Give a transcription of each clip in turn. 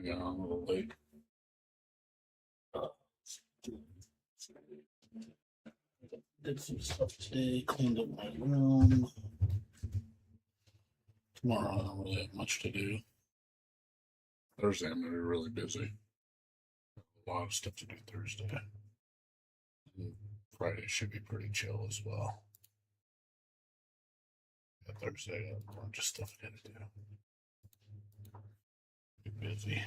Yeah, I'm a little late. Did some stuff today, cleaned up my room. Tomorrow I don't really have much to do. Thursday I'm going to be really busy. A lot of stuff to do Thursday. And Friday should be pretty chill as well. Yeah, Thursday I have a bunch of stuff I got to do. Be busy.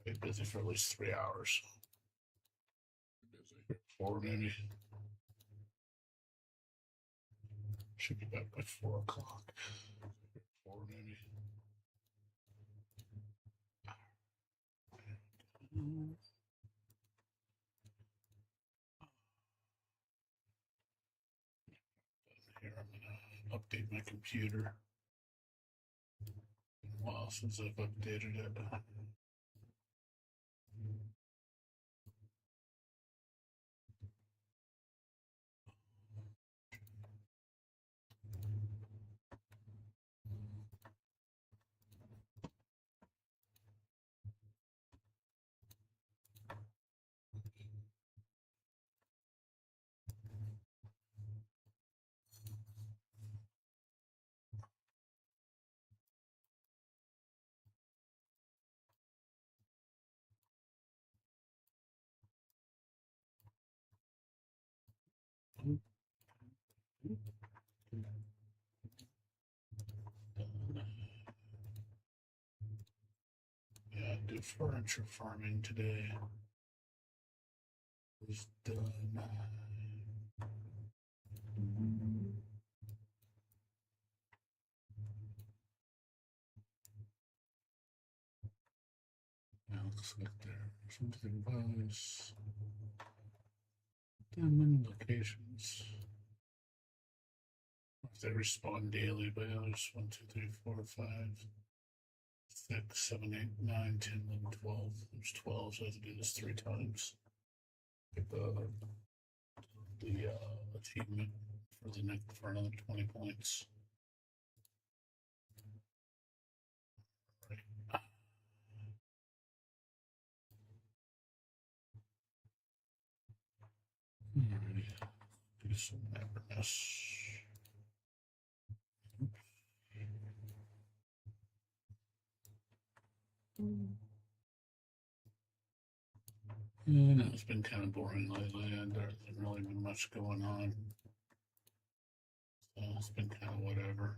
Be busy for at least 3 hours. Be busy. 4 maybe. Should be back by 4 o'clock. 4 maybe. Here, I'm gonna update my computer. Been a while since I've updated it. Yeah, do furniture farming today. Was done. Yeah, looks like there's something bonus. Diamond locations. If they respawn daily, but yeah, there's 1, 2, 3, 4, 5, 6, 7, 8, 9, 10, 11, 12. There's 12, so I have to do this 3 times. Get the achievement for the next for another 20 points. Right. Alrighty. Do some Everness. Yeah, it's been kind of boring lately, and there hasn't really been much going on. So it's been kind of whatever.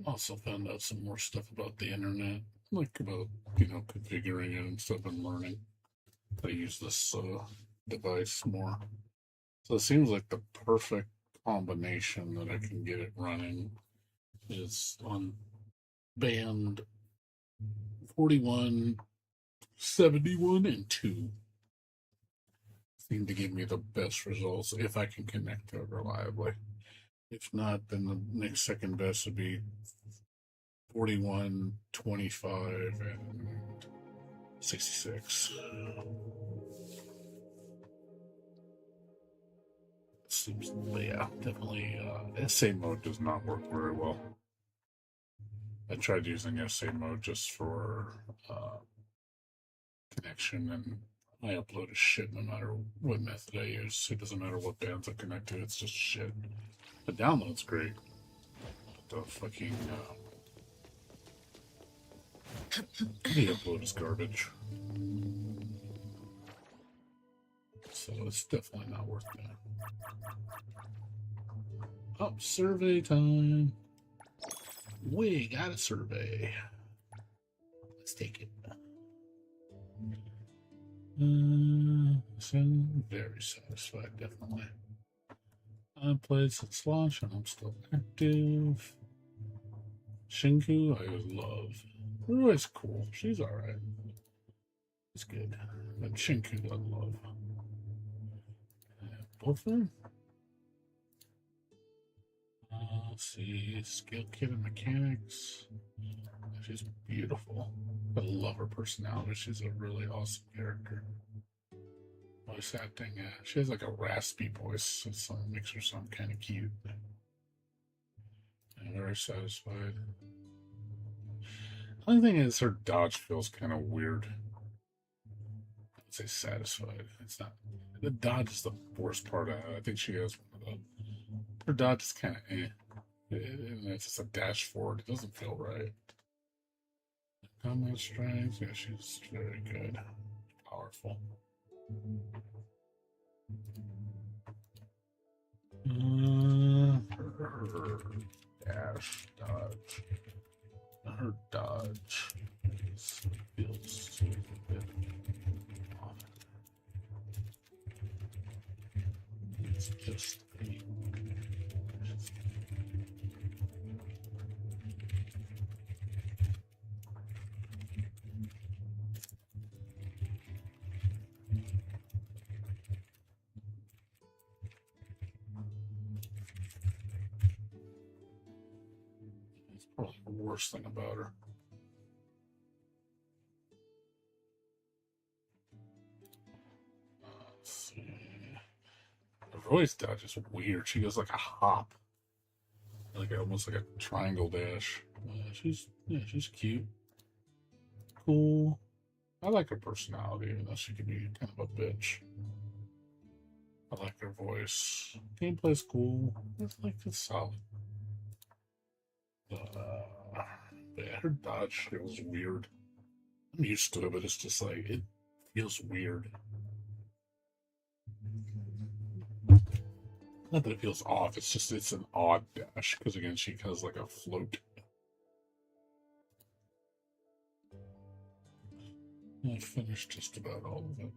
Also found out some more stuff about the internet, like about, configuring it and stuff and learning how to use this device more. So it seems like the perfect combination that I can get it running is on band 41, 71, and 2. Seem to give me the best results if I can connect to it reliably. If not, then the next second best would be 41, 25, and 66. Seems, yeah, definitely. SA mode does not work very well. I tried using SA mode just for connection, and I upload a shit no matter what method I use. It doesn't matter what bands I connect to, it's just shit. The download's great, but the fucking the upload is garbage. So it's definitely not worth that. Oh, survey time. We got a survey. Let's take it. So very satisfied, definitely. I played since launch and I'm still active. Shinku, I love. Rui's cool. She's alright. It's good. But Shinku, I love. Both of them? Let's see. Skill kit and mechanics. She's beautiful. I love her personality. She's a really awesome character. Voice acting, she has like a raspy voice, so it makes her sound kind of cute. I'm very satisfied. Only thing is, her dodge feels kind of weird. I'd say satisfied. It's not. The dodge is the worst part of it. I think she has one of those. Her dodge is kind of eh. And it's just a dash forward. It doesn't feel right. Combat strength. Yeah, she's very good. Powerful. Her dash dodge. Her dodge feels a bit off. It's just it's probably the worst thing about her. Let's see. Her voice dodge is weird. She goes like a hop, like almost like a triangle dash. She's cute, cool. I like her personality, even though she can be kind of a bitch. I like her voice. Gameplay's cool. It's solid. Yeah, her dodge feels weird. I'm used to it, but it's just like it feels weird. Not that it feels off. It's just it's an odd dash because again she has like a float. I finished just about all of it.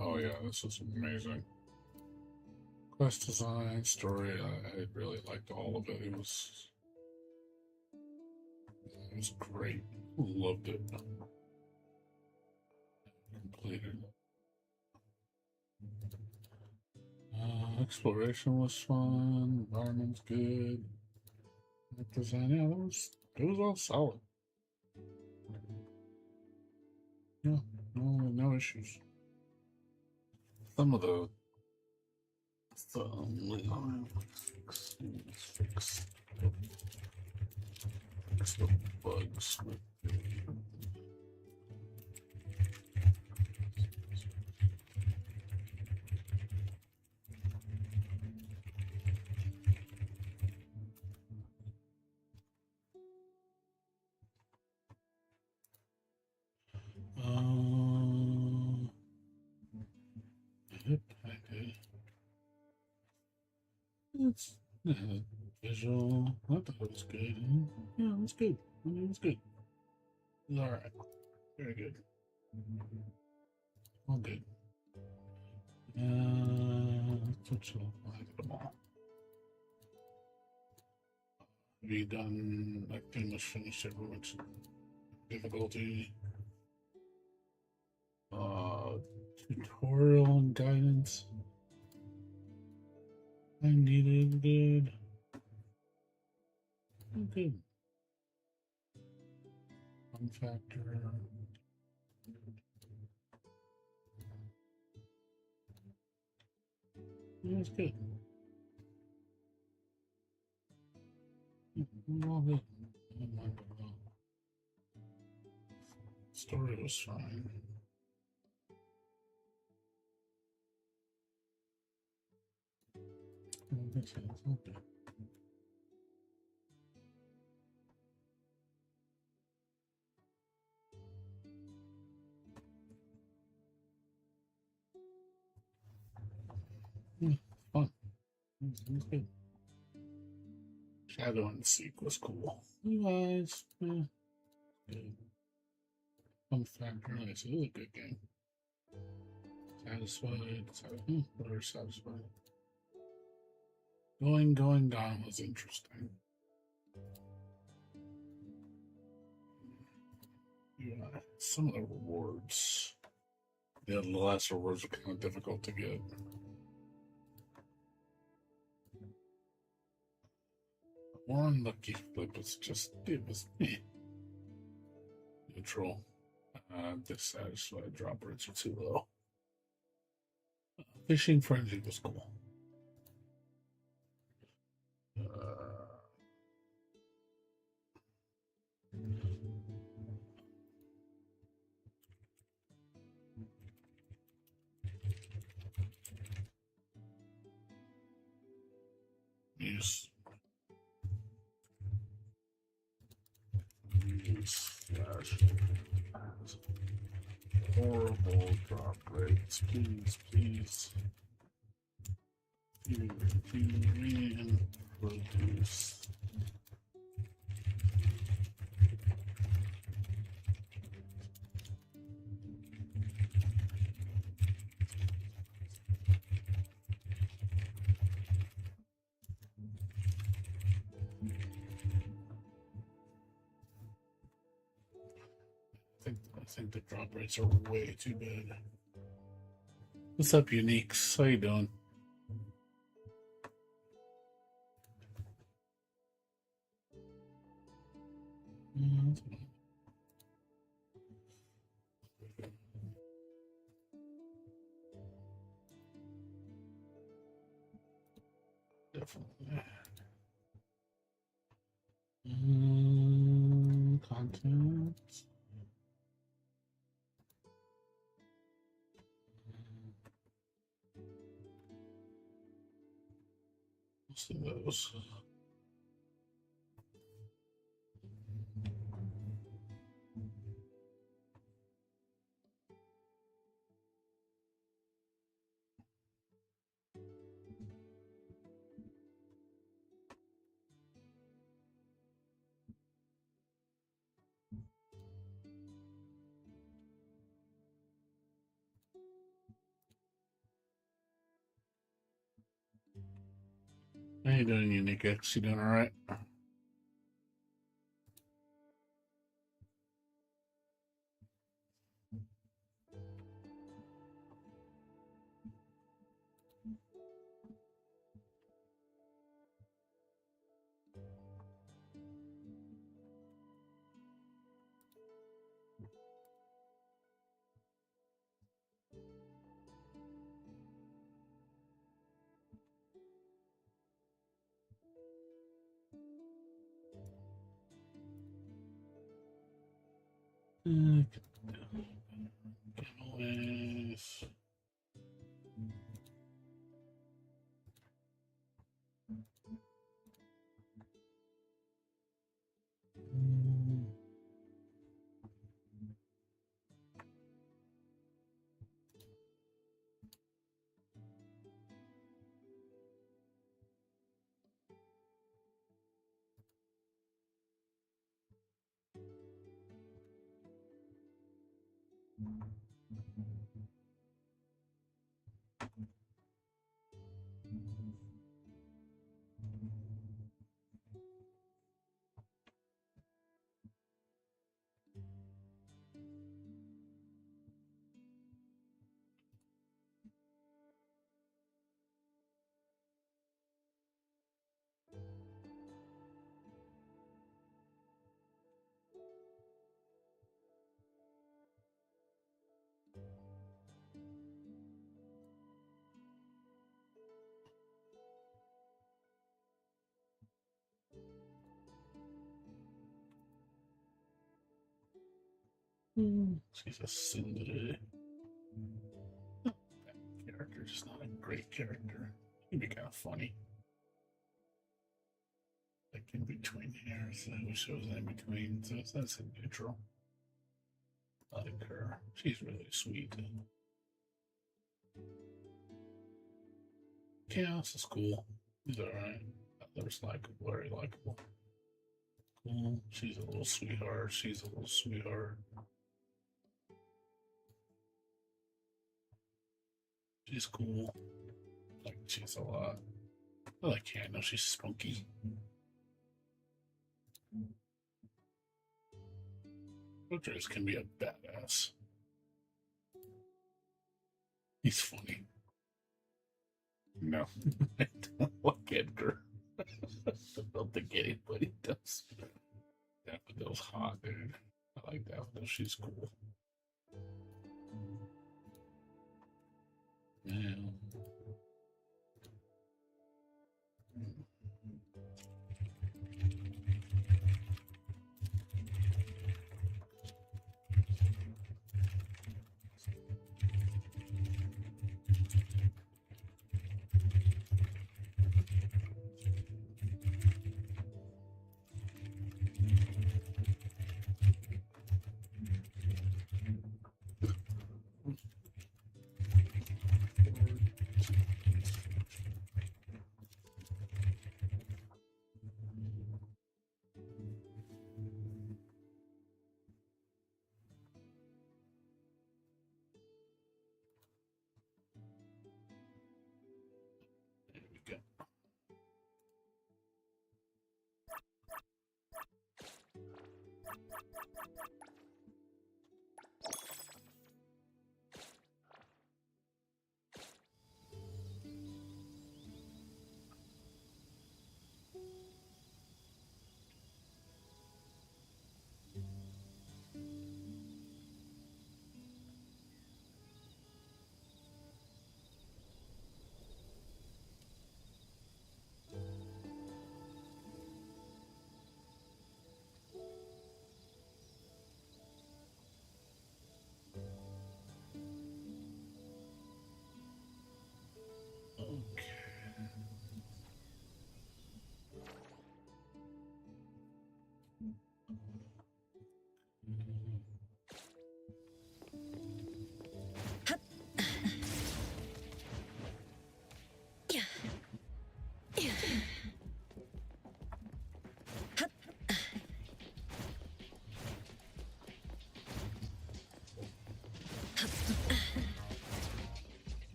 Oh yeah, this is amazing. Quest design, story, I really liked all of it. It was great. Loved it. Completed it. Exploration was fun. Environment's good. Design, yeah, it was all solid. Yeah, no issues. Some of the fix the bugs. Yep, I did. It's visual. I thought it was good. Yeah, it was good. I mean, it was good. It was alright. Very good. All good. Touch I did them all. Have you done, like, pretty much finished everyone's difficulty? Tutorial and guidance. I needed good. Good. Fun factor. Yeah, it's good. All good. Story was fine. Okay. Yeah, fun. It was good. Shadow and Seek was cool. You guys, yeah, good. Fun factor, nice. It was a good game. Satisfied. Very satisfied. Going down was interesting. Yeah, some of the rewards. Yeah, the last rewards were kind of difficult to get. More unlucky flip was just it was neutral. Dissatisfied. Drop rates are too low. Fishing frenzy was cool. use slash horrible drop rates. Please, please. Reintroduce. I think the drop rates are way too bad. What's up, Uniques? How you doing? Definitely. Content. Let's see those. How you doing, Unique X? You doing all right? Giveaways. She's a Cindy. Character, just not a great character. He'd be kind of funny. Like in between here, so who shows in between, so that's a neutral. I like her. She's really sweet. Chaos is cool. He's alright. Others likable, very likable. Cool. She's a little sweetheart. She's a little sweetheart. She's cool. Like she's a lot. I like Hannah. She's spunky. Butchers can be a badass. He's funny. No, I don't like Edgar. I don't think anybody does. Daffodil's hot, dude. I like Daffodil. She's cool. Yeah.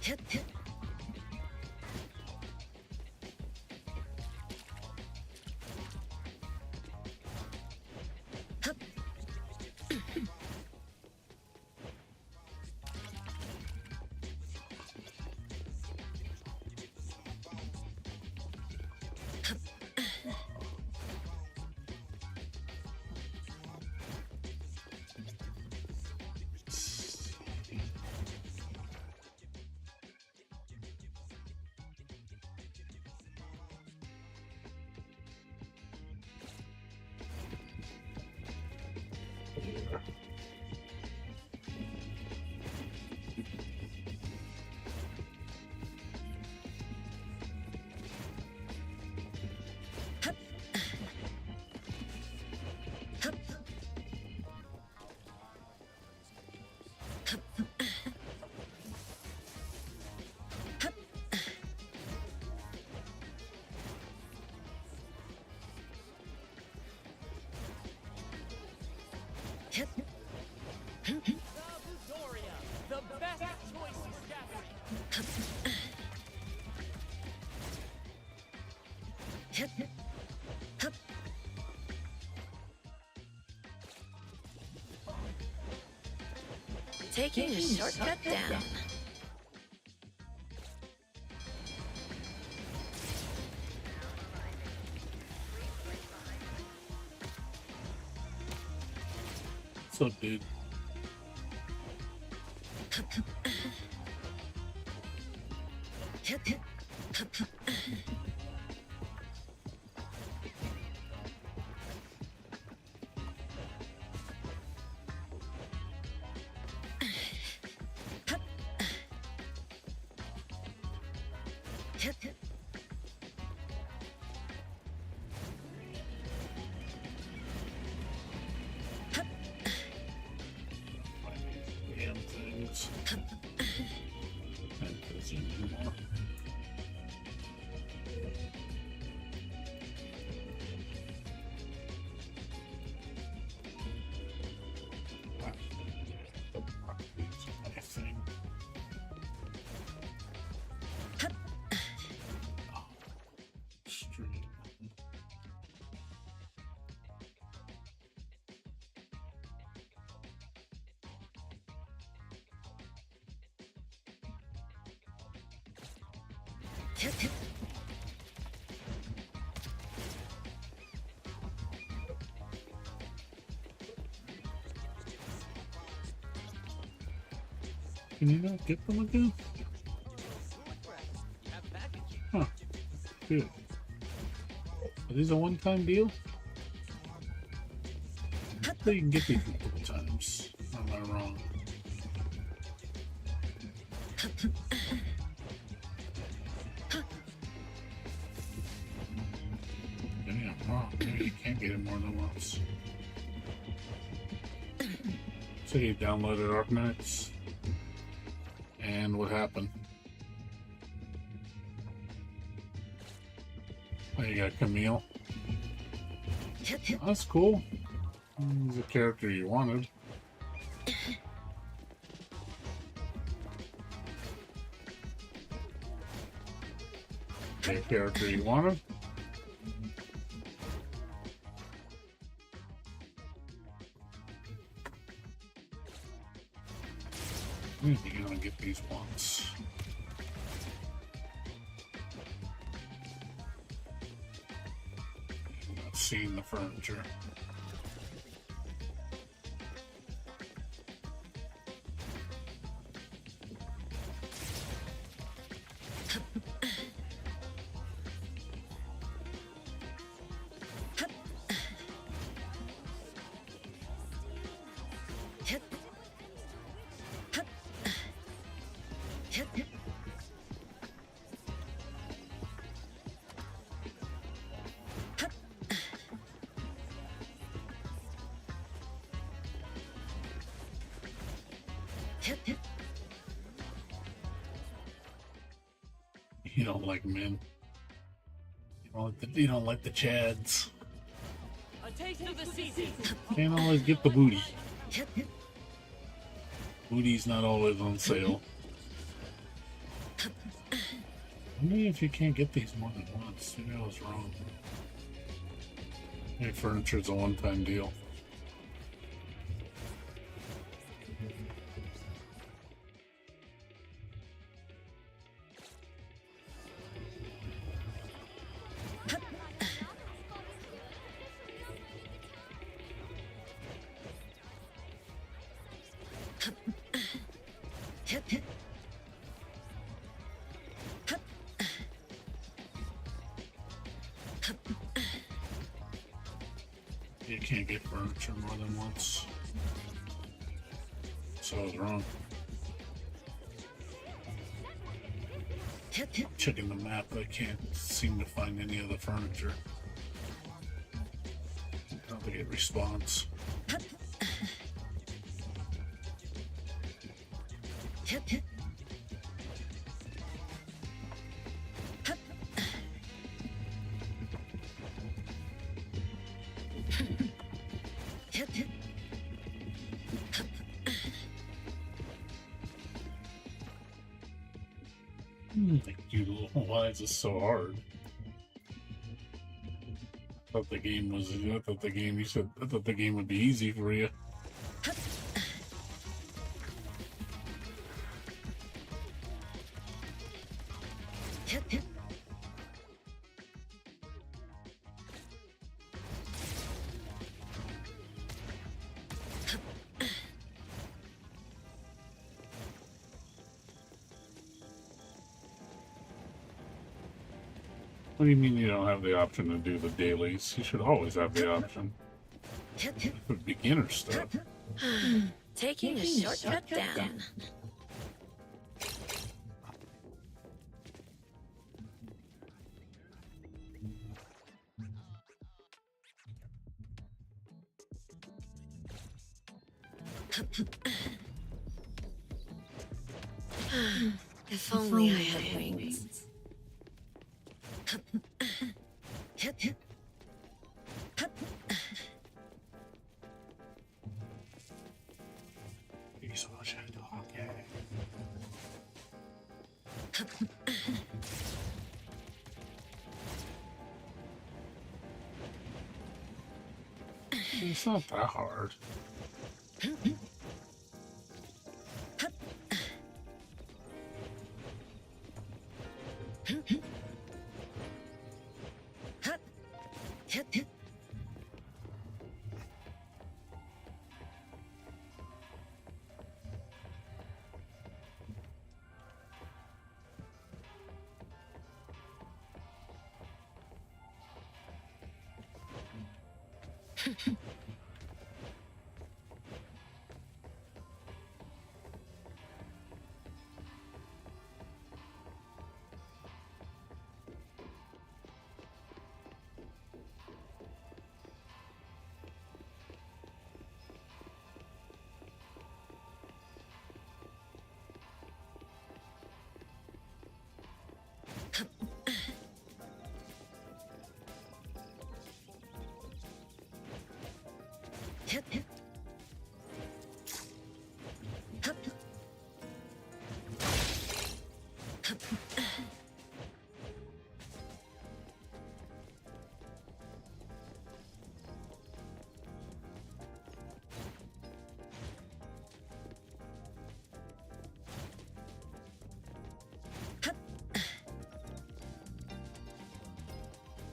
The best choice is gathering. Taking a shortcut down. What's up, dude? Damn things. That doesn't anymore. Wow. The properties of my thing. Oh, stream. Can you not get them again? Huh. Good. Are these a one-time deal? I think you can get these multiple times. Am I wrong? Damn, wow. Maybe you can't get it more than once. So you downloaded Arknights. And what happened? Oh, you got Camille. Oh, that's cool. He's a character you wanted. A character you wanted. You're gonna get these once. I'm not seeing the furniture. You don't like men. You don't like the Chads. A taste of the season. Can't always get the booty. Booty's not always on sale. Maybe if you can't get these more than once, maybe I was wrong. Maybe furniture's a one-time deal. You can't get furniture more than once. So I was wrong. Checking the map, I can't seem to find any of the furniture. I don't think it responds. Why is this so hard? I thought the game was. I thought the game. You said. I thought the game would be easy for you. What do you mean you don't have the option to do the dailies? You should always have the option. For beginner stuff. Taking a shortcut down. If only I had wings. It's not that hard.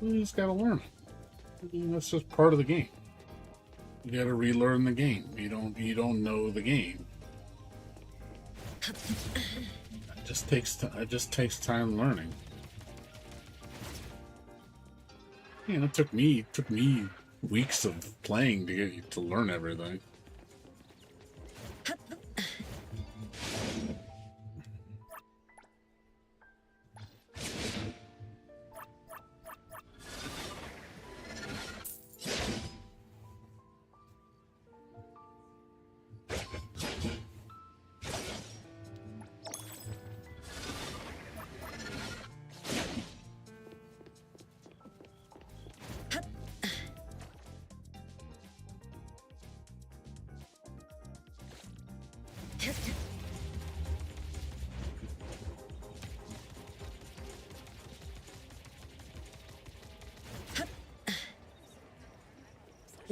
You just gotta learn. That's just part of the game. You gotta relearn the game. You don't know the game. It just takes time learning. You know, it took me weeks of playing to learn everything.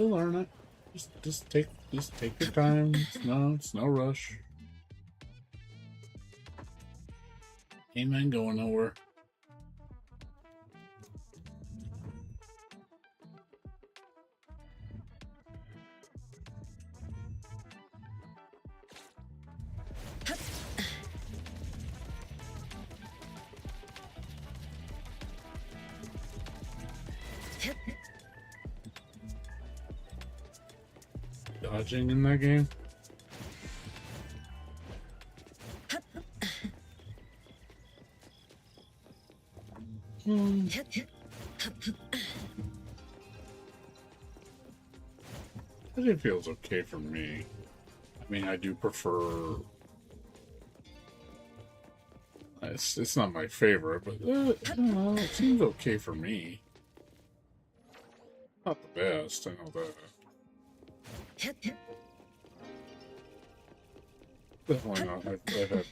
You'll learn it. Just take your time. It's no rush. Ain't going nowhere. Dodging in that game. I think it feels okay for me. I mean, I do prefer. It's not my favorite, but I don't know. It seems okay for me. Not the best, I know that. Definitely not. I had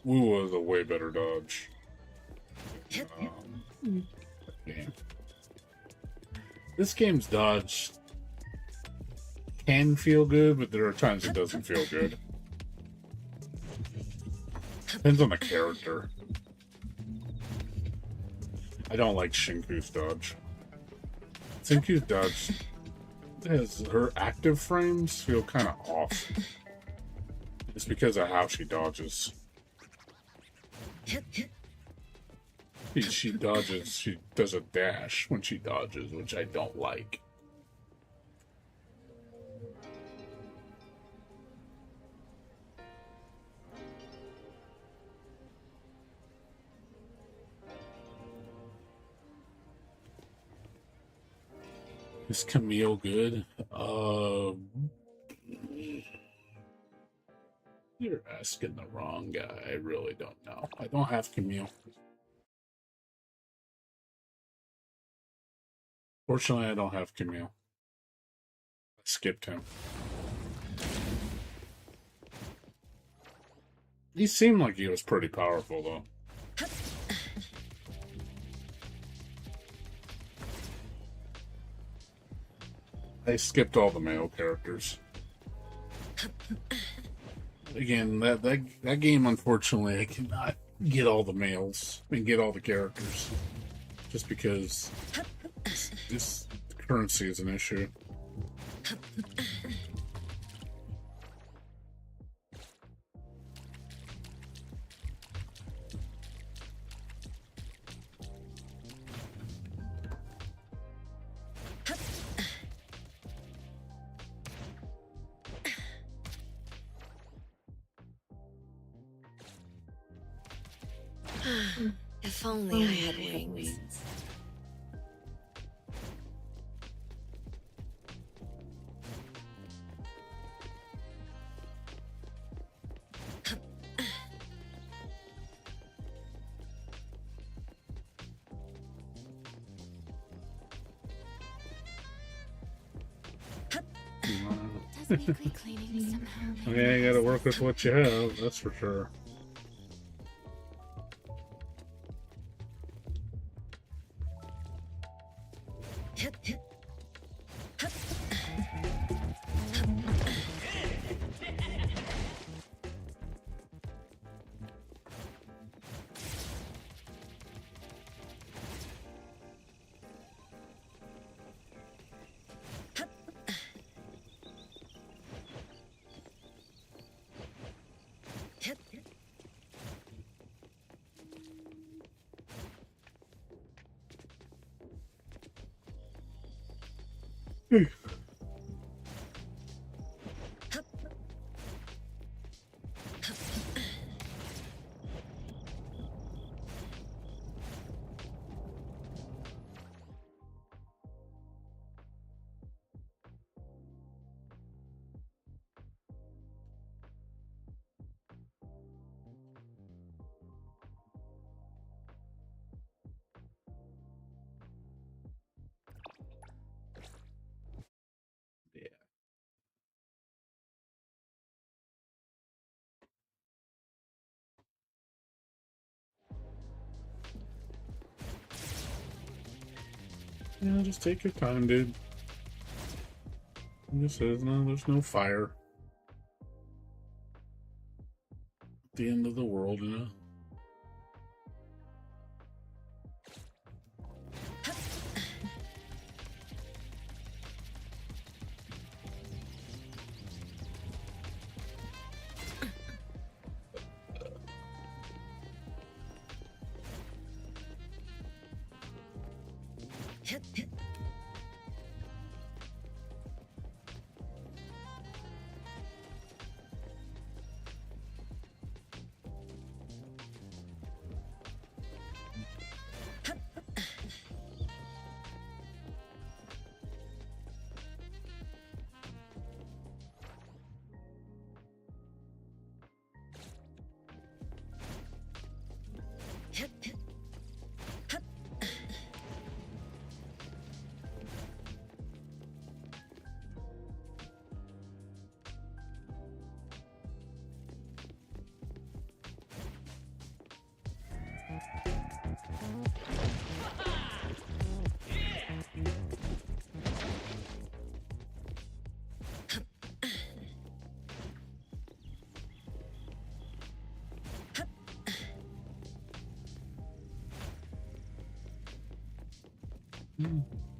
Wu was a way better dodge. Game. This game's dodge can feel good, but there are times it doesn't feel good. Depends on the character. I don't like Shinku's dodge. Shinku's dodge has her active frames feel kind of off. It's because of how she dodges. She dodges, she does a dash when she dodges, which I don't like. Is Camille good? You're asking the wrong guy. I really don't know. I don't have Camille. Fortunately, I don't have Camille. I skipped him. He seemed like he was pretty powerful, though. I skipped all the male characters. Again, that game, unfortunately, I cannot get all the males and get all the characters. Just because this currency is an issue. If only I had wings. Does weekly cleaning somehow I mean, you gotta work with what you have, that's for sure. Yeah. Yeah, just take your time, dude. This is no, there's no fire. The end of the world, you know.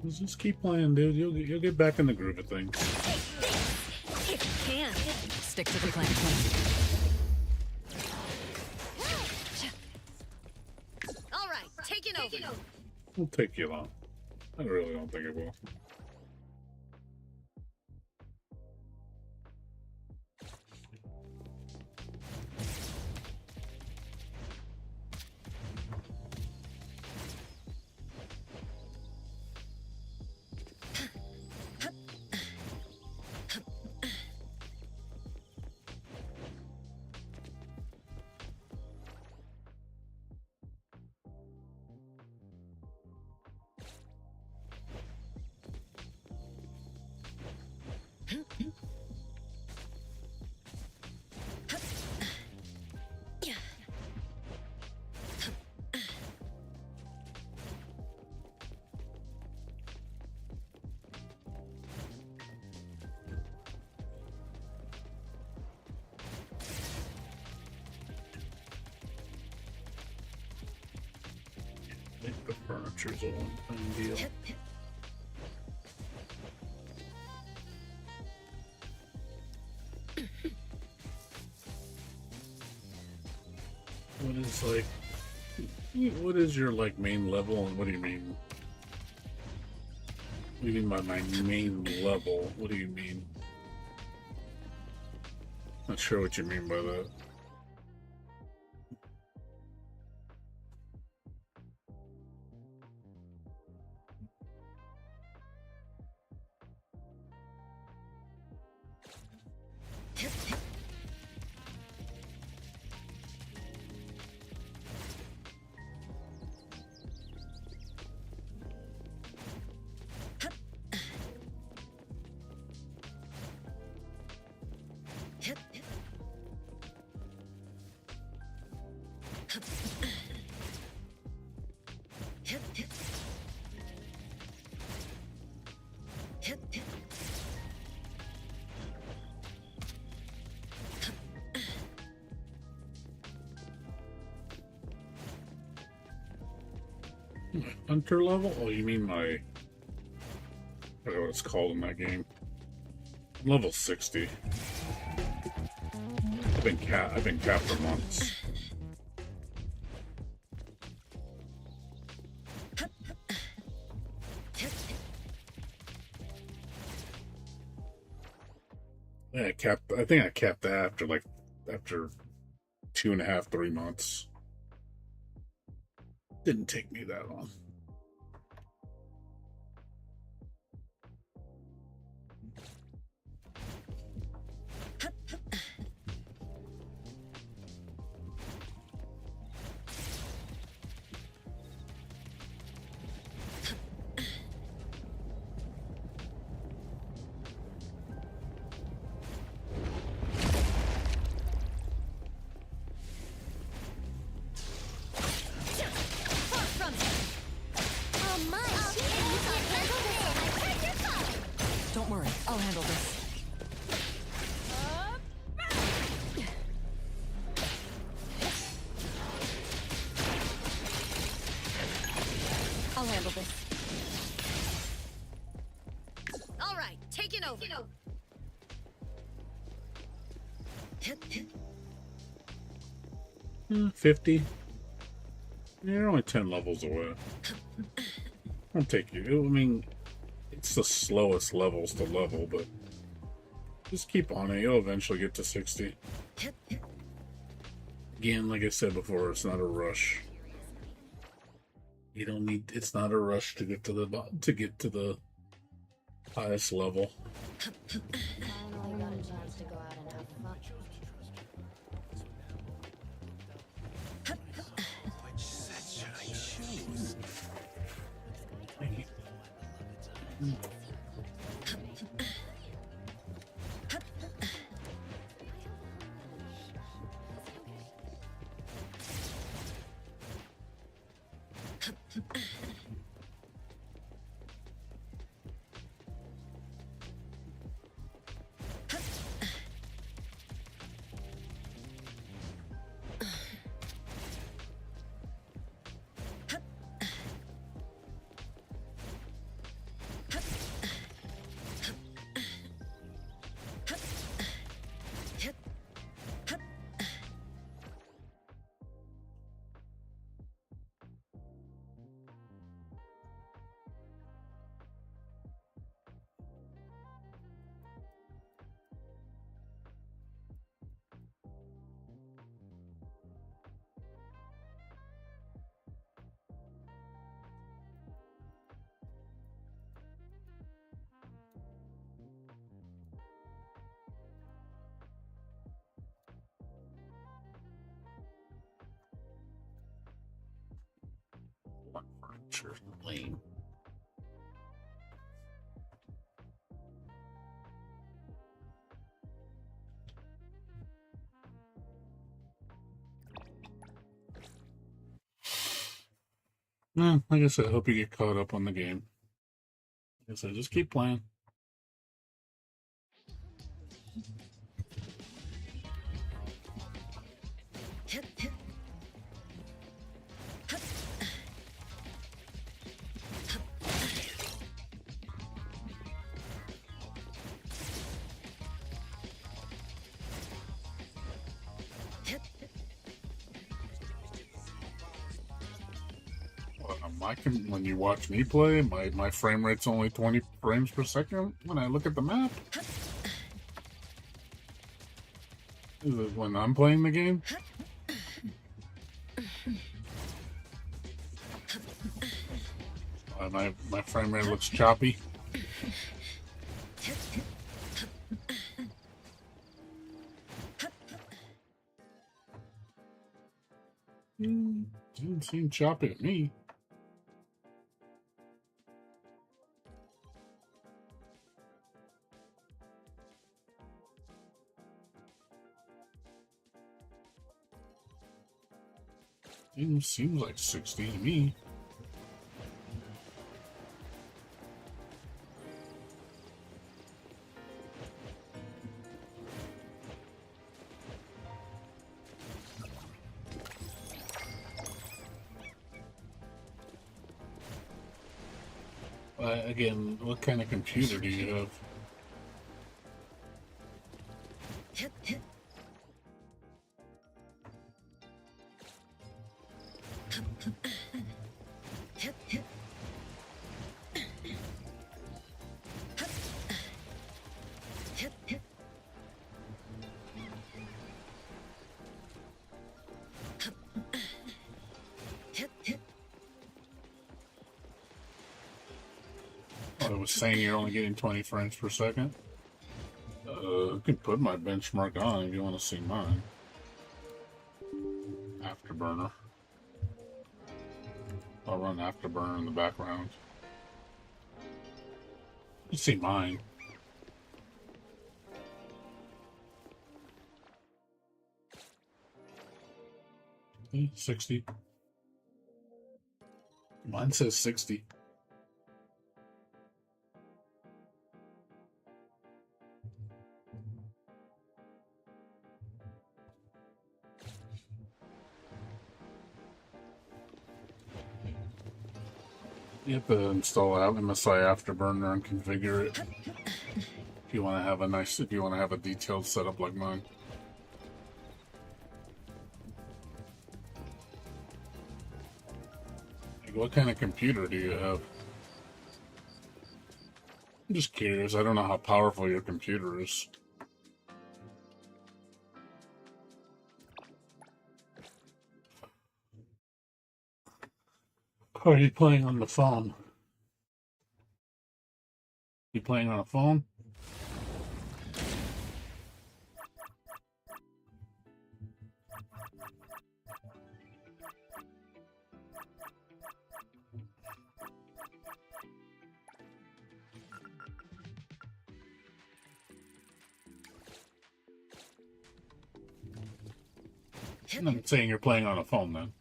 Just keep playing, dude. You'll get back in the groove of things. If you can. Stick to the plan. All right, taking over. It'll take you long. I really don't think it will. I think the furniture's a one-time deal. What is like? What is your like main level, and what do you mean? What do you mean by my main level? What do you mean? Not sure what you mean by that. Hunter level? Oh, you mean my... I forget what it's called in that game. I'm level 60. I've been capped for months. Yeah, I think I capped that after 2.5, 3 months. Didn't take me that long. Don't worry, I'll handle this. I'll handle this. All right, taking over. 50. You're only 10 levels away. Won't take you. I mean, it's the slowest levels to level, but just keep on it. You'll eventually get to 60. Again, like I said before, it's not a rush. You don't need. It's not a rush to get to the highest level. Finally got a chance to go out and have fun. Sure, lame. No, like I said, I hope you get caught up on the game. Like I said, just keep playing. When you watch me play, my frame rate's only 20 frames per second when I look at the map. Is it when I'm playing the game? My frame rate looks choppy. Didn't seem choppy to me. It seems like 60 to me. Again, what kind of computer do you have? I was saying you're only getting 20 frames per second. I can put my benchmark on if you want to see mine. Afterburner. I'll run Afterburner in the background. You see mine. 60. Mine says 60. You have to install MSI Afterburner and configure it if you want to have a detailed setup like mine. Like, what kind of computer do you have? I'm just curious. I don't know how powerful your computer is. Are you playing on the phone? You playing on a phone? I'm saying you're playing on a phone then.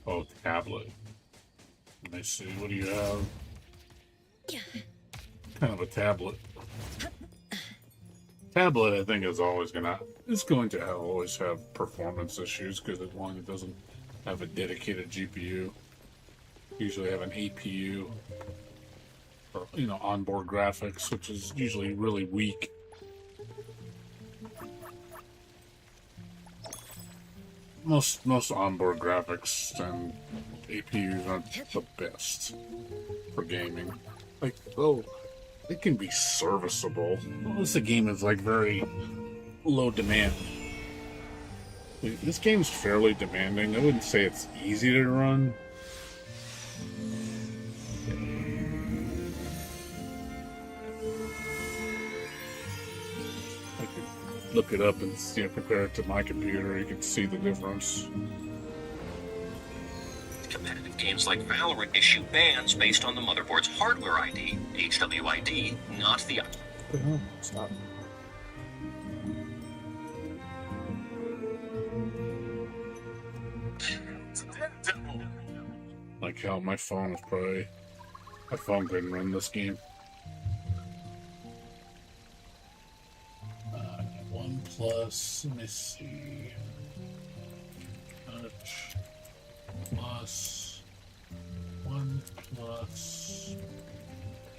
Oh, tablet. Let me see. What do you have? Kind of a tablet. Tablet, I think, is always going to always have performance issues because it doesn't have a dedicated GPU. Usually have an APU or onboard graphics, which is usually really weak. Most onboard graphics and APUs aren't the best for gaming. Like, it can be serviceable. Unless the game is like very low demand. This game's fairly demanding. I wouldn't say it's easy to run. I could look it up and compare it to my computer. You can see the difference. Competitive games like Valorant issue bans based on the motherboard's hardware ID, HWID, not the... Stop. Like how my phone couldn't run this game. OnePlus, let me see. Touch plus OnePlus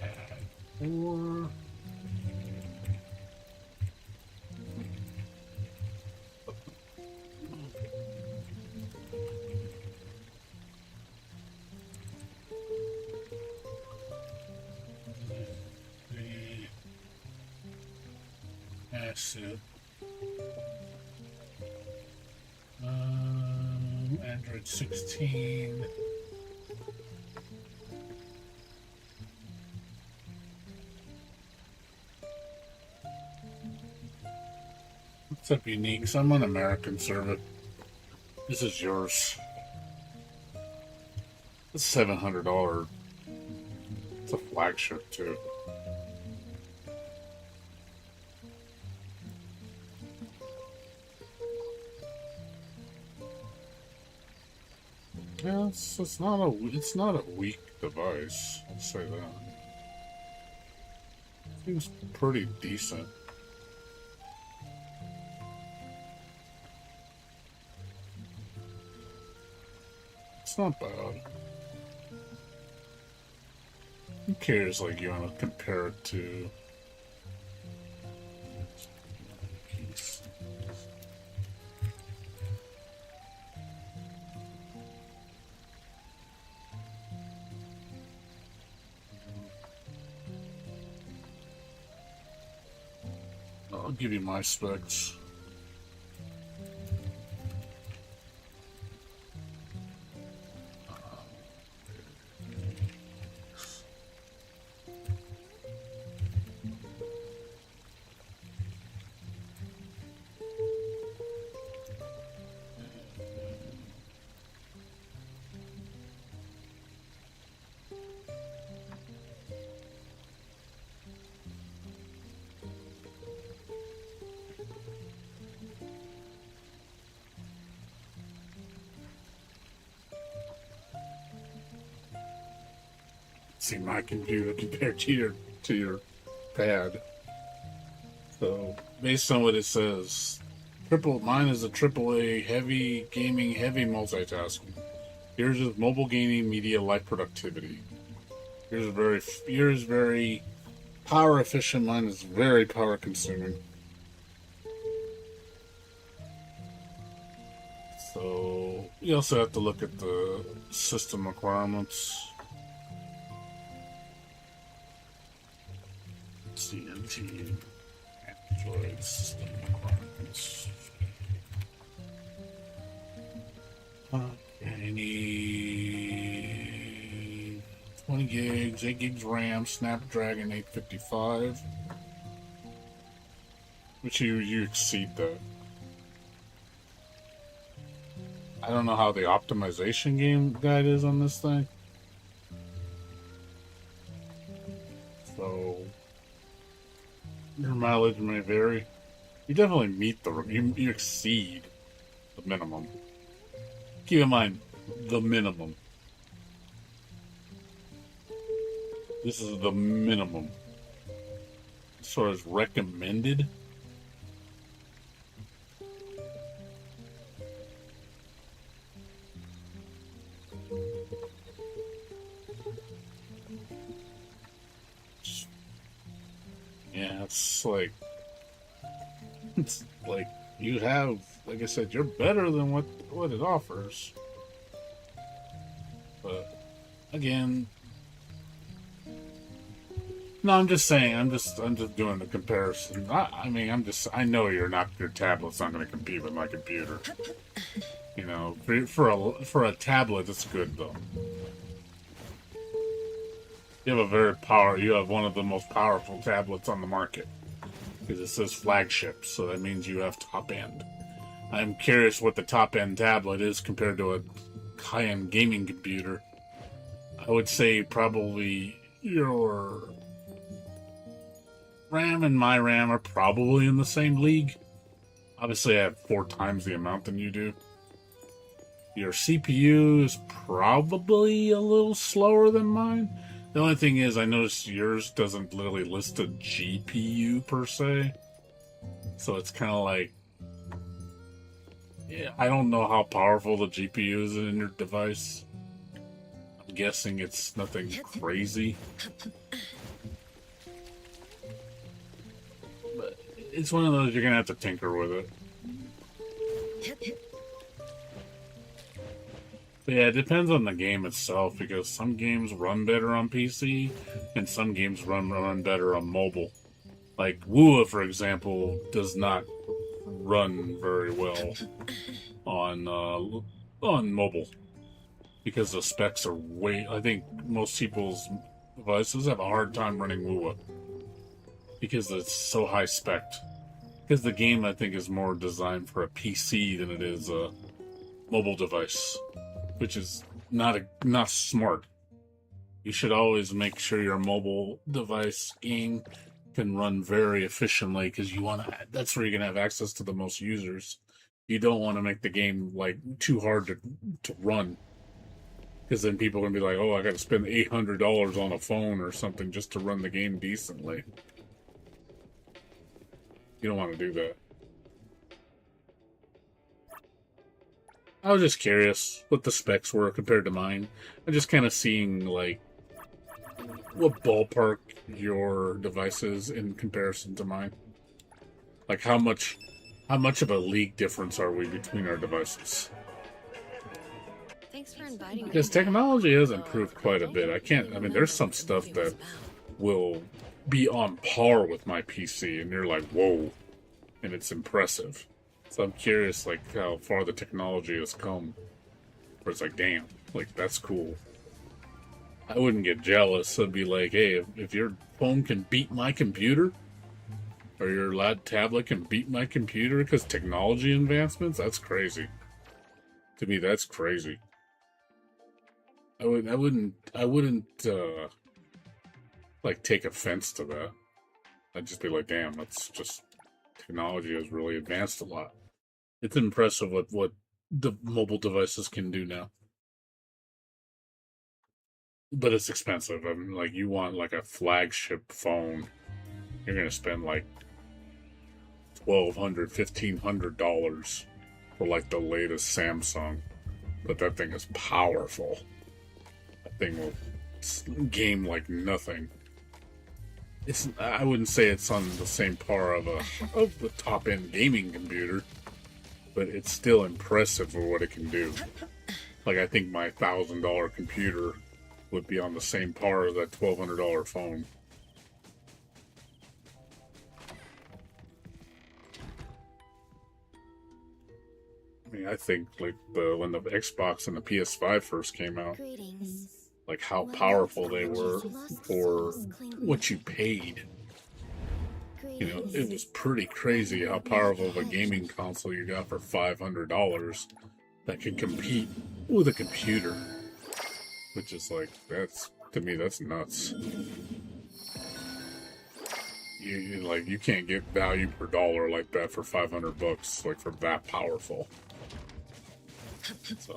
Pad 4. Acid. Android 16. What's up, Uniques? I'm on American server. This is yours. It's $700. It's a flagship too. Yeah, it's not a weak device. I'll say that. Seems pretty decent. It's not bad. Who cares? Like, you want to compare it to? I'll give you my specs. See my computer compared to your pad. So based on what it says, Mine is a AAA heavy gaming, heavy multitasking. Yours is mobile gaming, media, light productivity. Yours very power efficient. Mine is very power consuming. So you also have to look at the system requirements. CNT Android system requirements. I need 20 gigs, 8 gigs RAM, Snapdragon 855. Which you exceed that. I don't know how the optimization game guide is on this thing. So your mileage may vary. You definitely meet you exceed the minimum. Keep in mind, the minimum. This is the minimum. As far as recommended. Yeah, it's like you have, like I said, you're better than what it offers. But again, no, I'm just saying, I'm just doing the comparison. I mean, I know your tablet's not going to compete with my computer. You know, for a tablet, it's good though. You have one of the most powerful tablets on the market. Because it says flagship, so that means you have top end. I'm curious what the top end tablet is compared to a high end gaming computer. I would say probably your RAM and my RAM are probably in the same league. Obviously, I have 4 times the amount than you do. Your CPU is probably a little slower than mine. The only thing is, I noticed yours doesn't literally list a GPU per se. So it's kind of like, yeah, I don't know how powerful the GPU is in your device. I'm guessing it's nothing crazy. But it's one of those you're going to have to tinker with it. But yeah, it depends on the game itself, because some games run better on PC, and some games run better on mobile. Like Wua, for example, does not run very well on mobile, because the specs are I think most people's devices have a hard time running Wua because it's so high spec. Because the game, I think, is more designed for a PC than it is a mobile device, which is not smart. You should always make sure your mobile device game can run very efficiently, because that's where you're gonna have access to the most users. You don't want to make the game like too hard to run, because then people are gonna be like, "Oh, I got to spend $800 on a phone or something just to run the game decently." You don't want to do that. I was just curious what the specs were compared to mine. I'm just kind of seeing like what ballpark your device is in comparison to mine. Like how much of a league difference are we between our devices? Thanks for inviting me. Because technology has improved quite a bit. I mean, there's some stuff that will be on par with my PC, and you're like, whoa, and it's impressive. So I'm curious, like, how far the technology has come. Where it's like, damn, like, that's cool. I wouldn't get jealous. I'd be like, hey, if your phone can beat my computer, or your tablet can beat my computer because technology advancements, that's crazy. To me, that's crazy. I wouldn't like take offense to that. I'd just be like, damn, that's just, technology has really advanced a lot. It's impressive what the mobile devices can do now. But it's expensive. I mean, like, you want like a flagship phone, you're gonna spend like $1,200, $1,500 for like the latest Samsung. But that thing is powerful. That thing will game like nothing. I wouldn't say it's on the same par of the top end gaming computer, but it's still impressive for what it can do. Like, I think my $1,000 computer would be on the same par as that $1,200 phone. I mean, I think like when the Xbox and the PS5 first came out, Greetings. like how powerful they were for what you paid. You know, it was pretty crazy how powerful of a gaming console you got for $500 that can compete with a computer. Which is like, to me, that's nuts. You can't get value per dollar like that for $500, like for that powerful. So,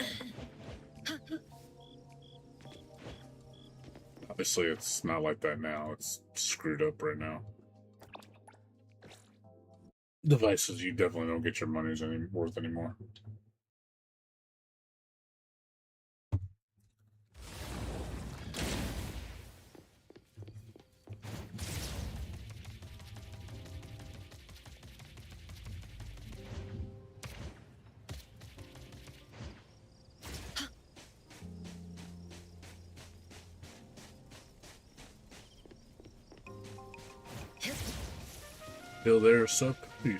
obviously, it's not like that now. It's screwed up right now. Devices, you definitely don't get your money's worth anymore. Still there, Sup? You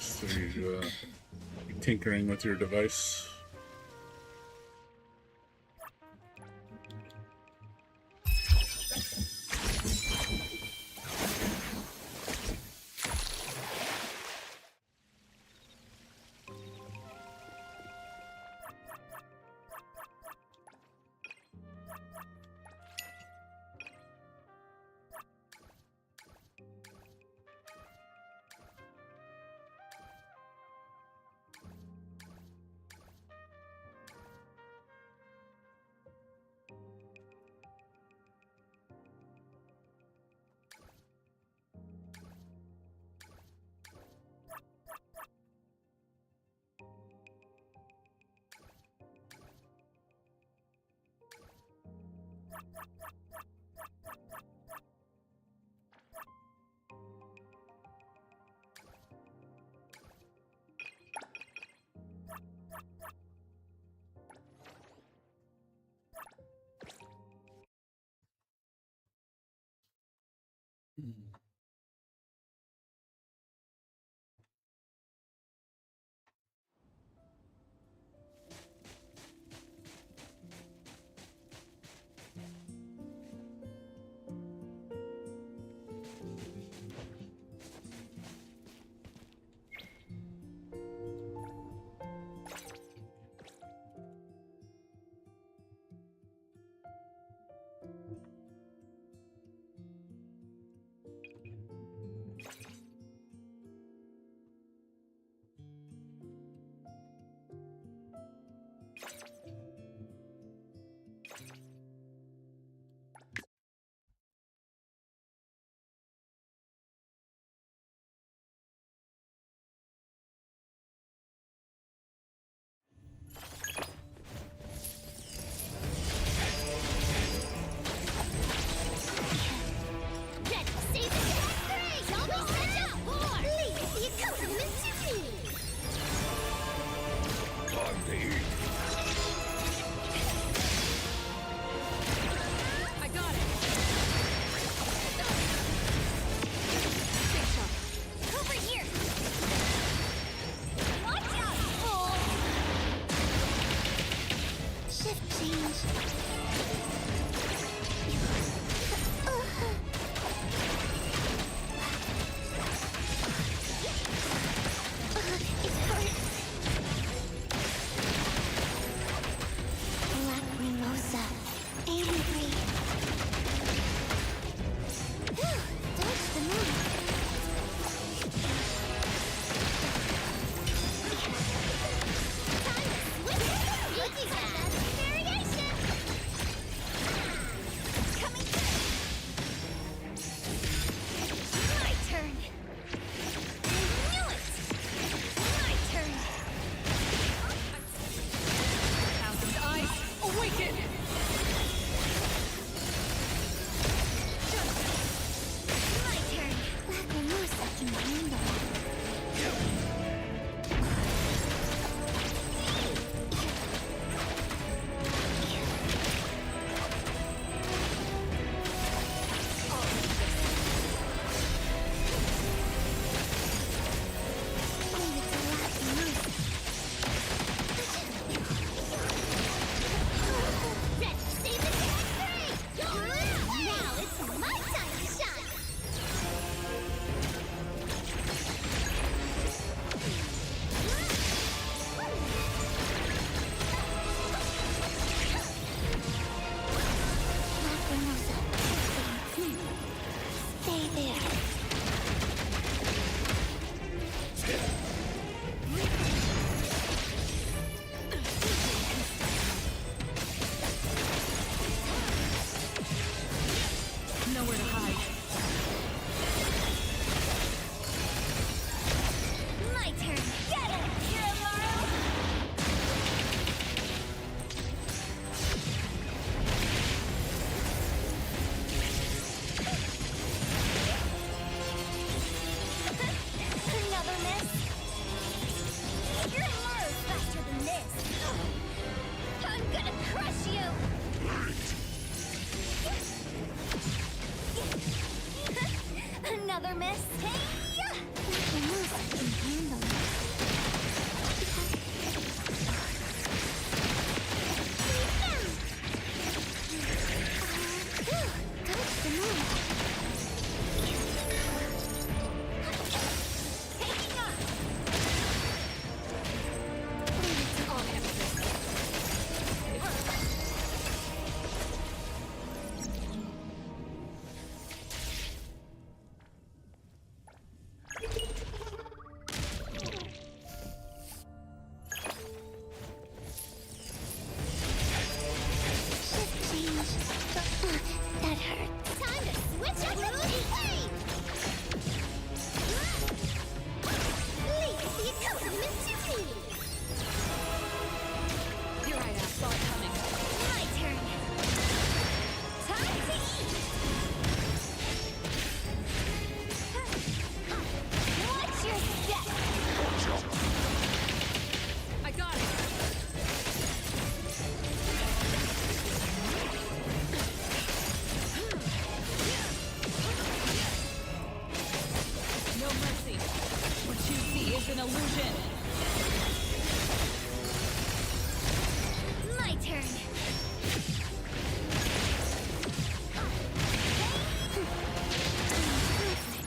tinkering with your device? another miss. Hey! The most I can handle. Touch the moon. Taking off. All everything. Shift change. That hurt. Time to switch up the aim! Leave the accompaniment to me! Here I am, saw it coming. My turn. Time to eat! Watch your step! I got it. No mercy. What you see is an illusion. My turn.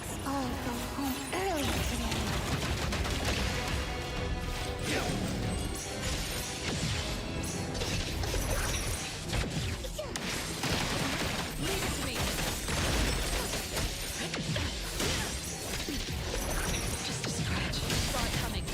Let's all go home early today. Leave it to me. Just a scratch. Saw it coming.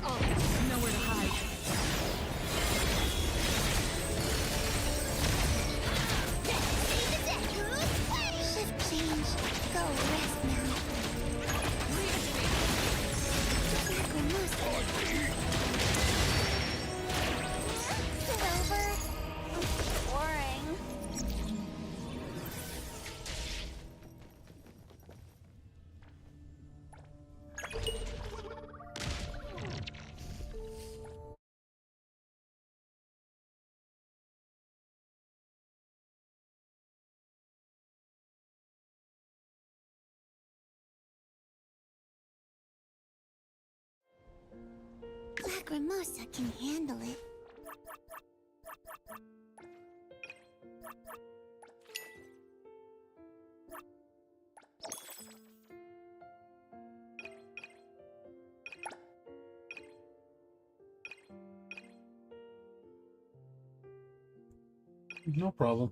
Oh, nowhere to hide. Shift change. Go rest now. Leave it to me. Silver. Boring. Lacrimosa can handle it. No problem.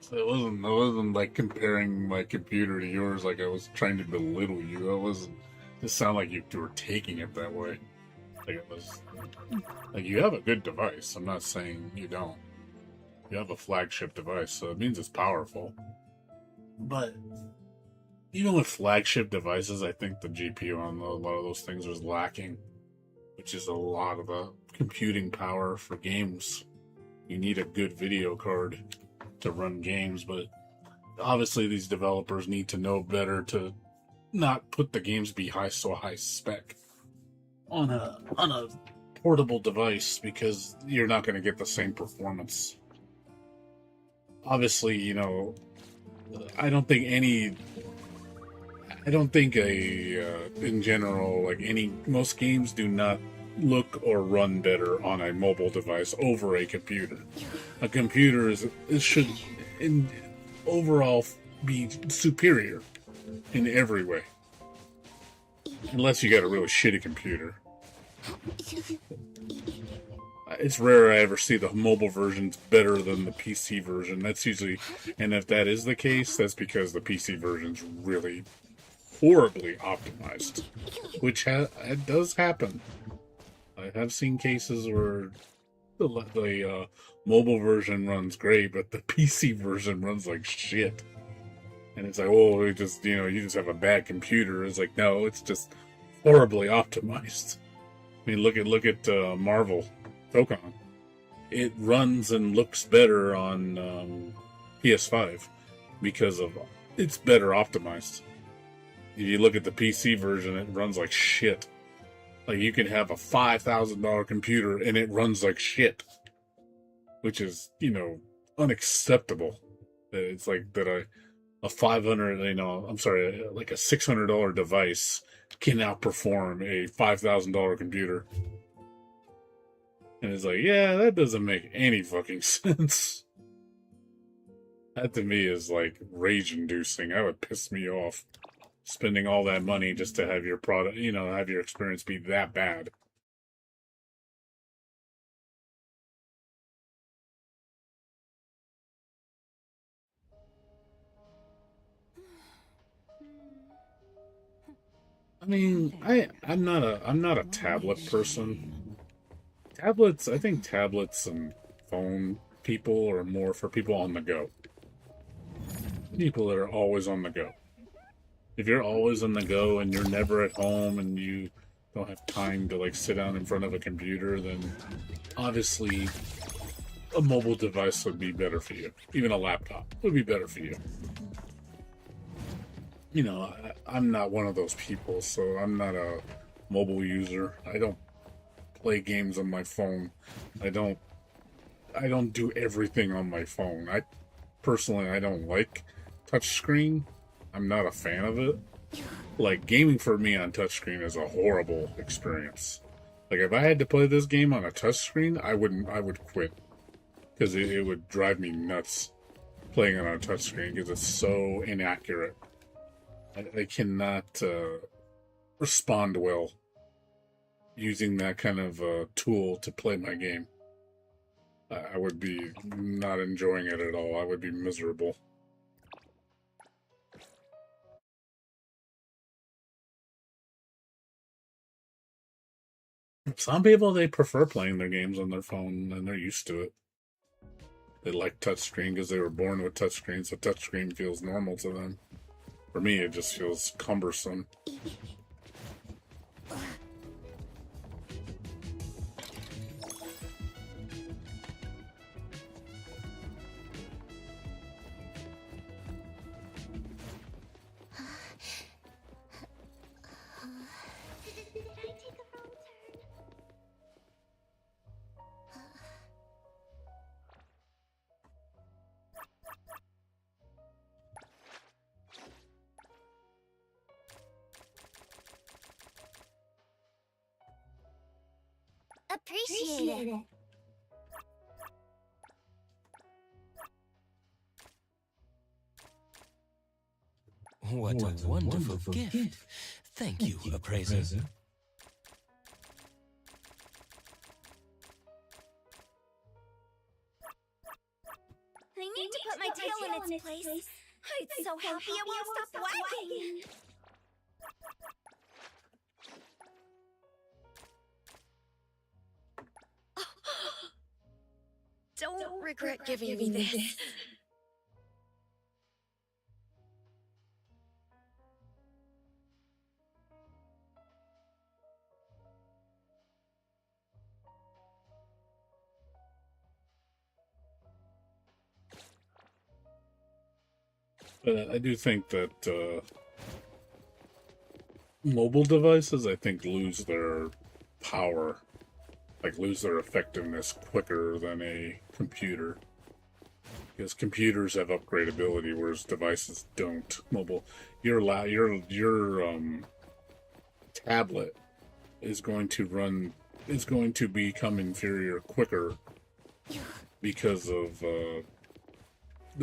So I wasn't like comparing my computer to yours like I was trying to belittle you. I wasn't. It sounded like you were taking it that way. Like it was. Like you have a good device. I'm not saying you don't. You have a flagship device, so it means it's powerful. But even with flagship devices, I think the GPU on a lot of those things is lacking, which is a lot of the computing power for games. You need a good video card to run games, but obviously these developers need to know better to not put the games be so high spec on a portable device, because you're not going to get the same performance. Obviously, you know, I don't think in general, like most games do not look or run better on a mobile device over a computer. A computer should overall be superior in every way. Unless you got a really shitty computer. It's rare I ever see the mobile version's better than the PC version. That's usually, and if that is the case, that's because the PC version's really horribly optimized, which it does happen. I have seen cases where the mobile version runs great, but the PC version runs like shit. And it's like, oh, you just have a bad computer. It's like, no, it's just horribly optimized. I mean, look at Marvel Pokemon. It runs and looks better on PS5 because of it's better optimized. If you look at the PC version, it runs like shit. Like, you can have a $5,000 computer and it runs like shit, which is, unacceptable. It's like that a like a $600 device can outperform a $5,000 computer. And it's like, yeah, that doesn't make any fucking sense. That to me is like rage-inducing. That would piss me off. Spending all that money just to have your product, have your experience be that bad. I mean, I'm not a tablet person. I think tablets and phone people are more for people on the go. People that are always on the go. If you're always on the go and you're never at home and you don't have time to like sit down in front of a computer, then obviously a mobile device would be better for you. Even a laptop would be better for you. I'm not one of those people, so I'm not a mobile user. I don't play games on my phone. I don't do everything on my phone. I don't like touchscreen. I'm not a fan of it. Like, gaming for me on touchscreen is a horrible experience. Like, if I had to play this game on a touchscreen, I would quit. Because it would drive me nuts playing it on a touchscreen because it's so inaccurate. I cannot respond well using that kind of tool to play my game. I would be not enjoying it at all. I would be miserable. Some people, they prefer playing their games on their phone, and they're used to it. They like touchscreen because they were born with touchscreen, so touchscreen feels normal to them. For me, it just feels cumbersome. Did I take a wrong turn? Appreciate it. What a wonderful gift. Thank you, appraiser. I need to put my tail in its place. It's so happy it won't stop wagging. Don't regret giving me this. But I do think that mobile devices, I think, lose their power, like lose their effectiveness quicker than a computer. Because computers have upgradability, whereas devices don't. Mobile, your tablet is going to become inferior quicker because of the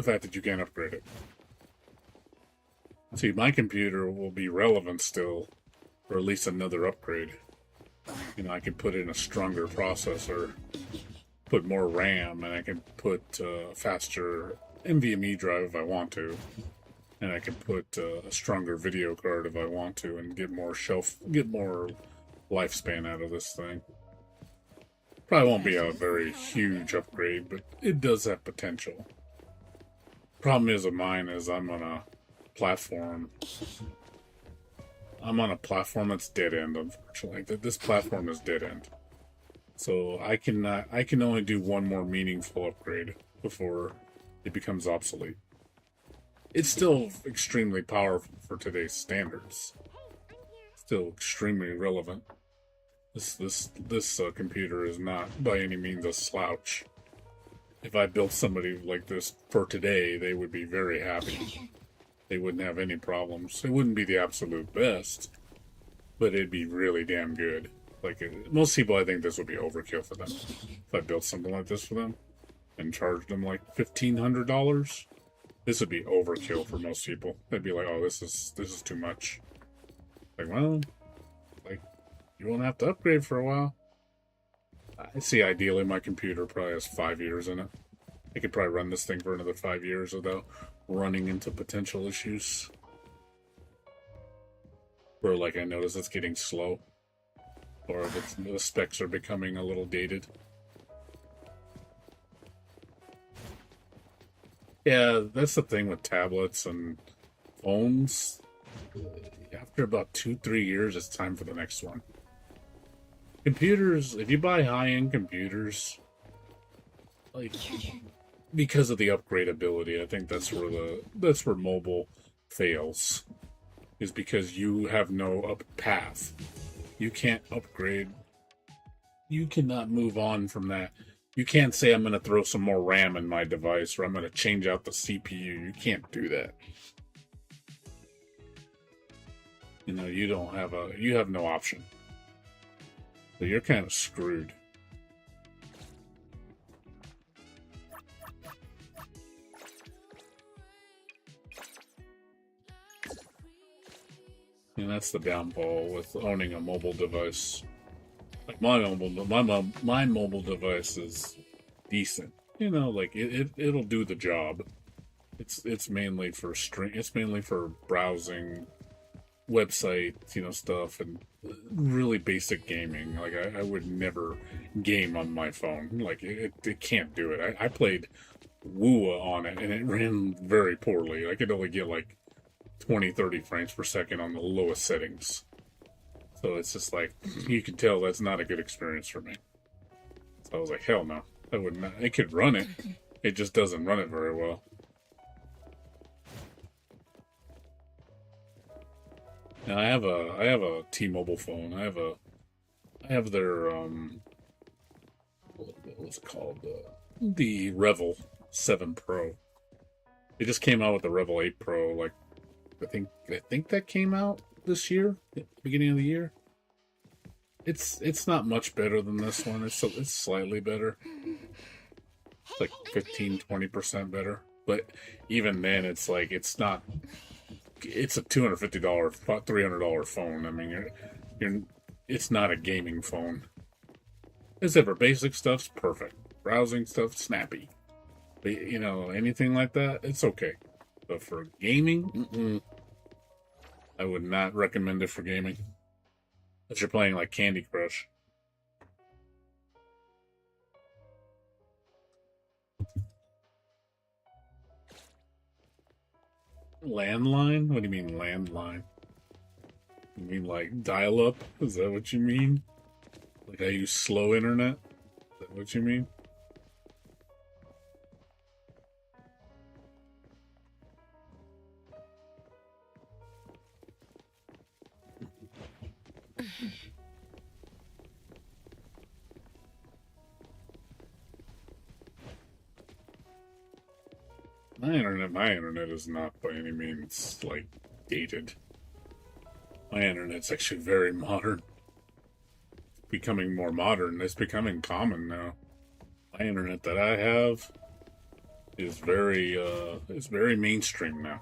fact that you can't upgrade it. See, my computer will be relevant still, or at least another upgrade. You know, I can put in a stronger processor, put more RAM, and I can put a faster NVMe drive if I want to, and I can put a stronger video card if I want to, and get more lifespan out of this thing. Probably won't be a very huge upgrade, but it does have potential. Problem is of mine is I'm on a platform that's dead end, unfortunately. This platform is dead end. So I can only do one more meaningful upgrade before it becomes obsolete. It's still extremely powerful for today's standards. Still extremely relevant. This computer is not by any means a slouch. If I built somebody like this for today, they would be very happy. They wouldn't have any problems. It wouldn't be the absolute best, but it'd be really damn good. Like, most people, I think this would be overkill for them. If I built something like this for them and charged them like $1,500, this would be overkill for most people. They'd be like, "Oh, this is too much." Like, well, like, you won't have to upgrade for a while. I see. Ideally, my computer probably has 5 years in it. I could probably run this thing for another 5 years without running into potential issues. Where, like, I notice it's getting slow. Or if the specs are becoming a little dated. Yeah, that's the thing with tablets and phones. After about 2-3 years, it's time for the next one. Computers, if you buy high-end computers, like, because of the upgradability, I think that's where mobile fails, is because you have no up path. You can't upgrade. You cannot move on from that. You can't say, I'm going to throw some more RAM in my device, or I'm going to change out the CPU. You can't do that. You know, you have no option. So you're kind of screwed. And that's the downfall with owning a mobile device. Like my mobile device is decent. You know, like it'll do the job. It's mainly for It's mainly for browsing websites, you know, stuff, and really basic gaming. Like I would never game on my phone. Like it can't do it. I played Wua on it, and it ran very poorly. I could only get like 20, 30 frames per second on the lowest settings. So it's just like, you can tell that's not a good experience for me. So I was like, hell no. I would not. It could run it. It just doesn't run it very well. Now I have a T-Mobile phone. I have their what was it called? The Revel 7 Pro. They just came out with the Revel 8 Pro. Like I think that came out this year, at the beginning of the year. It's not much better than this one. It's slightly better. It's like 15-20% better. But even then, it's like it's not. It's a $250, $300 phone. I mean, it's not a gaming phone. Except for basic stuff's perfect. Browsing stuff, snappy. But, you know, anything like that, it's okay. But for gaming, I would not recommend it for gaming. If you're playing like Candy Crush. Landline? What do you mean landline? You mean like dial-up? Is that what you mean? Like I use slow internet? Is that what you mean? My internet is not by any means like dated. My internet's actually very modern. It's becoming more modern. It's becoming common now. My internet that I have is very mainstream now.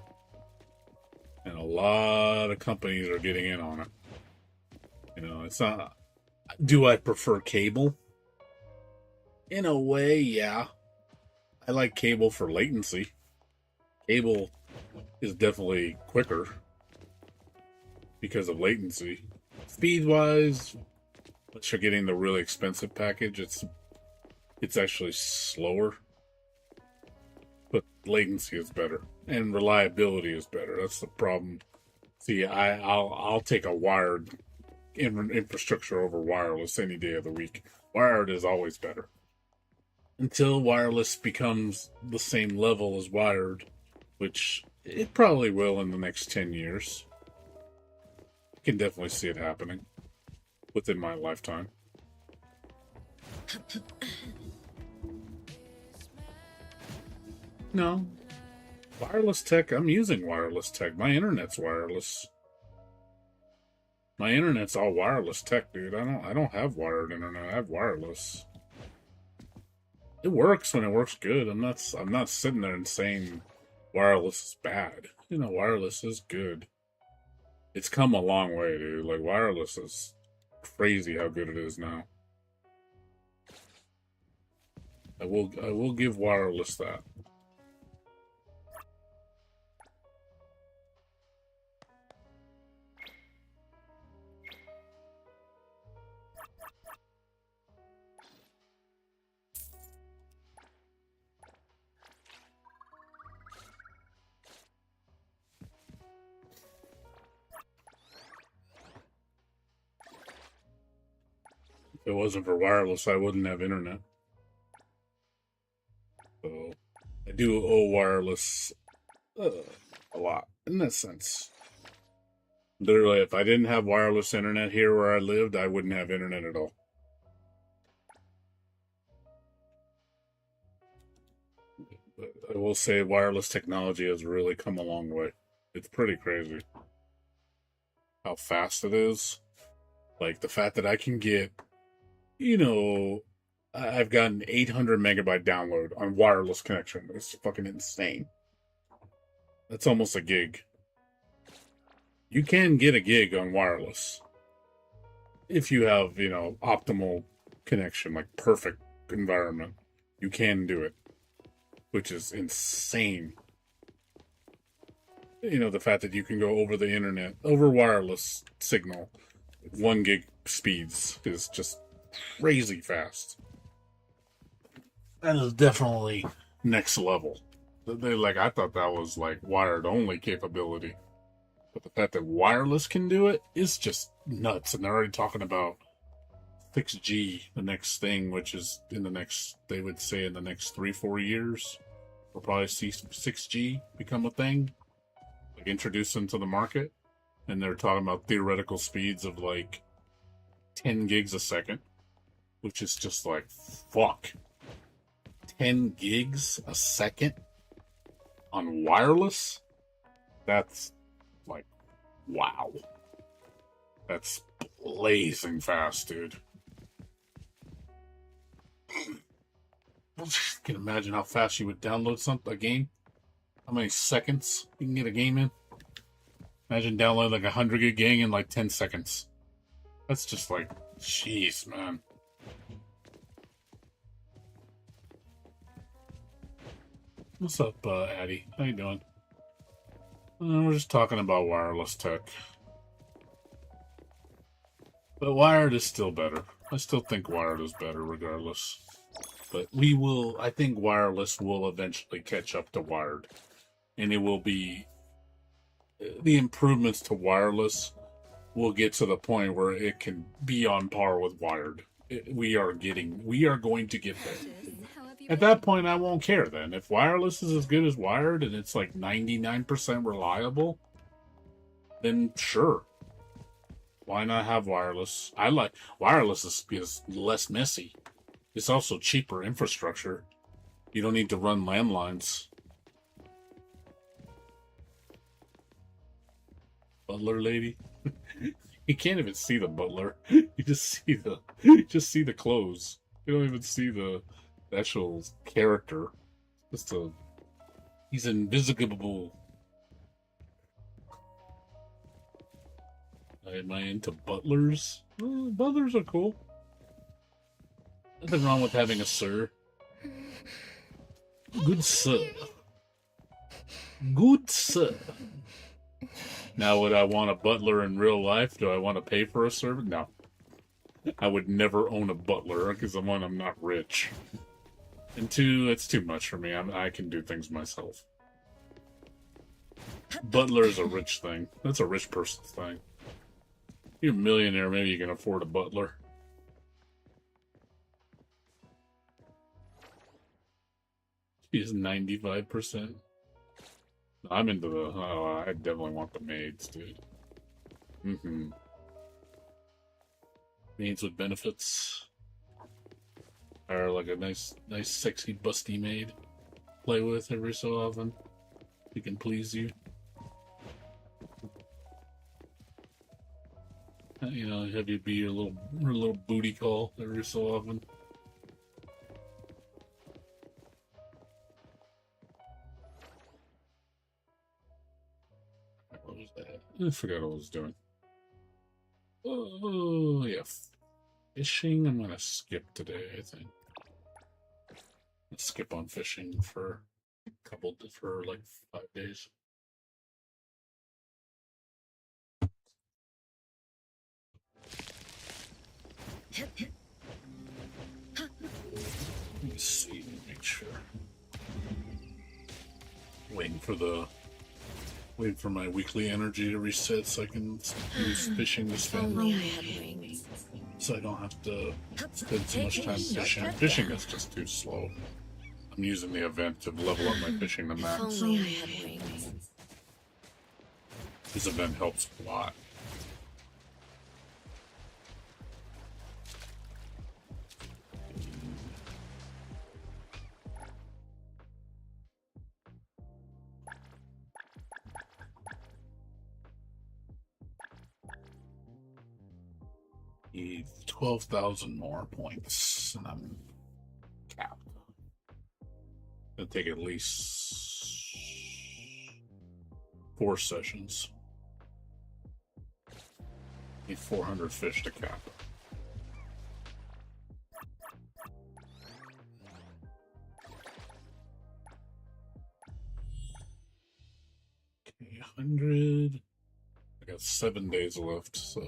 And a lot of companies are getting in on it. You know, it's not. Do I prefer cable? In a way, yeah. I like cable for latency. Cable is definitely quicker because of latency. Speed-wise, unless you're getting the really expensive package, it's actually slower. But latency is better. And reliability is better. That's the problem. See, I'll take a wired infrastructure over wireless any day of the week. Wired is always better. Until wireless becomes the same level as wired, which it probably will in the next 10 years. I can definitely see it happening within my lifetime. No. Wireless tech, I'm using wireless tech. My internet's wireless. My internet's all wireless tech, dude. I don't have wired internet. I have wireless. It works when it works good. I'm not sitting there and saying wireless is bad. You know, wireless is good. It's come a long way, dude. Like, wireless is crazy how good it is now. I will give wireless that. If it wasn't for wireless, I wouldn't have internet. So, I do owe wireless a lot, in that sense. Literally, if I didn't have wireless internet here where I lived, I wouldn't have internet at all. But I will say wireless technology has really come a long way. It's pretty crazy how fast it is. Like, the fact that I can get, you know, I've got an 800 megabyte download on wireless connection. It's fucking insane. That's almost a gig. You can get a gig on wireless if you have, you know, optimal connection, like perfect environment. You can do it, which is insane. You know, the fact that you can go over the internet, over wireless signal, 1 gig speeds is just crazy fast. That is definitely next level. I thought that was like wired only capability. But the fact that wireless can do it is just nuts. And they're already talking about 6G, the next thing, which is they would say in the next 3-4 years, we'll probably see 6G become a thing, like introduced into the market. And they're talking about theoretical speeds of like 10 gigs a second, which is just like, fuck. 10 gigs a second on wireless? That's like, wow. That's blazing fast, dude. I can imagine how fast you would download a game. How many seconds you can get a game in. Imagine downloading like 100 gig game in like 10 seconds. That's just like, jeez, man. What's up, Addy? How you doing? We're just talking about wireless tech. But wired is still better. I still think wired is better regardless. But I think wireless will eventually catch up to wired. And it will be, the improvements to wireless will get to the point where it can be on par with wired. We are going to get there. At that point, I won't care then. If wireless is as good as wired and it's like 99% reliable, then sure. Why not have wireless? I like wireless is less messy. It's also cheaper infrastructure. You don't need to run landlines. Butler lady? You can't even see the butler. You just see the clothes. You don't even see the actual character. He's invisible. Am I into butlers? Butlers are cool. Nothing wrong with having a sir. Good sir. Good sir. Now, would I want a butler in real life? Do I want to pay for a servant? No. I would never own a butler because one, I'm not rich. And two, it's too much for me. I can do things myself. Butler is a rich thing. That's a rich person's thing. You're a millionaire, maybe you can afford a butler. She's 95%. I'm into I definitely want the maids, dude. Maids with benefits. Or like a nice, sexy, busty maid. Play with every so often. She can please you. You know, have you be your little booty call every so often. What was that? I forgot what I was doing. Oh, yeah. Fishing, I'm gonna skip today, I think. Let's skip on fishing for like 5 days. Let me see, make sure. Waiting for my weekly energy to reset so I can use fishing to spend. Only I had wings. So I don't have to spend so much time fishing. Fishing is just too slow. I'm using the event to level up my fishing to max. Only I had wings. This event helps a lot. Need 12,000 more points, and I'm capped. It'll take at least 4 sessions. Need 400 fish to cap. 100. I got 7 days left, so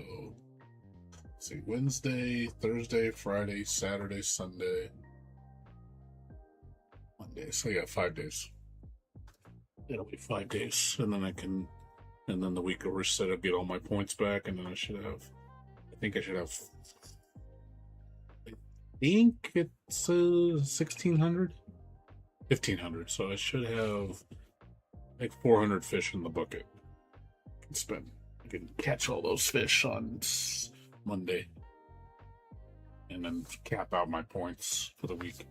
let's see, Wednesday, Thursday, Friday, Saturday, Sunday, Monday. So I got 5 days. It'll be 5 days, and then and then the week of reset, I'll get all my points back, and then I think I should have. I think it's 1,600, 1,500. So I should have like 400 fish in the bucket. I can spend. I can catch all those fish on Monday, and then cap out my points for the week.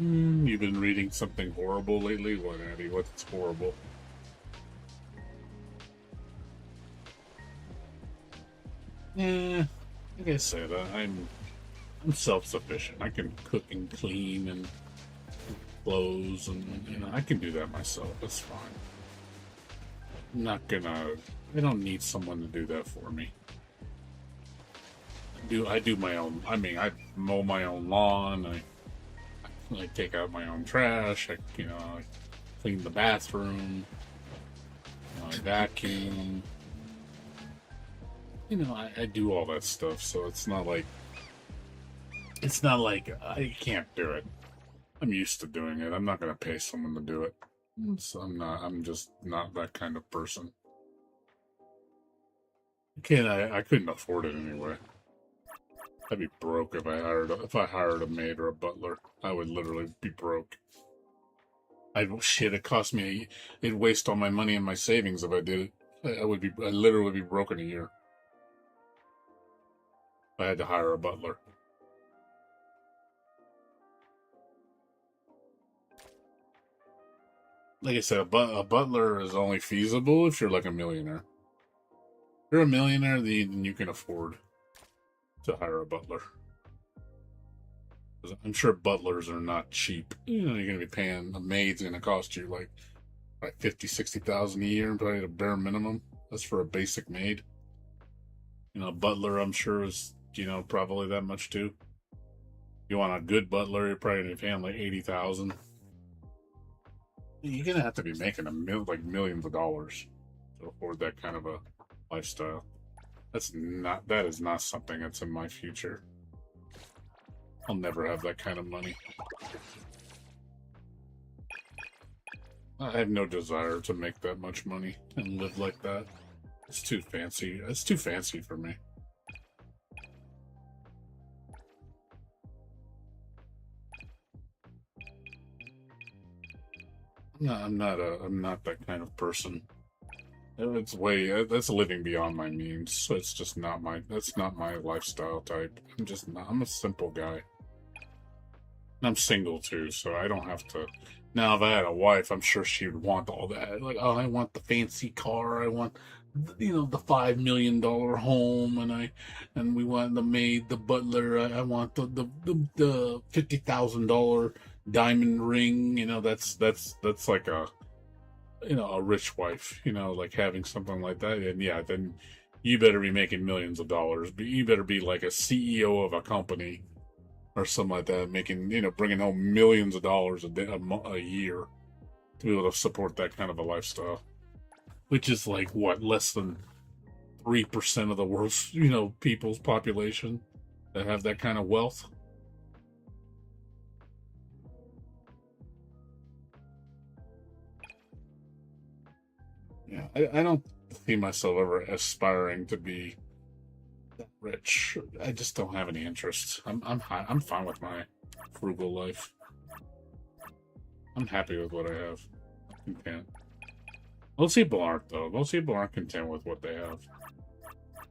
You've been reading something horrible lately? What, Addy? What's horrible? Yeah, like I said, I'm self-sufficient. I can cook and clean and clothes, and I can do that myself. That's fine. I'm not gonna. I don't need someone to do that for me. I do my own. I mean, I mow my own lawn. I take out my own trash. I clean the bathroom. I vacuum. I do all that stuff. So it's not like I can't do it. I'm used to doing it. I'm not gonna pay someone to do it. So I'm just not that kind of person. I couldn't afford it anyway. I'd be broke if I hired a maid or a butler. I would literally be broke. It cost me. It'd waste all my money and my savings if I did it. I'd literally be broke in a year. If I had to hire a butler. Like I said, a butler is only feasible if you're like a millionaire. If you're a millionaire, then you can afford to hire a butler. I'm sure butlers are not cheap. You're going to be paying a maid's going to cost you like $50,000-$60,000 a year, probably at a bare minimum. That's for a basic maid. A butler, I'm sure, is probably that much too. You want a good butler, you're probably going to be paying like $80,000. You're going to have to be making millions of dollars to afford that kind of a lifestyle. That is not something that's in my future. I'll never have that kind of money. I have no desire to make that much money and live like that. It's too fancy. It's too fancy for me. No, I'm not that kind of person. That's living beyond my means. So it's just that's not my lifestyle type. I'm a simple guy. And I'm single too, so I don't have to. Now, if I had a wife, I'm sure she would want all that. Like, oh, I want the fancy car. I want, the $5 million home, and we want the maid, the butler. I want the $50,000 diamond ring. That's like a rich wife, like having something like that. And yeah, then you better be making millions of dollars. But you better be like a CEO of a company or something like that, making, bringing home millions of dollars a year to be able to support that kind of a lifestyle. Which is like, what, less than 3% of the world's, people's population that have that kind of wealth. Yeah, I don't see myself ever aspiring to be that rich. I just don't have any interest. I'm fine with my frugal life. I'm happy with what I have. I'm content. Most people aren't, though. Most people aren't content with what they have.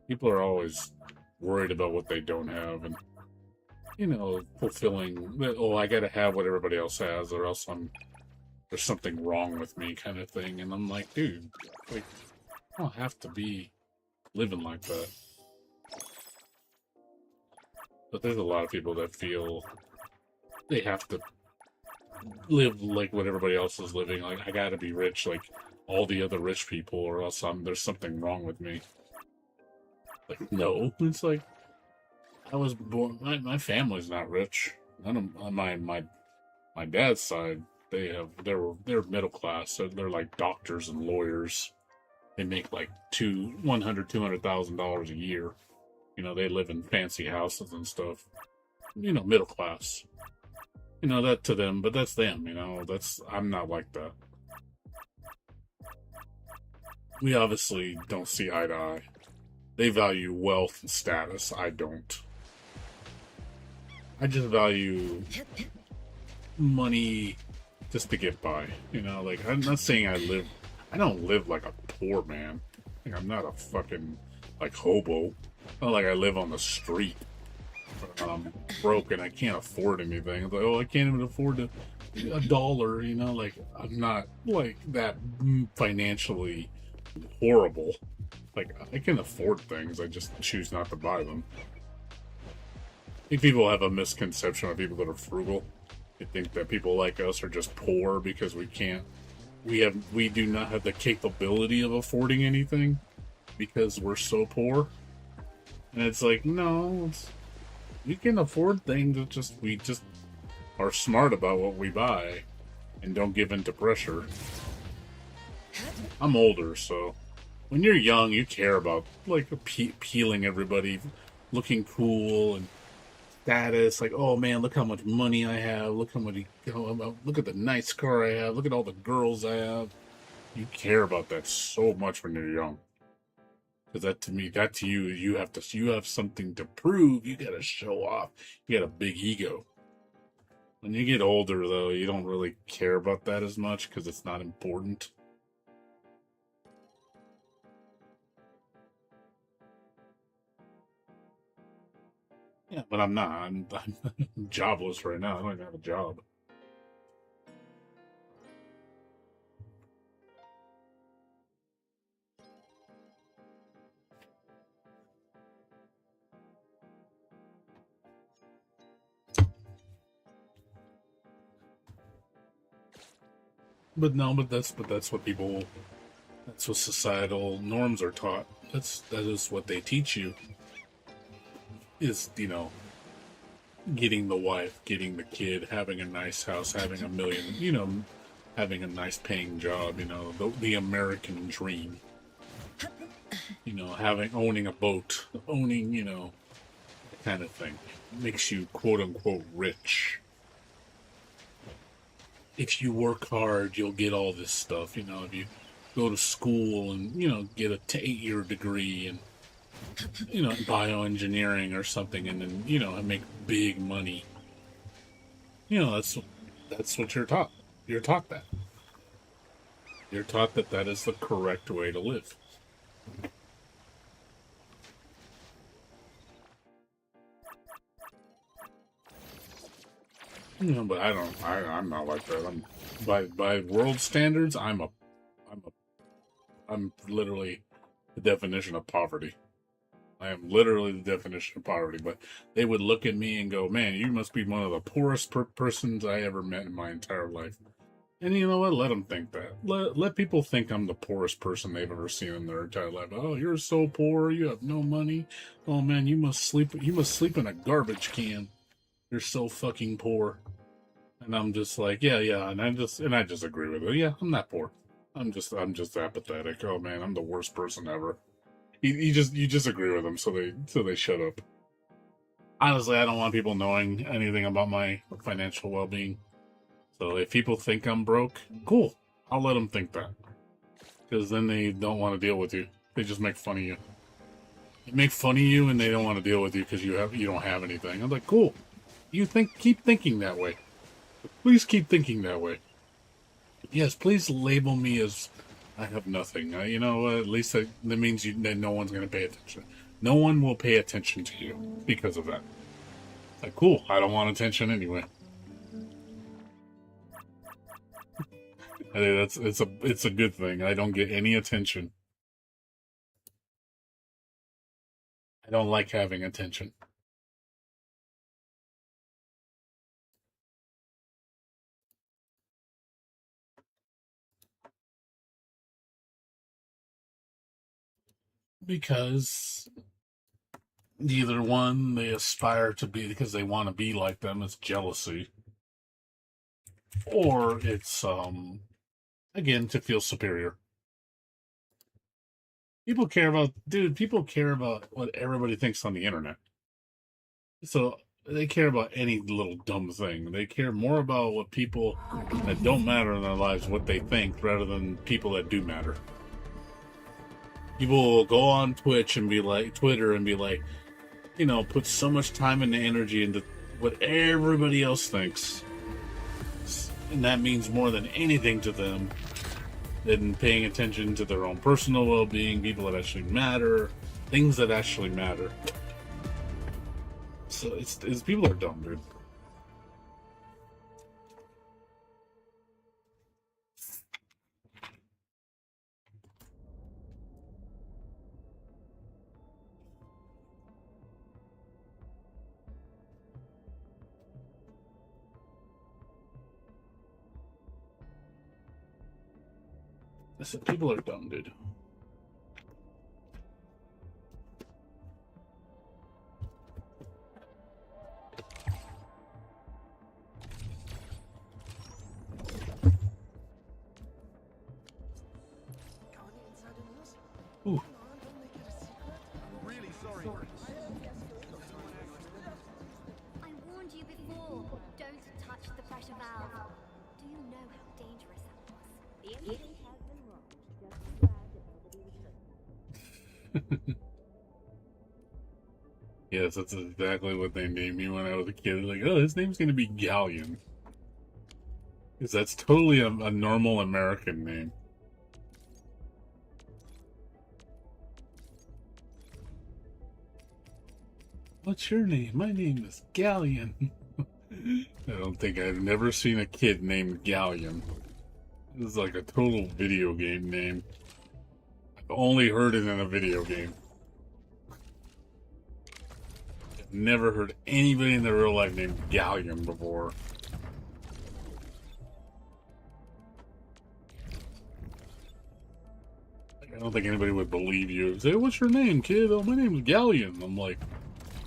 People are always worried about what they don't have, and fulfilling. Oh, I gotta have what everybody else has, or else there's something wrong with me, kind of thing. And I'm like, dude, I don't have to be living like that. But there's a lot of people that feel they have to live like what everybody else is living. Like, I gotta be rich like all the other rich people, or else there's something wrong with me. Like, no. It's like, I was born, my family's not rich. None of my dad's side, they're middle class. So they're like doctors and lawyers. They make like $200,000 a year. You know, they live in fancy houses and stuff. You know, middle class. You know, that to them, but that's them, you know, I'm not like that. We obviously don't see eye to eye. They value wealth and status. I don't. I just value money just to get by. You know, like, I'm not saying I don't live like a poor man. Like, I'm not a fucking, like, hobo. Not like I live on the street. I'm broke and I can't afford anything. It's like, oh, I can't even afford a dollar, you know? Like, I'm not, like, that financially horrible. Like, I can afford things, I just choose not to buy them. I think people have a misconception of people that are frugal. They think that people like us are just poor because we do not have the capability of affording anything because we're so poor. And it's like, no, we can afford things. We just are smart about what we buy and don't give in to pressure. I'm older, so when you're young, you care about like appealing everybody, looking cool and status. Like, oh man, look how much money I have. Look how much. Look at the nice car I have. Look at all the girls I have. You care about that so much when you're young. Because that to you, you have something to prove. You got to show off. You got a big ego. When you get older, though, you don't really care about that as much because it's not important. Yeah, but I'm not. I'm jobless right now. I don't even have a job. But no, but that's what societal norms are taught. That is what they teach you. Is, you know, getting the wife, getting the kid, having a nice house, having a million, you know, having a nice paying job, you know, the American dream. You know, owning a boat, owning, you know, that kind of thing. Makes you quote unquote rich. If you work hard, you'll get all this stuff. You know, if you go to school and, you know, get a 8-year degree and, you know, bioengineering or something, and then, you know, make big money. You know, that's what you're taught. You're taught that. You're taught that that is the correct way to live. You know, but I'm not like that. I'm by world standards, I'm literally the definition of poverty. I am literally the definition of poverty. But they would look at me and go, "Man, you must be one of the poorest persons I ever met in my entire life." And you know what? Let them think that. Let people think I'm the poorest person they've ever seen in their entire life. Oh, you're so poor. You have no money. Oh man, you must sleep in a garbage can. You're so fucking poor. And I'm just like, yeah, and I just agree with it. Yeah, I'm not poor. I'm just apathetic. Oh man, I'm the worst person ever. You just agree with them, so they shut up. Honestly, I don't want people knowing anything about my financial well-being. So if people think I'm broke, cool. I'll let them think that, because then they don't want to deal with you. They just make fun of you. They make fun of you, and they don't want to deal with you because you don't have anything. I'm like, cool. Keep thinking that way. Please keep thinking that way. Yes, please label me as I have nothing. You know, at least that means that no one's going to pay attention. No one will pay attention to you because of that. Like, cool. I don't want attention anyway. I think it's a good thing. I don't get any attention. I don't like having attention. Because Either one, they aspire to be because they want to be like them. It's jealousy, or it's again to feel superior. People care about, dude. People care about what everybody thinks on the internet. So they care about any little dumb thing. They care more about what people that don't matter in their lives, what they think, rather than people that do matter. People will go on Twitch and be like, Twitter and be like, you know, put so much time and energy into what everybody else thinks. And that means more than anything to them than paying attention to their own personal well-being, people that actually matter, things that actually matter. So it's people are dumb, dude. I said people are dumb, dude. Ooh. I warned you before. Don't touch the pressure valve. Do you know how dangerous that was? The engine has been wrong. Just be glad that nobody was hurt. Yes, that's exactly what they named me when I was a kid. Like, oh, his name's gonna be Galleon. Because that's totally a normal American name. What's your name? My name is Galleon. I don't think I've never seen a kid named Galleon. This is like a total video game name. I've only heard it in a video game. I've never heard anybody in their real life named Galleon before. I don't think anybody would believe you. Say, what's your name, kid? Oh, my name's Galleon. I'm like,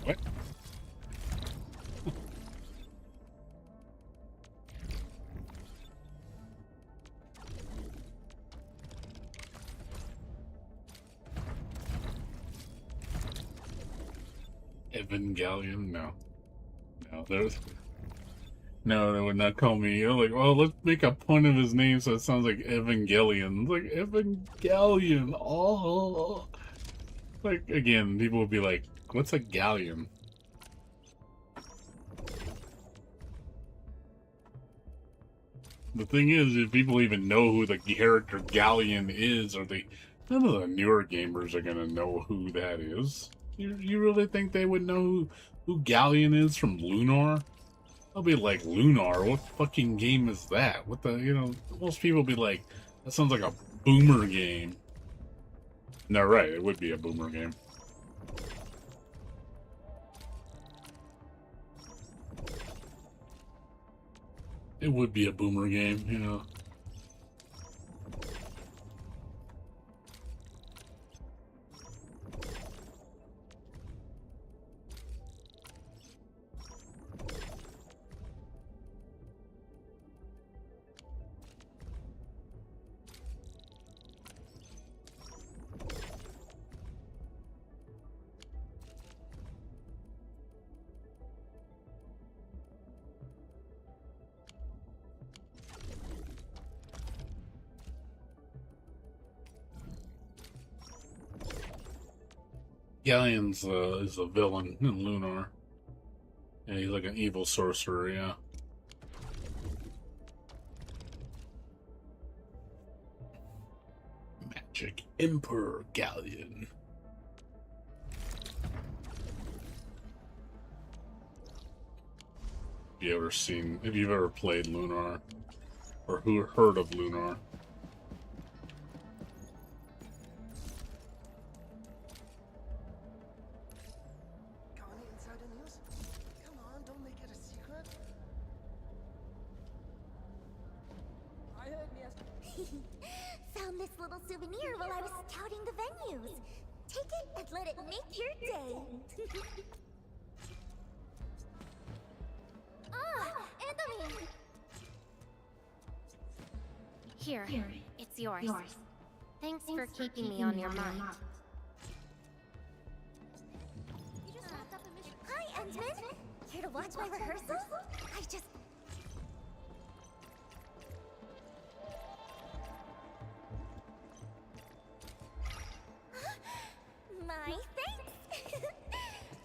what? Evangelion? No. No, there's... No, they would not call me. You're like, oh, let's make a point of his name so it sounds like Evangelion. It's like, Evangelion. Oh. Like, again, people would be like, what's a galleon? The thing is, if people even know who the character Galleon is, or they... None of the newer gamers are gonna know who that is. You really think they would know who Galleon is from Lunar? They'll be like, Lunar? What fucking game is that? What the, you know, most people be like, that sounds like a boomer game. No, right, it would be a boomer game. It would be a boomer game, you know. Galleon's is a villain in Lunar. Yeah, he's like an evil sorcerer, yeah. Magic Emperor Galleon. If you've ever played Lunar, or who heard of Lunar. Found this little souvenir while I was scouting the venues. Take it and let it make your day. Anthony! Here, it's yours. Thanks for keeping me on your mind. You just wrapped up a mission. Hi, Endman! Here to watch my rehearsal? I just... My thanks!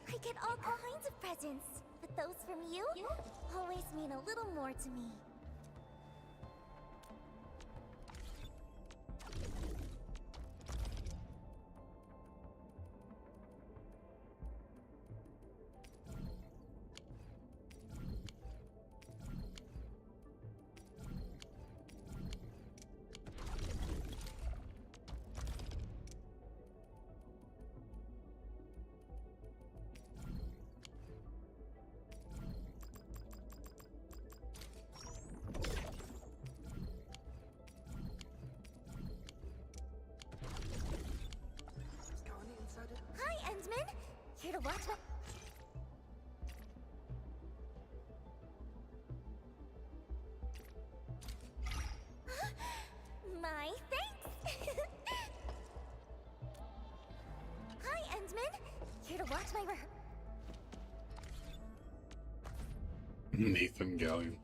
I get all kinds of presents, but those from you always mean a little more to me. Hi, Endman! Here to watch my... My thanks! Hi, Endman! Here to watch my Nathan Gallion.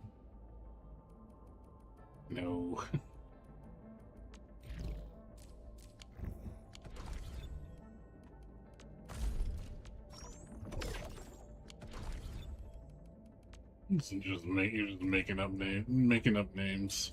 No. You're just making up names.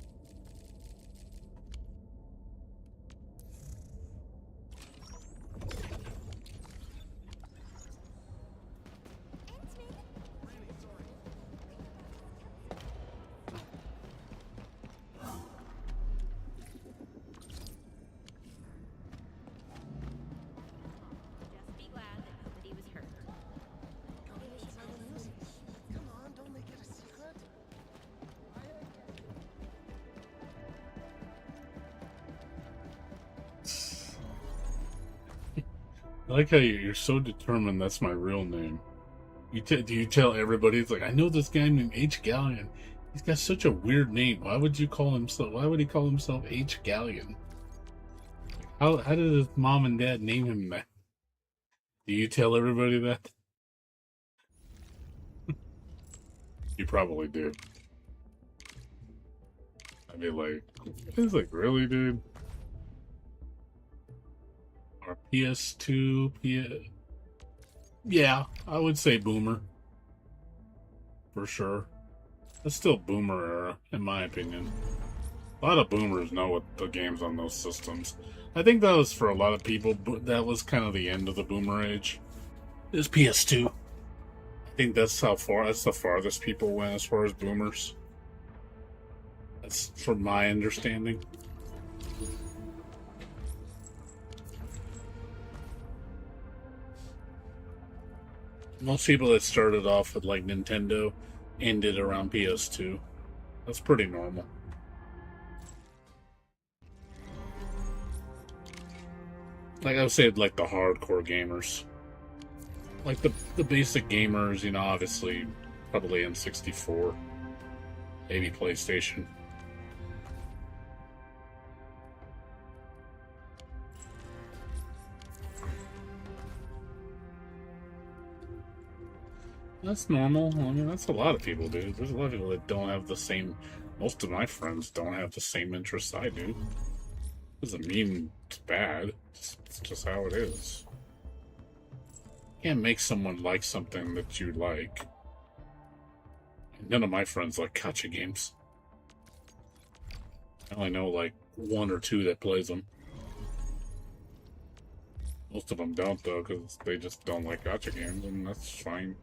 Just be glad that nobody was hurt. Come on, don't make it a secret. I like how you're so determined that's my real name. Do you tell everybody? It's like, I know this guy named H. Gallion. He's got such a weird name. Why would he call himself H. Gallion? How did his mom and dad name him that? Do you tell everybody that? You probably do. I mean, like, it's like, really, dude? Or PS2, yeah, I would say boomer. For sure. That's still boomer era, in my opinion. A lot of boomers know what the games on those systems. I think that was for a lot of people, but that was kind of the end of the boomer age. Is PS2. I think that's the farthest people went as far as boomers. That's from my understanding. Most people that started off with like Nintendo ended around PS2. That's pretty normal. Like I would say, like the hardcore gamers. Like the basic gamers, you know, obviously probably N64, maybe PlayStation. That's normal. I mean, that's a lot of people, dude. There's a lot of people that don't have the same... Most of my friends don't have the same interests I do. Doesn't mean it's bad. It's just how it is. You can't make someone like something that you like. None of my friends like gacha games. I only know like one or two that plays them. Most of them don't, though, because they just don't like gacha games, and that's fine.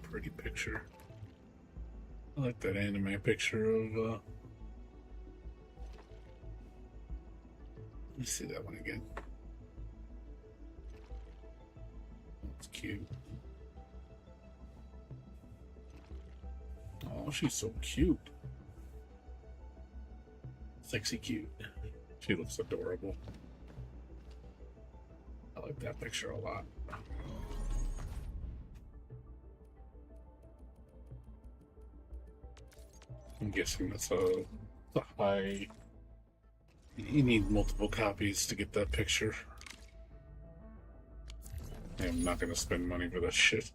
Pretty picture. I like that anime picture of, let me see that one again. It's cute. Oh, she's so cute. Sexy cute. She looks adorable. I like that picture a lot. I'm guessing that's a high. You need multiple copies to get that picture. I'm not gonna spend money for that shit.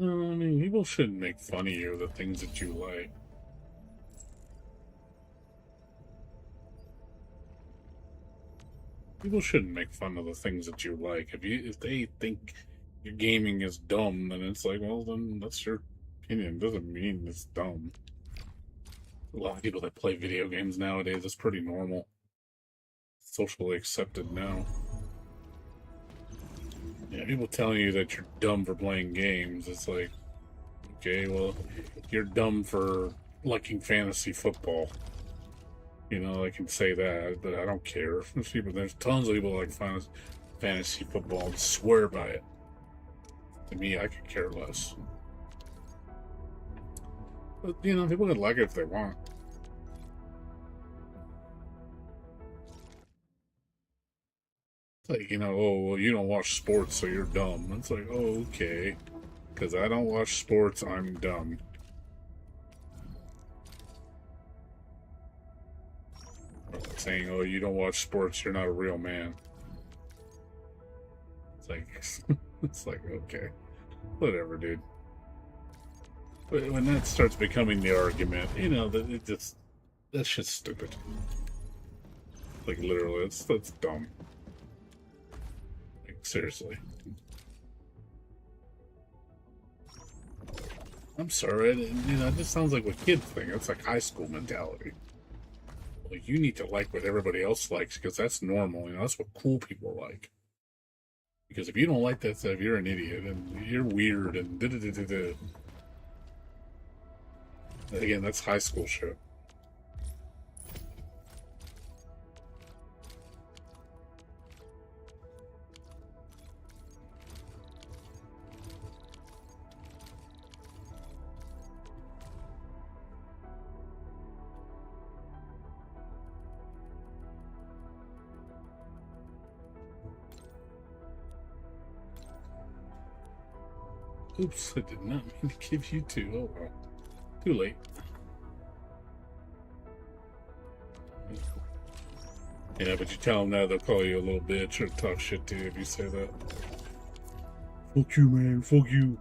I mean, people shouldn't make fun of you, the things that you like. People shouldn't make fun of the things that you like. If they think your gaming is dumb, then it's like, well, then that's your opinion. It doesn't mean it's dumb. A lot of people that play video games nowadays, it's pretty normal. Socially accepted now. Yeah, people telling you that you're dumb for playing games, it's like, okay, well, you're dumb for liking fantasy football. You know, I can say that, but I don't care. There's tons of people like fantasy football and swear by it. To me, I could care less. But, you know, people can like it if they want. It's like, you know, oh, well, you don't watch sports, so you're dumb. It's like, oh, okay. Because I don't watch sports, I'm dumb. Saying, oh, you don't watch sports, you're not a real man. It's like, it's like, okay. Whatever, dude. But when that starts becoming the argument, you know, that shit's stupid. Like, literally, that's dumb. Like, seriously. I'm sorry, you know, it just sounds like what kids think. It's like high school mentality. Like, you need to like what everybody else likes because that's normal. You know, that's what cool people like. Because if you don't like that stuff, you're an idiot and you're weird and da-da-da-da-da. Again, that's high school shit. Oops, I did not mean to give you two. Oh well. Too late. Yeah, but you tell them that, they'll call you a little bitch or talk shit to you if you say that. Fuck you, man. Fuck you.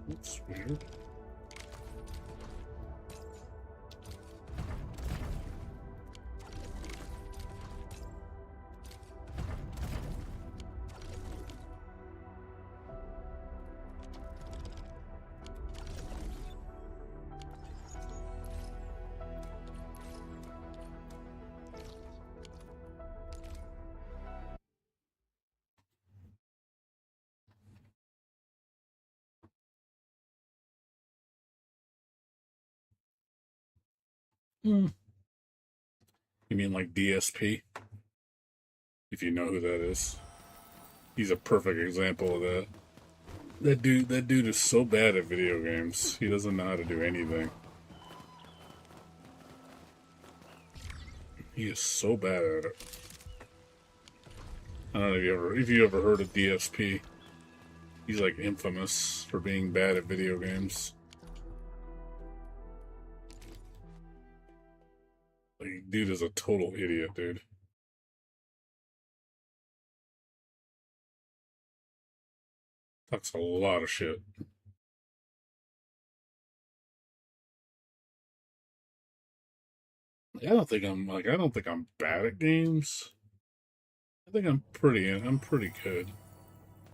That's weird. You mean like DSP? If you know who that is. He's a perfect example of that. That dude is so bad at video games. He doesn't know how to do anything. He is so bad at it. I don't know if you ever heard of DSP. He's like infamous for being bad at video games. Like, dude is a total idiot, dude. Talks a lot of shit. I don't think I'm bad at games. I think I'm pretty good.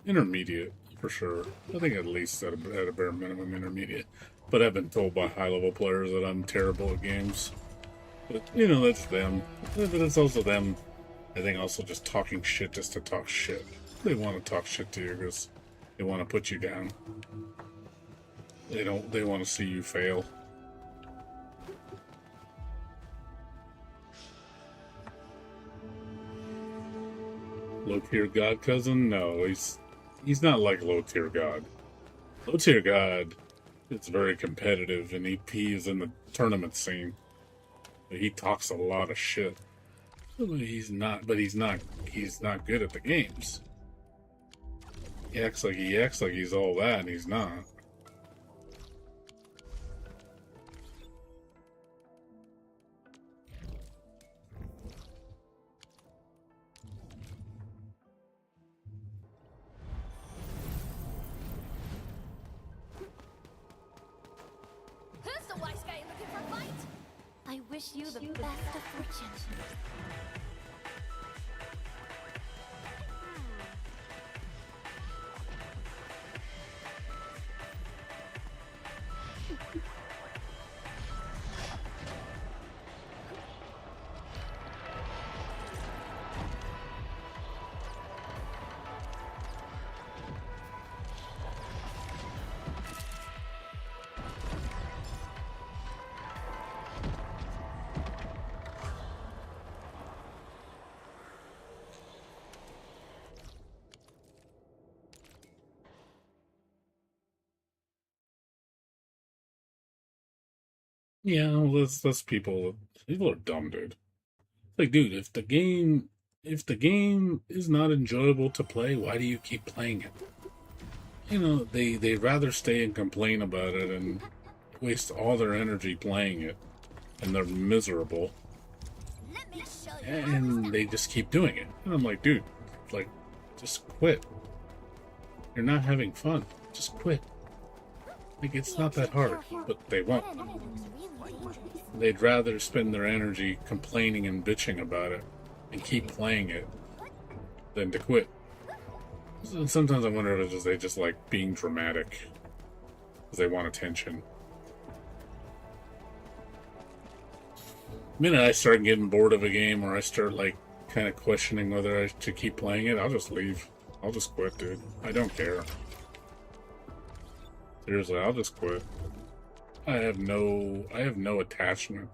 Intermediate, for sure. I think at least at a bare minimum intermediate. But I've been told by high-level players that I'm terrible at games. But, that's them. But it's also them, I think, also just talking shit just to talk shit. They want to talk shit to you because they want to put you down. They want to see you fail. Low-tier god cousin? No, he's not like low-tier god. Low-tier god is very competitive, and he is in the tournament scene. He talks a lot of shit. He's not good at the games. He acts like he's all that, and he's not. Who's the wise guy looking for a fight? I wish you the best of fortune. Yeah, well, that's people. People are dumb, dude. Like, dude, if the game is not enjoyable to play, why do you keep playing it? They'd rather stay and complain about it and waste all their energy playing it, and they're miserable, Let me show you. and they just keep doing it. And I'm like, dude, like, just quit. You're not having fun. Just quit. Like, it's not that hard, but they won't. They'd rather spend their energy complaining and bitching about it and keep playing it than to quit. Sometimes I wonder if they just like being dramatic because they want attention. The minute I start getting bored of a game or I start like kind of questioning whether I should keep playing it, I'll just leave. I'll just quit, dude. I don't care. Seriously, I'll just quit. I have no attachment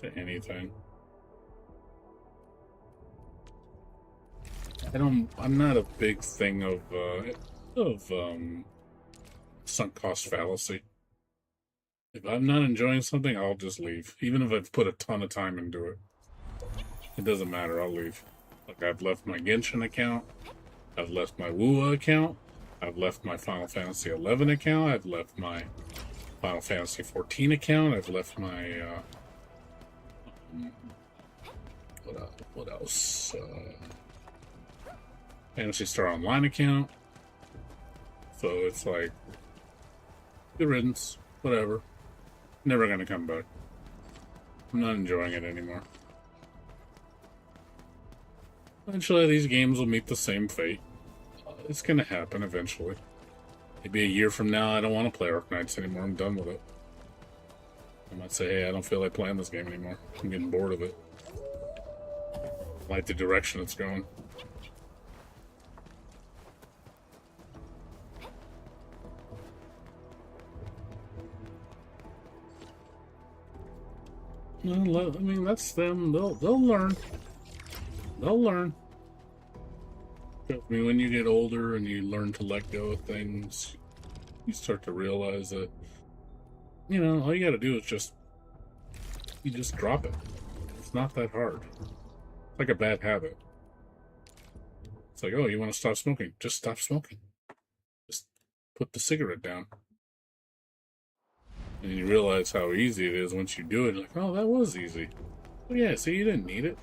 to anything. I'm not a big thing of sunk cost fallacy. If I'm not enjoying something, I'll just leave. Even if I've put a ton of time into it. It doesn't matter, I'll leave. Like, I've left my Genshin account, I've left my WoA account, I've left my Final Fantasy XI account, I've left my Final Fantasy XIV account, I've left my, what else? Fantasy Star Online account. So it's like, good riddance, whatever. Never gonna come back. I'm not enjoying it anymore. Eventually, these games will meet the same fate. It's gonna happen eventually. Maybe a year from now, I don't want to play Arknights anymore. I'm done with it. I might say, hey, I don't feel like playing this game anymore. I'm getting bored of it. I like the direction it's going. Well, I mean, that's them. They'll learn. They'll learn. I mean, when you get older and you learn to let go of things, you start to realize that, all you gotta do is just drop it. It's not that hard. It's like a bad habit. It's like, oh, you want to stop smoking? Just stop smoking. Just put the cigarette down. And you realize how easy it is once you do it. Like, oh, that was easy. Oh, yeah, see, you didn't need it.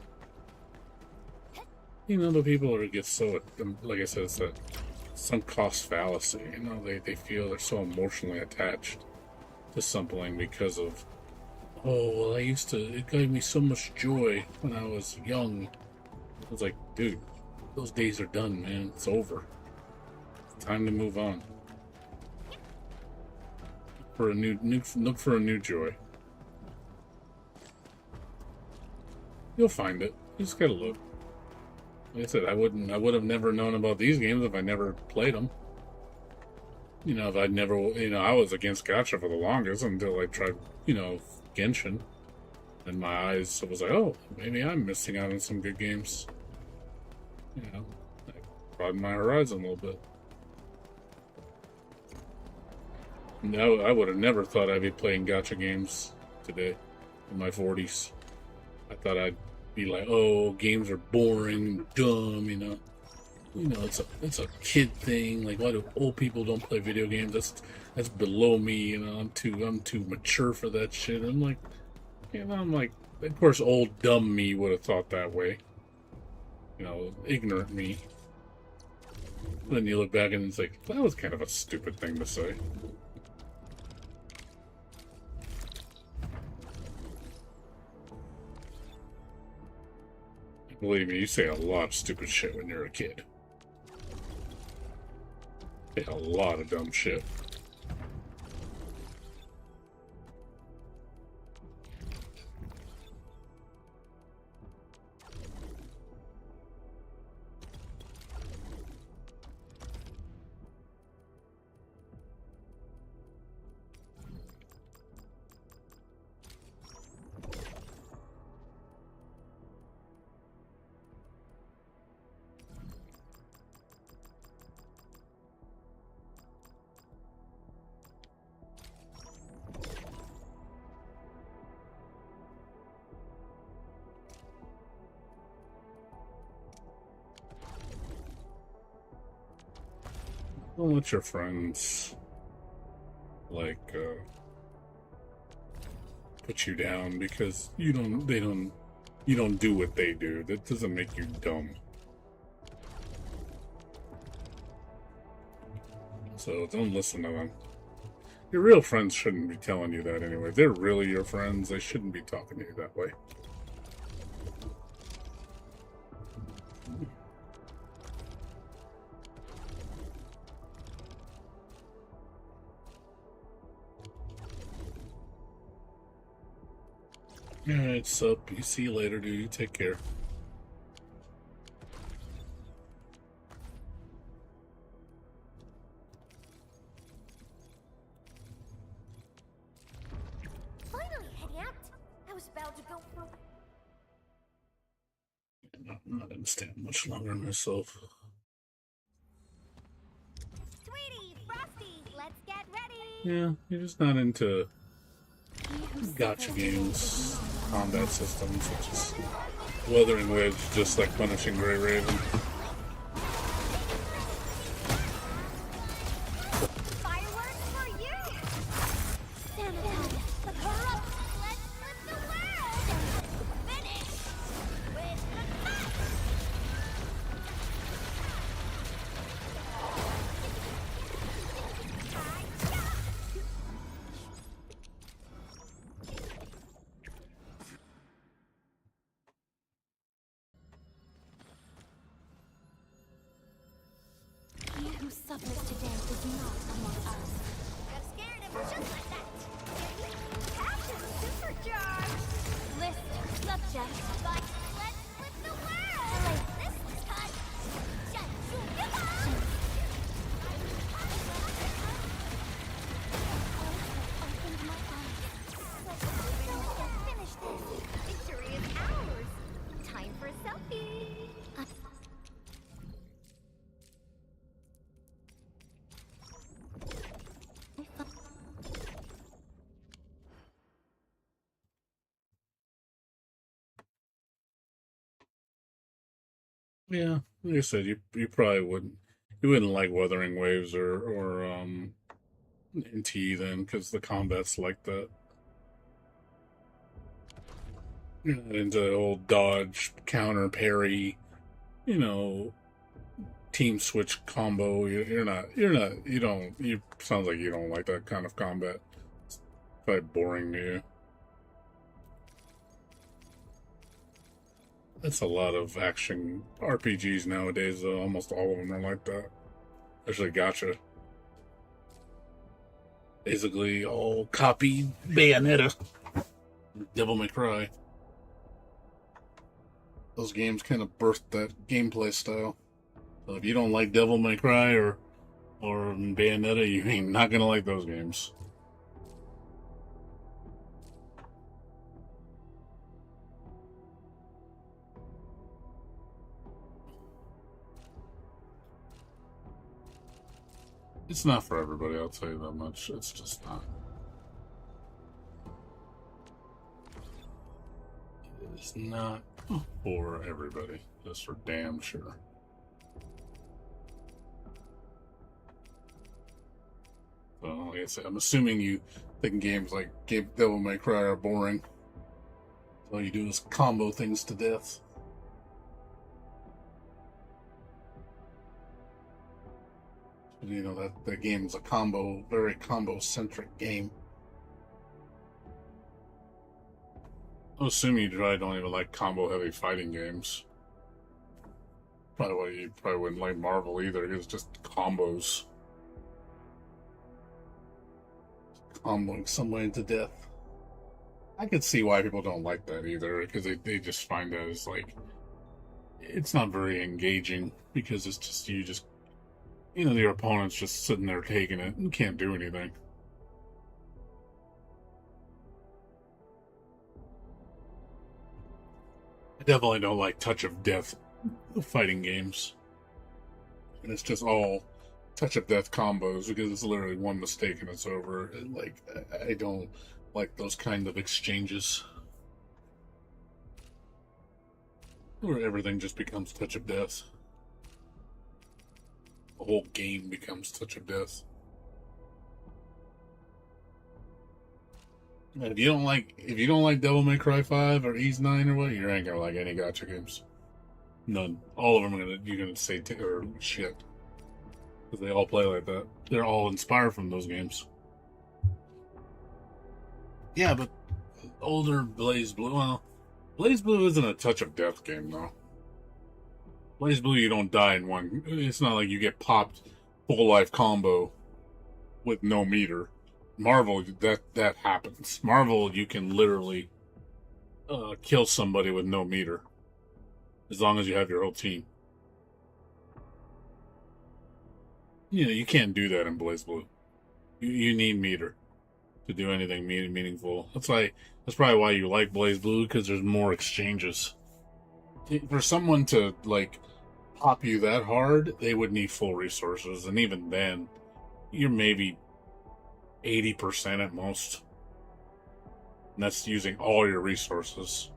The people that get so, like I said, it's a sunk cost fallacy. They feel they're so emotionally attached to something because of, Oh, well, it gave me so much joy when I was young. I was like, dude, those days are done, man. It's over. It's time to move on. For a look for a new joy. You'll find it. You just gotta look. Like I said, I would have never known about these games if I never played them. You know, if I'd never, I was against gacha for the longest until I tried, Genshin. And my eyes was like, oh, maybe I'm missing out on some good games. I broadened my horizon a little bit. No, I would have never thought I'd be playing gacha games today, in my 40s. I thought I'd be like, oh, games are boring, dumb, it's a kid thing. Like, why do old people don't play video games? That's below me. I'm too mature for that shit. I'm like, of course, old dumb me would have thought that way. Ignorant me. Then you look back and it's like, that was kind of a stupid thing to say. Believe me, you say a lot of stupid shit when you're a kid. Say a lot of dumb shit. Don't let your friends put you down because you don't do what they do. That doesn't make you dumb. So don't listen to them. Your real friends shouldn't be telling you that anyway. If they're really your friends, they shouldn't be talking to you that way. Alright, sup. You see you later, dude. You take care. Finally, heading out. I was about to go for. I'm not gonna stand much longer myself. Sweetie, Frosty, let's get ready. Yeah, you're just not into gotcha games, combat systems, such as Wuthering Waves, just like Punishing Grey Raven. Fireworks for you. Santa, but hurry up. Let's flip the world. Finish with the cut. He who suffers today is not among us. Got scared of him just like that. Passion supercharged. List subject. But let's flip the world. This cut. Shut you opened my eyes. Let's finish this. Victory is ours. Time for a selfie. Yeah, like I said, you probably wouldn't. You wouldn't like Wuthering Waves or NT then, because the combat's like that. You're not into the old dodge, counter, parry, team switch combo. You sounds like you don't like that kind of combat. It's probably boring to you. That's a lot of action RPGs nowadays, though. Almost all of them are like that. Especially Gacha. Basically, all copy Bayonetta, Devil May Cry. Those games kind of birthed that gameplay style. So if you don't like Devil May Cry or Bayonetta, you ain't not gonna like those games. It's not for everybody, I'll tell you that much. It's just not. It's not for everybody. That's for damn sure. So, like I said, I'm assuming you think games like Devil May Cry are boring. All you do is combo things to death. You know, that game is a very combo-centric game. I assume you probably don't even like combo-heavy fighting games. Probably why you probably wouldn't like Marvel either, because it's just combos. Comboing somebody to death. I could see why people don't like that either, because they just find that as like, it's not very engaging, because it's just, you know, your opponent's just sitting there taking it and can't do anything. I definitely don't like touch of death fighting games. And it's just all touch of death combos because it's literally one mistake and it's over. And, like, I don't like those kind of exchanges where everything just becomes touch of death. The whole game becomes touch of death. And if you don't like Devil May Cry 5 or Ease 9 or what, you ain't gonna like any gacha games. None. All of them you're gonna say or shit. Because they all play like that. They're all inspired from those games. Yeah, but older Blaze Blue, well, Blaze Blue isn't a touch of death game though. Blaze Blue, you don't die in one. It's not like you get popped full life combo with no meter. Marvel, that happens. Marvel, you can literally kill somebody with no meter, as long as you have your whole team. You know, you can't do that in Blaze Blue. You need meter to do anything meaningful. That's probably why you like Blaze Blue, because there's more exchanges. For someone to like pop you that hard, they would need full resources, and even then, you're maybe 80% at most. And that's using all your resources.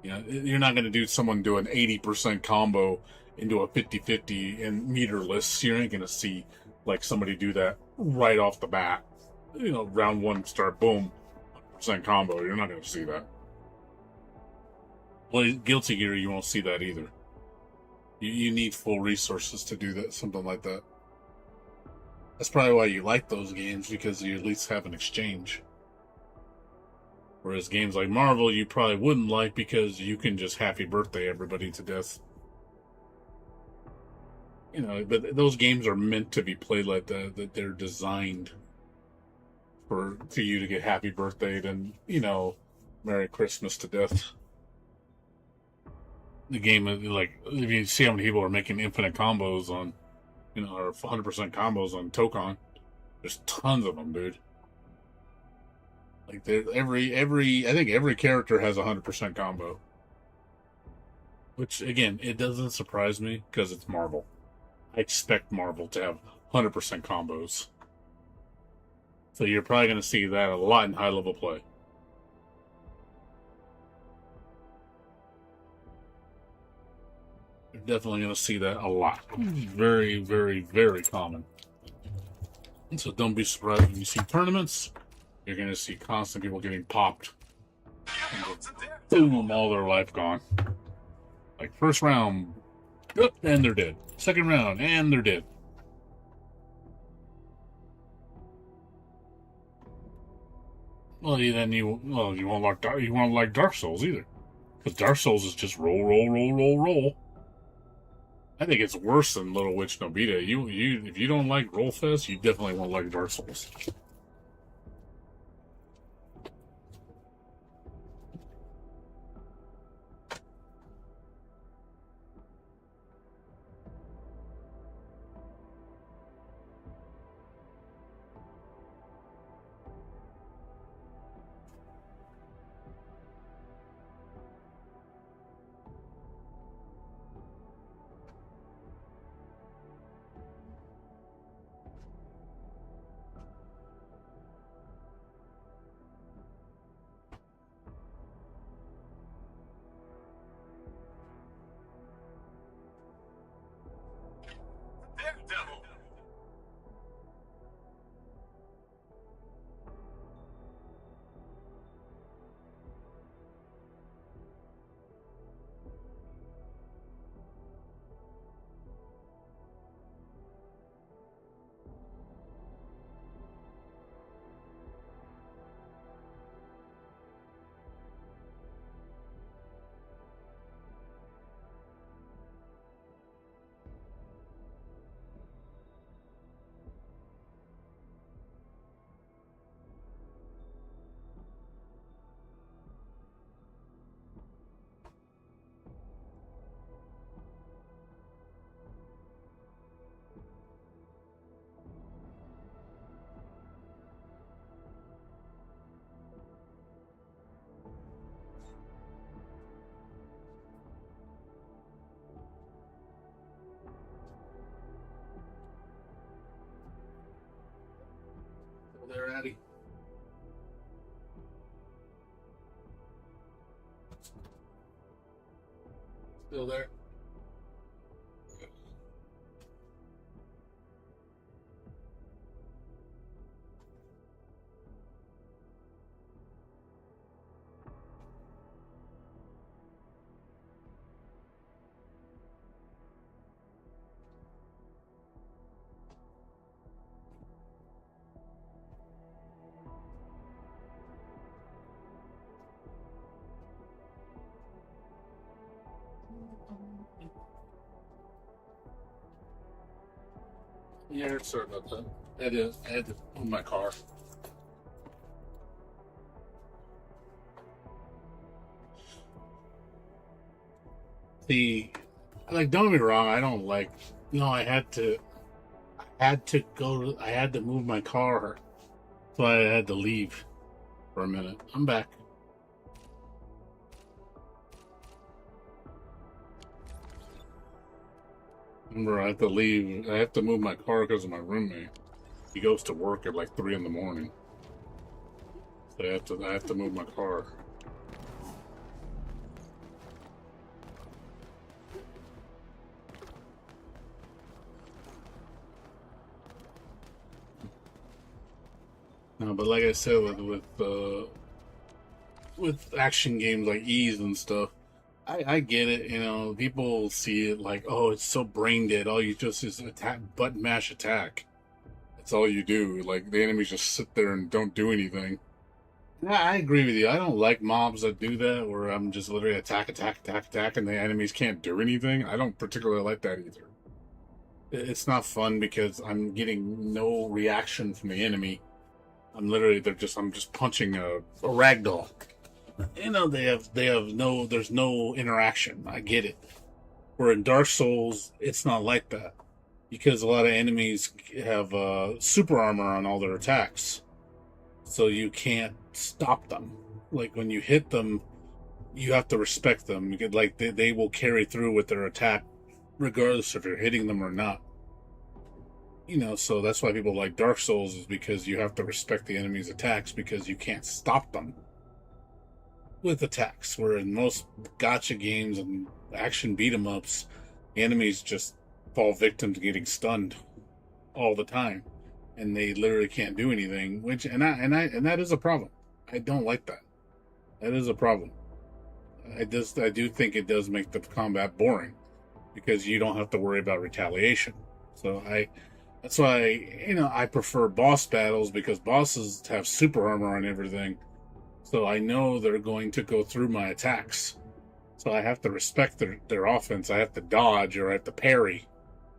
You know, you're not going to do someone do an 80% combo into a 50-50 and meterless. You ain't going to see like somebody do that right off the bat. You know, round one start, boom, 100% combo. You're not going to see that. Guilty Gear, you won't see that either. You need full resources to do that, something like that. That's probably why you like those games, because you at least have an exchange. Whereas games like Marvel, you probably wouldn't like because you can just happy birthday everybody to death. You know, but those games are meant to be played like that they're designed for you to get happy birthday and, you know, Merry Christmas to death. The game, like, if you see how many people are making infinite combos on, you know, or 100% combos on Tokon, there's tons of them, dude. Like, I think every character has a 100% combo. Which, again, it doesn't surprise me, because it's Marvel. I expect Marvel to have 100% combos. So you're probably going to see that a lot in high-level play. You're definitely going to see that a lot. Very, very, very common. And so don't be surprised when you see tournaments. You're going to see constant people getting popped. And boom, all their life gone. Like, first round, and they're dead. Second round, and they're dead. Well, you won't like Dark Souls either. Because Dark Souls is just roll, roll, roll, roll, roll. I think it's worse than Little Witch Nobita. If you don't like Rollfest, you definitely won't like Dark Souls. Daredevil! Still there, Addy? Still there? Yeah, sorry about that. I had to move my car. Don't get me wrong, I don't like, I had to move my car, so I had to leave for a minute. I'm back. Remember, I have to leave. I have to move my car because of my roommate. He goes to work at like 3 in the morning. So I have to move my car. No, but like I said, with action games like Ease and stuff, I get it. People see it like, oh, it's so brain dead. All you just is attack, button mash attack. That's all you do. Like the enemies just sit there and don't do anything. Yeah, I agree with you. I don't like mobs that do that, where I'm just literally attack, and the enemies can't do anything. I don't particularly like that either. It's not fun because I'm getting no reaction from the enemy. I'm just punching a ragdoll. There's no interaction. I get it. Where in Dark Souls, it's not like that. Because a lot of enemies have super armor on all their attacks. So you can't stop them. Like when you hit them, you have to respect them. Like they will carry through with their attack, regardless if you're hitting them or not. So that's why people like Dark Souls, is because you have to respect the enemy's attacks because you can't stop them with attacks. Where in most gacha games and action beat 'em ups, the enemies just fall victim to getting stunned all the time, and they literally can't do anything. And that is a problem. I don't like that. That is a problem. I do think it does make the combat boring because you don't have to worry about retaliation. So that's why I prefer boss battles, because bosses have super armor on everything. So I know they're going to go through my attacks. So I have to respect their offense. I have to dodge or I have to parry.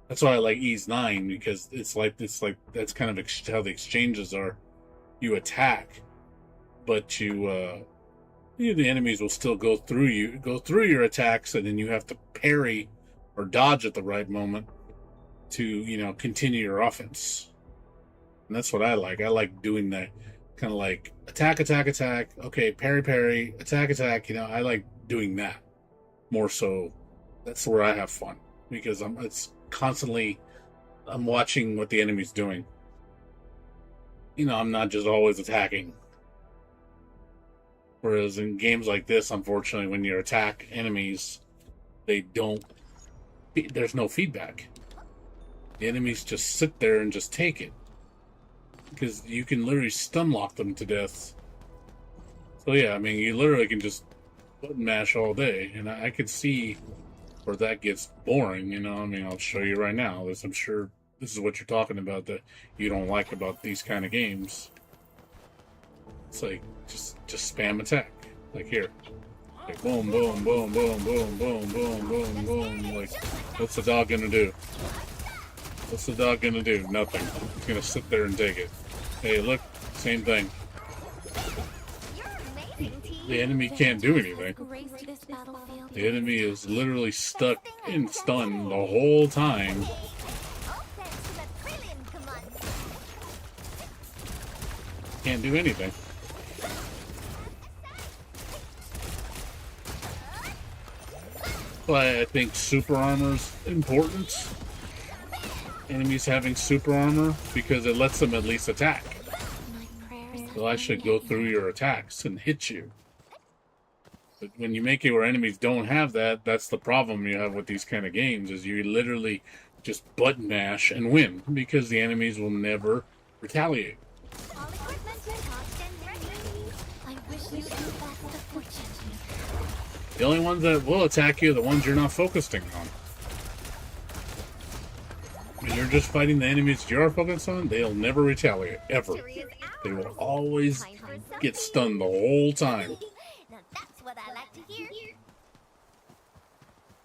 That's why I like Ease 9, because it's like that's kind of how the exchanges are. You attack, but the enemies will still go through your attacks, and then you have to parry or dodge at the right moment to continue your offense. And that's what I like. I like doing that kind of like attack, okay, parry, attack. I like doing that more so. That's where I have fun, because I'm watching what the enemy's doing. I'm not just always attacking. Whereas in games like this, unfortunately, when you attack enemies, there's no feedback. The enemies just sit there and just take it, because you can literally stun lock them to death. So yeah, I mean, you literally can just button mash all day, and I could see where that gets boring. I mean, I'll show you right now. I'm sure this is what you're talking about that you don't like about these kind of games. It's like just spam attack, like here, like boom, boom, boom, boom, boom, boom, boom, boom, boom. Like, what's the dog gonna do? What's the dog gonna do? Nothing. It's gonna sit there and take it. Hey, look, same thing. The enemy can't do anything. The enemy is literally stuck in stun the whole time. Can't do anything. But I think super armor's important. Enemies having super armor, because it lets them at least attack. They'll actually go through your attacks and hit you. But when you make it where enemies don't have that, that's the problem you have with these kind of games, is you literally just button mash and win, because the enemies will never retaliate. The only ones that will attack you are the ones you're not focusing on. When you're just fighting the enemies you are focused on, they'll never retaliate, ever. They will always get stunned the whole time.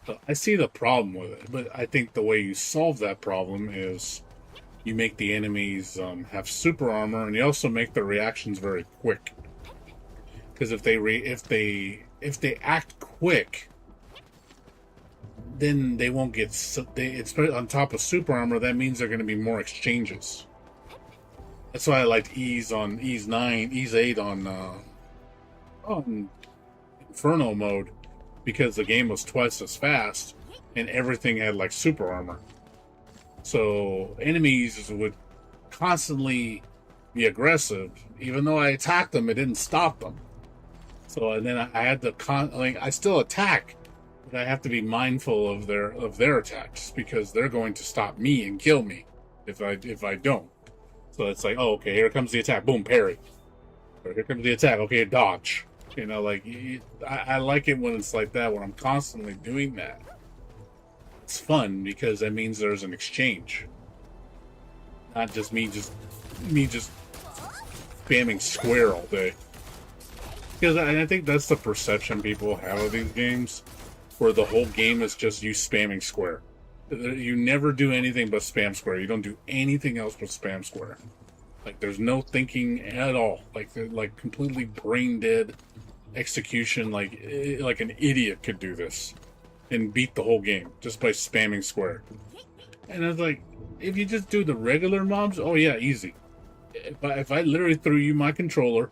So I see the problem with it, but I think the way you solve that problem is you make the enemies have super armor, and you also make their reactions very quick. Because if they act quick, then they won't get. It's on top of super armor. That means there are going to be more exchanges. That's why I liked Ease 9, Ease 8 on Inferno mode, because the game was twice as fast and everything had like super armor. So enemies would constantly be aggressive. Even though I attacked them, it didn't stop them. So and then I had to I still attack, but I have to be mindful of their attacks, because they're going to stop me and kill me if I don't. So it's like, oh, okay, here comes the attack, boom, parry. Or here comes the attack, okay, dodge. I like it when it's like that, when I'm constantly doing that. It's fun, because that means there's an exchange. Not just me just spamming square all day. Because I think that's the perception people have of these games, where the whole game is just you spamming square. You never do anything but spam square. You don't do anything else but spam square. Like, there's no thinking at all. Like completely brain dead execution. Like an idiot could do this and beat the whole game just by spamming square. And it's like, if you just do the regular mobs, oh yeah, easy. If I literally threw you my controller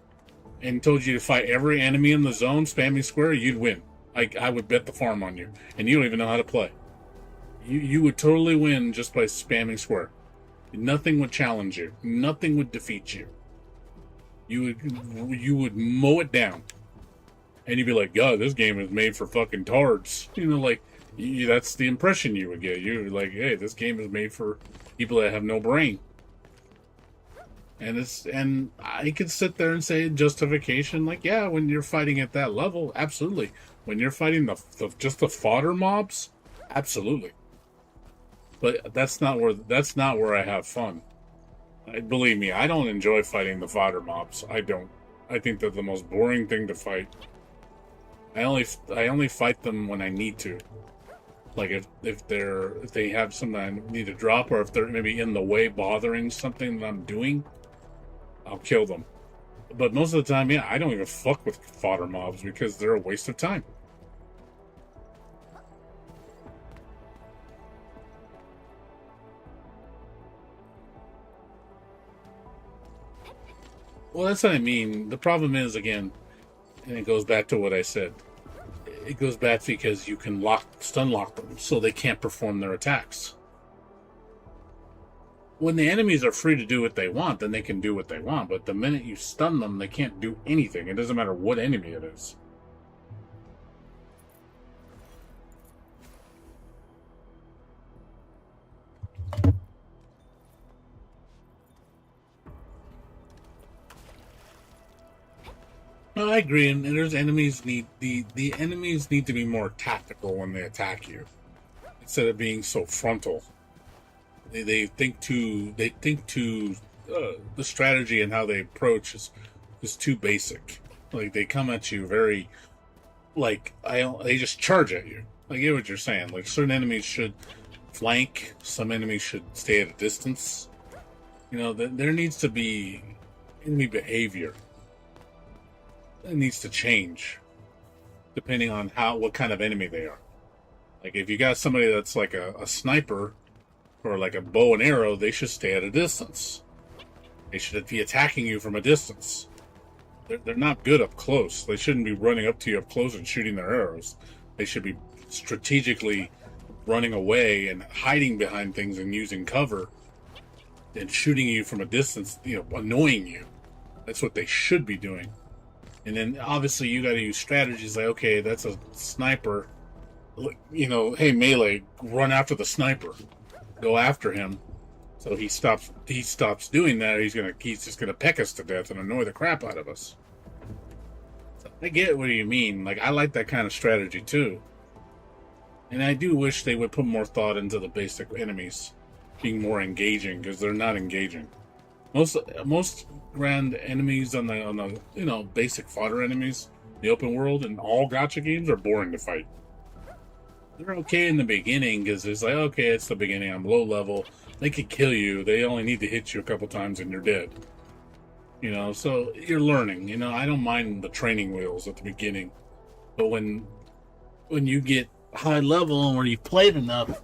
and told you to fight every enemy in the zone spamming square, you'd win. I would bet the farm on you, and you don't even know how to play. You would totally win just by spamming square. Nothing would challenge you. Nothing would defeat you. You would mow it down, and you'd be like, "God, this game is made for fucking tards." That's the impression you would get. You're like, "Hey, this game is made for people that have no brain." And I could sit there and say justification, like, yeah, when you're fighting at that level, absolutely. When you're fighting just the fodder mobs, absolutely. But that's not where I have fun. Believe me, I don't enjoy fighting the fodder mobs. I don't. I think they're the most boring thing to fight. I only fight them when I need to. Like if they have something I need to drop, or if they're maybe in the way bothering something that I'm doing, I'll kill them. But most of the time, yeah, I don't even fuck with fodder mobs because they're a waste of time. Well, that's what I mean. The problem is, again, and it goes back to what I said. It goes back because you can stun lock them, so they can't perform their attacks. When the enemies are free to do what they want, then they can do what they want. But the minute you stun them, they can't do anything. It doesn't matter what enemy it is. No, I agree, and there's enemies the enemies need to be more tactical when they attack you, instead of being so frontal. They think too the strategy and how they approach is too basic. Like they come at you very they just charge at you. I get what you're saying. Like certain enemies should flank, some enemies should stay at a distance. You know, there needs to be enemy behavior. It needs to change depending on what kind of enemy they are. Like if you got somebody that's like a sniper or like a bow and arrow, they should stay at a distance. They should be attacking you from a distance. They're not good up close. They shouldn't be running up to you up close and shooting their arrows. They should be strategically running away and hiding behind things and using cover and shooting you from a distance, you know, annoying you. That's what they should be doing. And then obviously you got to use strategies like, okay, that's a sniper. You know, hey, melee, run after the sniper. Go after him. So he stops doing that. He's just gonna peck us to death and annoy the crap out of us. So I get what you mean. Like I like that kind of strategy too. And I do wish they would put more thought into the basic enemies being more engaging, because they're not engaging. Most grand enemies on the you know, basic fodder enemies, the open world and all gacha games are boring to fight. They're okay in the beginning because it's like, okay, it's the beginning, I'm low level, they could kill you, they only need to hit you a couple times and you're dead. You know, so you're learning. You know, I don't mind the training wheels at the beginning, but when you get high level and where you've played enough,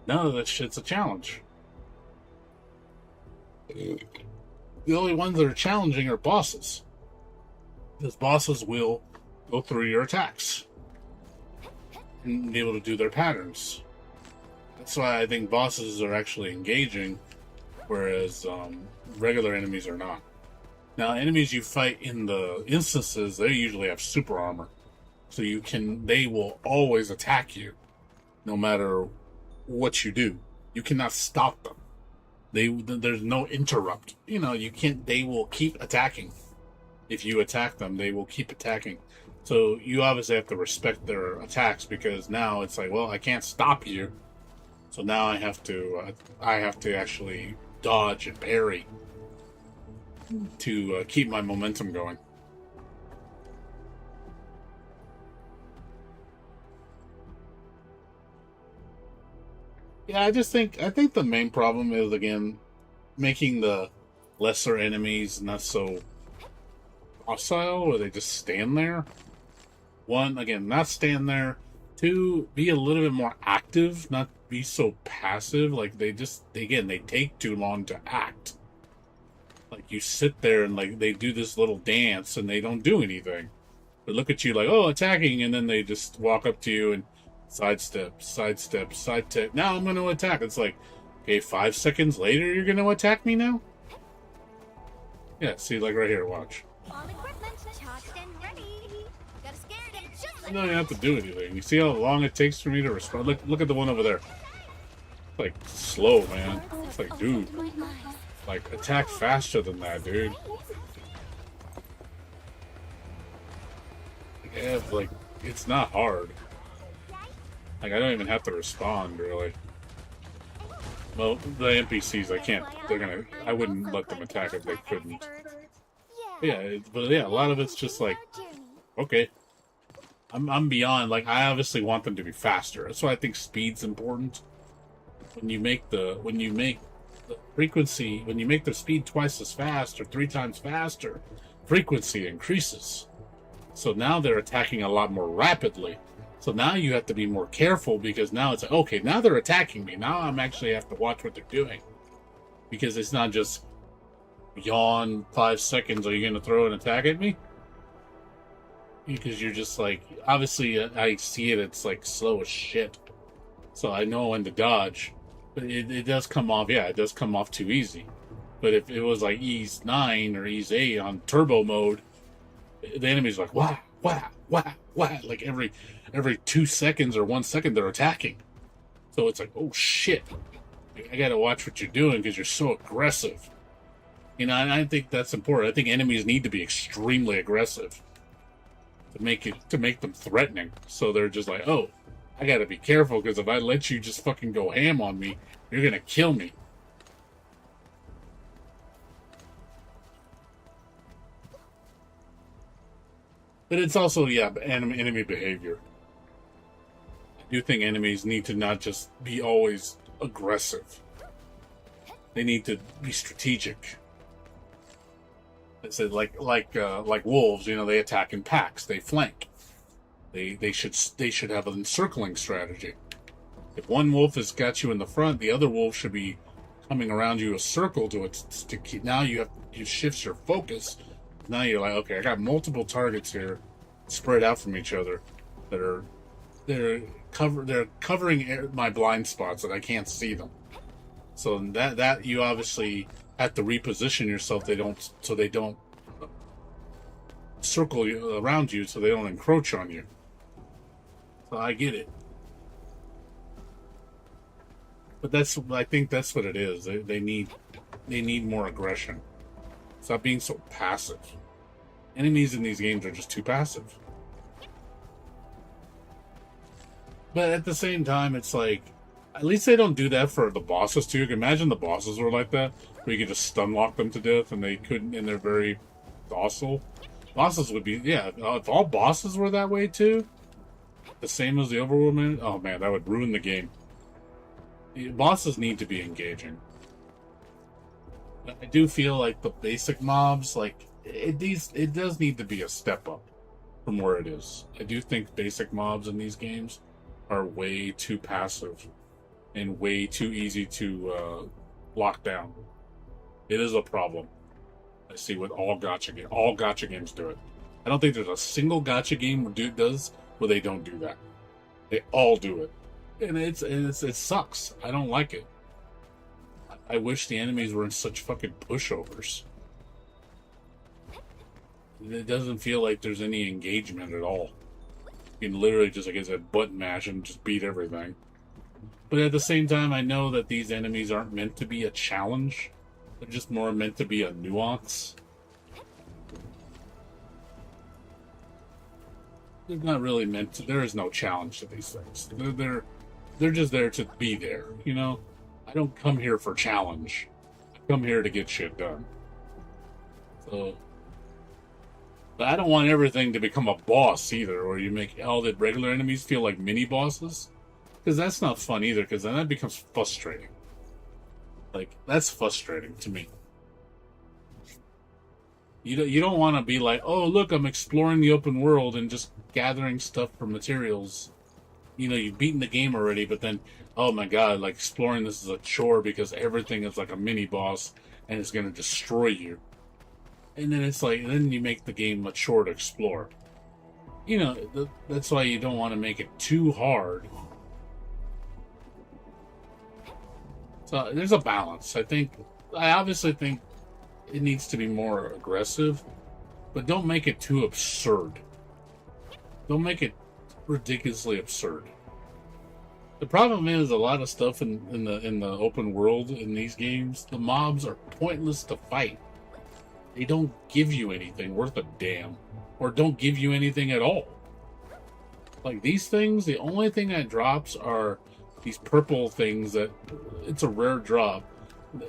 none of that shit's a challenge. The only ones that are challenging are bosses, because bosses will go through your attacks and be able to do their patterns. That's why I think bosses are actually engaging, whereas regular enemies are not. Now, enemies you fight in the instances, they usually have super armor, so they will always attack you, no matter what you do. You cannot stop them. There's no interrupt. You know, you can't. They will keep attacking. If you attack them, they will keep attacking. So you obviously have to respect their attacks, because now it's like, well, I can't stop you, so now I have to actually dodge and parry to keep my momentum going. Yeah, I think the main problem is, again, making the lesser enemies not so hostile, where they just stand there. One, again, not stand there. Two, be a little bit more active, not be so passive. Like they take too long to act. Like you sit there and like they do this little dance and they don't do anything. They look at you like, oh, attacking, and then they just walk up to you and sidestep. Now I'm going to attack. It's like, okay, 5 seconds later, you're going to attack me now? Yeah, see, like right here, watch. All equipment charged and ready. Gotta scare them just I like don't even have to do anything. You see how long it takes for me to respond? Look at the one over there. It's like slow, man. It's like, dude, like attack faster than that, dude. Yeah, like it's not hard. Like I don't even have to respond, really. Well, the NPCs, I can't. I wouldn't let them attack if they couldn't. Yeah, but yeah, a lot of it's just like, okay. I'm beyond, like, I obviously want them to be faster. That's why I think speed's important. When you make the frequency, when you make the speed twice as fast or 3 times faster, frequency increases. So now they're attacking a lot more rapidly. So now you have to be more careful, because now it's like, okay, now they're attacking me. Now I'm actually have to watch what they're doing. Because it's not just yawn 5 seconds, are you going to throw an attack at me? Because you're just like, obviously I see it, it's like slow as shit. So I know when to dodge. But it does come off, yeah, it does come off too easy. But if it was like ease 9 or ease 8 on turbo mode, the enemy's like, wah, wah, wah, wah. Like every 2 seconds or 1 second they're attacking. So it's like, oh shit. I gotta watch what you're doing because you're so aggressive. You know, and I think that's important. I think enemies need to be extremely aggressive to make them threatening. So they're just like, oh, I gotta be careful, because if I let you just fucking go ham on me, you're gonna kill me. But it's also, yeah, enemy behavior. I do think enemies need to not just be always aggressive. They need to be strategic. I said, like wolves, you know, they attack in packs, they flank. They should have an encircling strategy. If one wolf has got you in the front, the other wolf should be coming around you a circle to keep. Now you shift your focus. Now you're like, okay, I got multiple targets here, spread out from each other, they're covering my blind spots that I can't see them. So that you obviously have to reposition yourself. They don't circle you around you, so they don't encroach on you. So I get it. But I think that's what it is. They need more aggression. Stop being so passive. Enemies in these games are just too passive. But at the same time, it's like, at least they don't do that for the bosses too. Imagine the bosses were like that, where you could just stun lock them to death and they couldn't, and they're very docile. Bosses would be, yeah, if all bosses were that way too, the same as the overworld man, oh man, that would ruin the game. Bosses need to be engaging. I do feel like the basic mobs, like, it does need to be a step up from where it is. I do think basic mobs in these games are way too passive and way too easy to lock down. It is a problem. I see with all gacha games. All gacha games do it. I don't think there's a single gacha game does where they don't do that. They all do it. And it sucks. I don't like it. I wish the enemies were in such fucking pushovers. It doesn't feel like there's any engagement at all. You can literally just, like I said, button mash and just beat everything. But at the same time, I know that these enemies aren't meant to be a challenge. They're just more meant to be a nuance. They're not really meant to. There is no challenge to these things. They're just there to be there, you know? I don't come here for challenge. I come here to get shit done. So, but I don't want everything to become a boss either, or you make all the regular enemies feel like mini bosses. Because that's not fun either, because then that becomes frustrating. Like, that's frustrating to me. You don't want to be like, oh, look, I'm exploring the open world and just gathering stuff for materials. You know, you've beaten the game already, but then, oh my god, like, exploring this is a chore because everything is like a mini boss and it's going to destroy you. And then it's like, then you make the game a chore to explore. You know, that's why you don't want to make it too hard. So there's a balance. I obviously think it needs to be more aggressive, but don't make it too absurd. Don't make it ridiculously absurd. The problem is a lot of stuff in the open world in these games, the mobs are pointless to fight. They don't give you anything worth a damn, or don't give you anything at all. Like these things, the only thing that drops are these purple things that it's a rare drop,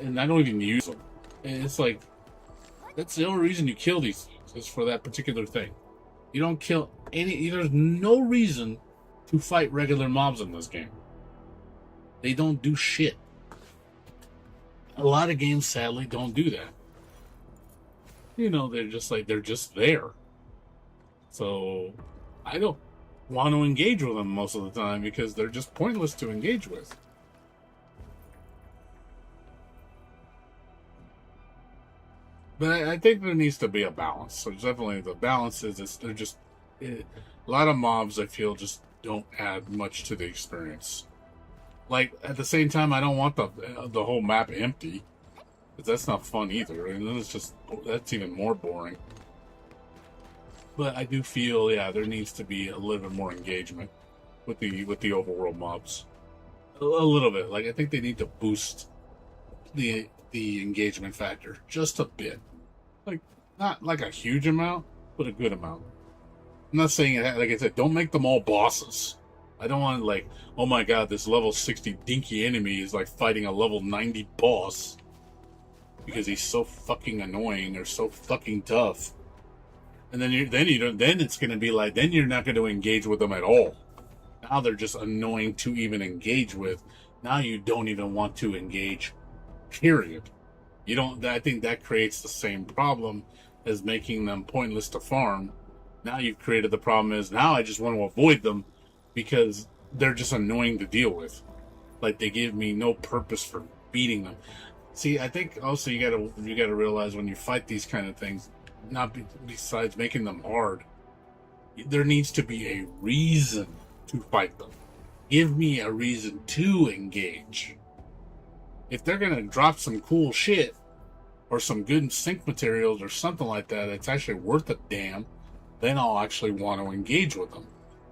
and I don't even use them. And it's like, that's the only reason you kill these things, is for that particular thing. You don't kill any. There's no reason to fight regular mobs in this game. They don't do shit. A lot of games, sadly, don't do that. You know, they're just there. So, I don't want to engage with them most of the time because they're just pointless to engage with. But I think there needs to be a balance. So definitely the balance is they're just a lot of mobs I feel just don't add much to the experience. Like at the same time, I don't want the whole map empty because that's not fun either. And then that's even more boring. But I do feel there needs to be a little bit more engagement with the overworld mobs. A little bit. Like I think they need to boost the engagement factor just a bit. Like not like a huge amount, but a good amount. I'm not saying it, like I said, don't make them all bosses. I don't want like, oh my god, this level 60 dinky enemy is like fighting a level 90 boss because he's so fucking annoying or so fucking tough. And then it's gonna be like, then you're not gonna engage with them at all. Now they're just annoying to even engage with. Now you don't even want to engage. Period. You don't. I think that creates the same problem as making them pointless to farm. Now you've created the problem is now I just want to avoid them because they're just annoying to deal with. Like they give me no purpose for beating them. See, I think also you gotta realize when you fight these kind of things, besides making them hard, there needs to be a reason to fight them. Give me a reason to engage. If they're gonna drop some cool shit or some good sync materials or something like that, it's actually worth a damn, then I'll actually want to engage with them.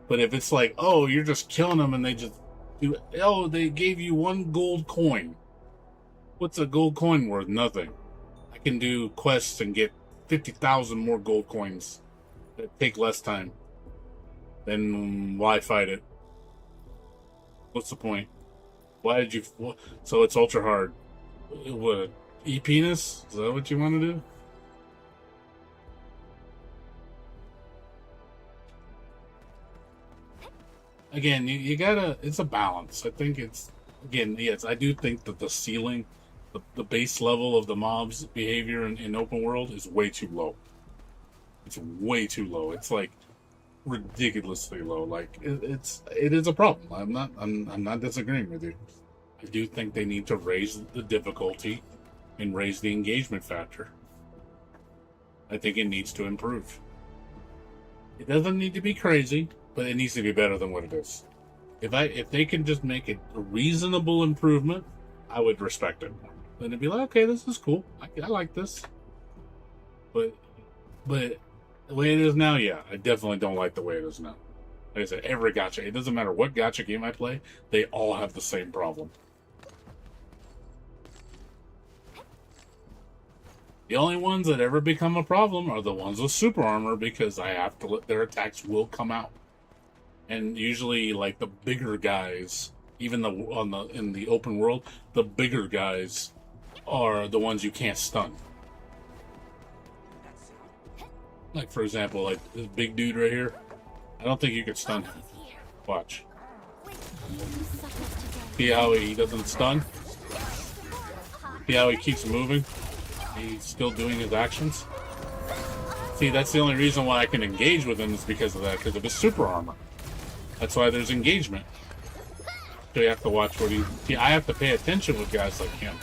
But if it's like, oh, you're just killing them and they gave you 1 gold coin. What's a gold coin worth? Nothing. I can do quests and get 50,000 more gold coins that take less time. Then why fight it? What's the point? Why did you... So it's ultra hard. What? EPness? Is that what you want to do? Again, you gotta... It's a balance. I think it's... Again, yes, I do think that the ceiling, the base level of the mob's behavior in open world is way too low. It's way too low. It's like ridiculously low. Like it is a problem. I'm not disagreeing with you. I do think they need to raise the difficulty and raise the engagement factor. I think it needs to improve. It doesn't need to be crazy, but it needs to be better than what it is. If they can just make it a reasonable improvement, I would respect it. Then it'd be like, okay, this is cool. I like this. But the way it is now, yeah, I definitely don't like the way it is now. Like I said, every gacha, it doesn't matter what gacha game I play, they all have the same problem. The only ones that ever become a problem are the ones with super armor because I have to let their attacks will come out. And usually, like the bigger guys, even in the open world, the bigger guys are the ones you can't stun. Like for example, like this big dude right here, I don't think you could stun him. Watch. See how he doesn't stun? See how he keeps moving? He's still doing his actions. See, that's the only reason why I can engage with him is because of that, because of his super armor. That's why there's engagement. So you have to watch what see, I have to pay attention with guys like him.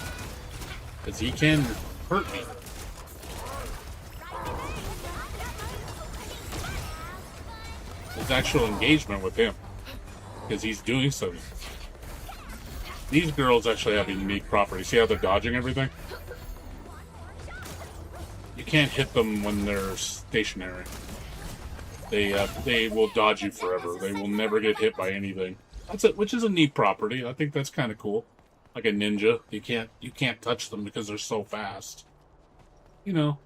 Because he can hurt me. There's actual engagement with him. Because he's doing something. These girls actually have a unique property. See how they're dodging everything? You can't hit them when they're stationary. They will dodge you forever. They will never get hit by anything. That's it, which is a neat property. I think that's kind of cool. Like a ninja, you can't touch them because they're so fast. You know,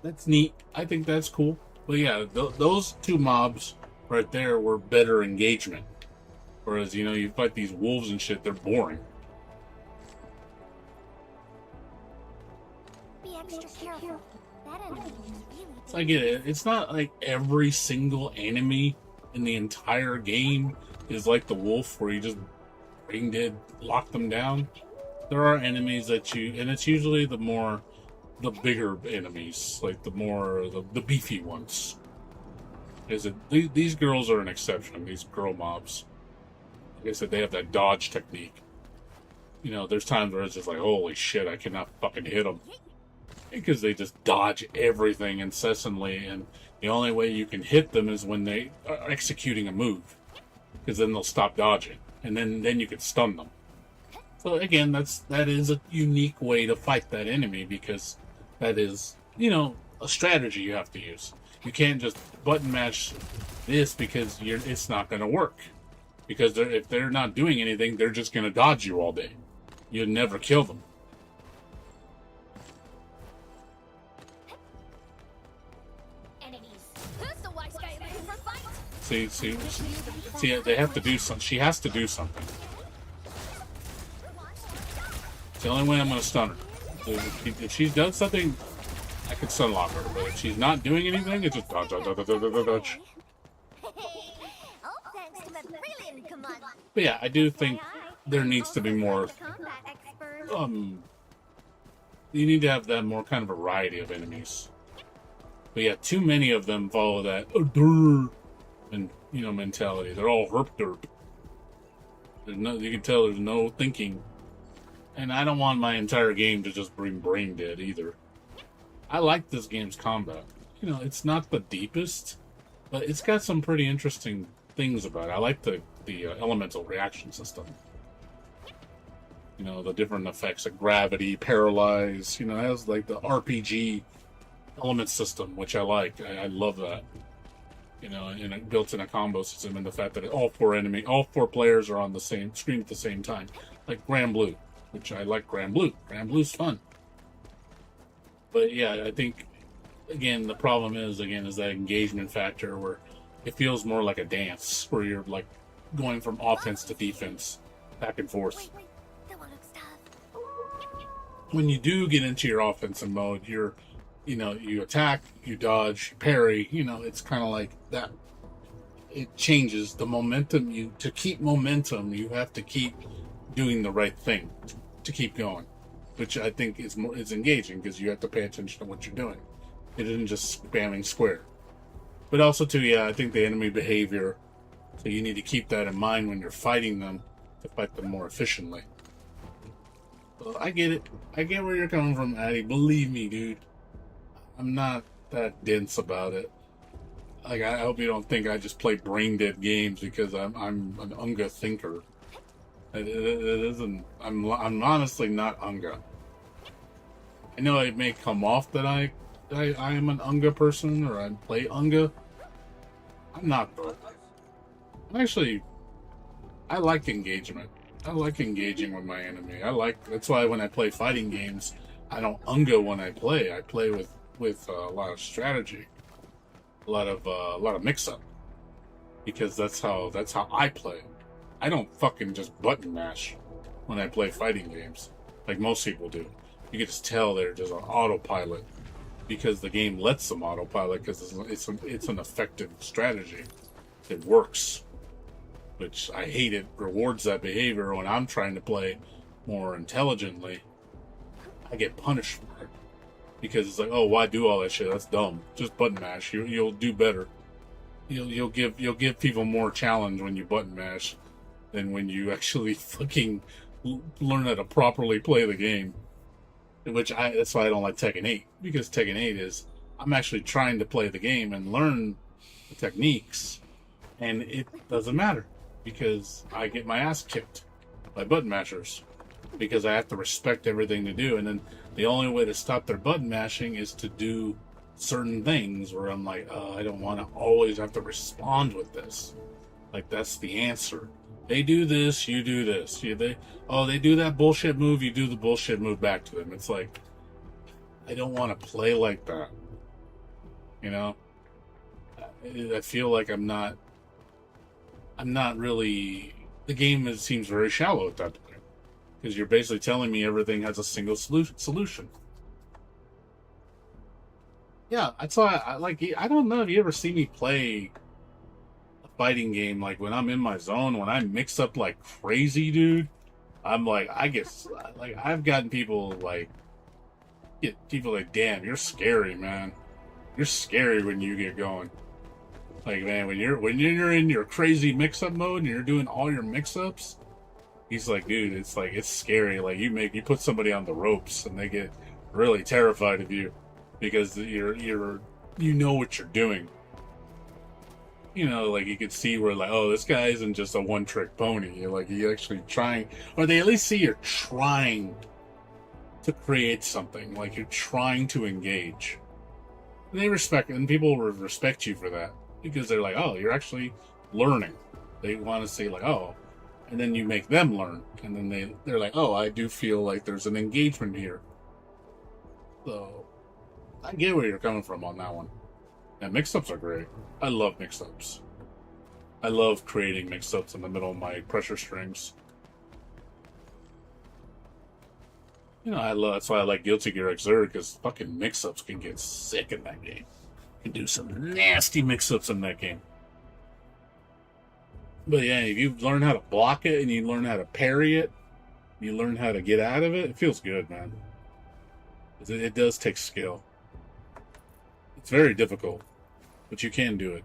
that's neat. I think that's cool. But yeah, those two mobs right there were better engagement. Whereas, you know, you fight these wolves and shit, they're boring. Be extra careful. That enemy is really So I get it. It's not like every single enemy in the entire game is like the wolf where you just brain dead lock them down. There are enemies that and it's usually the bigger enemies, like the beefy ones. These girls are an exception, these girl mobs. Like I said, they have that dodge technique. You know, there's times where it's just like, holy shit, I cannot fucking hit them. Because they just dodge everything incessantly, and the only way you can hit them is when they are executing a move. Because then they'll stop dodging, and then you can stun them. So again, that is a unique way to fight that enemy, because that is, you know, a strategy you have to use. You can't just button mash this because it's not going to work. Because if they're not doing anything, they're just going to dodge you all day. You'll never kill them. See, they have to do something. She has to do something. It's the only way I'm going to stun her. If she's done something, I could stun lock her. But if she's not doing anything, it's just dodge, dodge, dodge, dodge, dodge, dodge. But yeah, I do think there needs to be more. You need to have that more kind of variety of enemies. But yeah, too many of them follow that and mentality. They're all herp derp. You can tell there's no thinking. And I don't want my entire game to just bring brain dead either. I like this game's combat. You know, it's not the deepest, but it's got some pretty interesting things about it. I like the elemental reaction system. You know, the different effects of gravity, paralyze. You know, it has like the RPG element system, which I like. I love that. You know, and it built in a combo system, and the fact that all four players are on the same screen at the same time, like Grand Blue, which I like. Grand Blue's fun. But yeah, I think again the problem is that engagement factor where it feels more like a dance, where you're like going from offense to defense, back and forth. When you do get into your offensive mode, you attack, you dodge, you parry. You know, it's kind of like that. It changes the momentum. To keep momentum, you have to keep doing the right thing to keep going, which I think is engaging because you have to pay attention to what you're doing. It isn't just spamming square. But also too, yeah, I think the enemy behavior. So you need to keep that in mind when you're fighting them to fight them more efficiently. Well, I get it. I get where you're coming from, Addy. Believe me, dude. I'm not that dense about it. Like, I hope you don't think I just play brain dead games because I'm an Unga thinker. It isn't. I'm honestly not Unga. I know it may come off that I am an Unga person or I play Unga. I'm not though. I like engagement. I like engaging with my enemy. That's why when I play fighting games, I don't Unga when I play. I play with a lot of strategy, a lot of mix-up, because that's how I play. I don't fucking just button mash when I play fighting games like most people do. You can just tell they're just on autopilot because the game lets them autopilot because it's an effective strategy. It works, which I hate. It rewards that behavior when I'm trying to play more intelligently. I get punished for it. Because it's like, oh, why do all that shit? That's dumb. Just button mash. You'll do better. You'll give people more challenge when you button mash than when you actually fucking learn how to properly play the game. That's why I don't like Tekken 8, because Tekken 8 is I'm actually trying to play the game and learn the techniques, and it doesn't matter because I get my ass kicked by button mashers because I have to respect everything they do, and then the only way to stop their button mashing is to do certain things where I'm like, I don't want to always have to respond with this. Like, that's the answer. They do this, you do this. They do that bullshit move, you do the bullshit move back to them. It's like, I don't want to play like that. You know? I feel like I'm not really... The game seems very shallow at that point. Because you're basically telling me everything has a single solution. Yeah, that's why I like. I don't know if you ever see me play a fighting game. Like when I'm in my zone, when I mix up like crazy, dude. I'm like, I get like I've gotten people like damn, you're scary, man. You're scary when you get going. Like man, when you're in your crazy mix up mode and you're doing all your mix ups, he's like, dude, it's like it's scary. Like you put somebody on the ropes and they get really terrified of you because you know what you're doing. You know, like you could see where like, oh, this guy isn't just a one trick pony. You're like you actually trying, or they at least see you're trying to create something. Like you're trying to engage. And they respect, and people will respect you for that because they're like, oh, you're actually learning. They want to say like, oh, and then you make them learn, and then they're like, oh, I do feel like there's an engagement here. So I get where you're coming from on that one. And mix-ups are great. I love mix-ups. I love creating mix-ups in the middle of my pressure strings. You know, that's why I like Guilty Gear Xrd, because fucking mix-ups can get sick in that game. You can do some nasty mix-ups in that game. But yeah, if you learn how to block it and you learn how to parry it, you learn how to get out of it, it feels good, man. It does take skill. It's very difficult, but you can do it.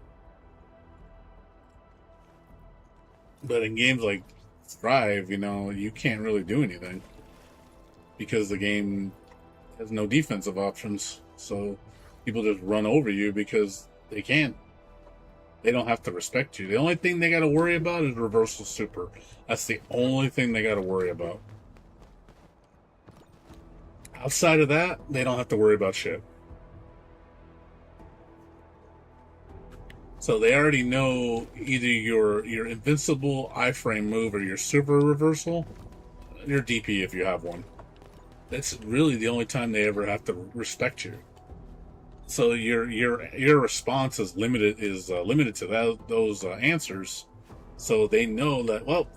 But in games like Thrive, you know, you can't really do anything because the game has no defensive options. So people just run over you because they can. They don't have to respect you. The only thing they got to worry about is reversal super. That's the only thing they got to worry about. Outside of that, they don't have to worry about shit. So they already know either your invincible iframe move or your super reversal, your DP if you have one. That's really the only time they ever have to respect you. So your response is limited to those answers. So they know that, well,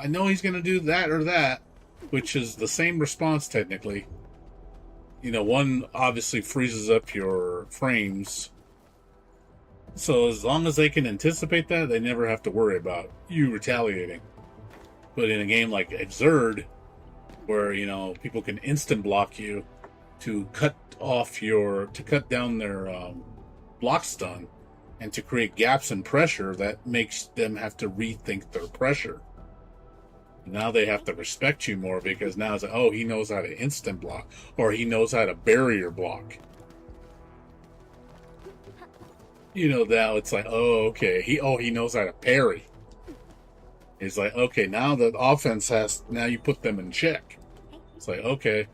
I know he's going to do that or that, which is the same response technically. You know, one obviously freezes up your frames. So as long as they can anticipate that, they never have to worry about you retaliating. But in a game like Xrd, where, you know, people can instant block you to cut down their block stun and to create gaps in pressure, that makes them have to rethink their pressure. Now they have to respect you more because now it's like, oh, he knows how to instant block or he knows how to barrier block. You know, now it's like, oh, okay, he knows how to parry. It's like, okay, now the offense now you put them in check. It's like, okay.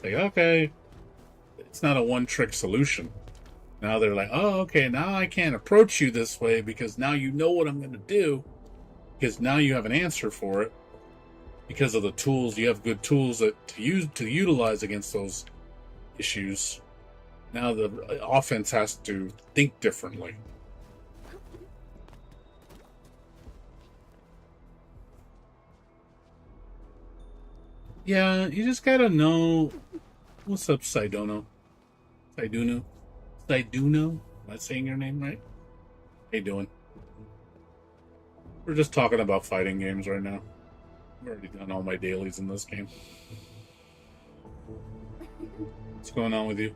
It's not a one-trick solution. Now they're like, oh, okay, now I can't approach you this way because now you know what I'm going to do. Because now you have an answer for it. Because of the tools, you have good tools to utilize against those issues. Now the offense has to think differently. Yeah, you just gotta know. What's up, Saiduno? Am I saying your name right? How you doing? We're just talking about fighting games right now. I've already done all my dailies in this game. What's going on with you?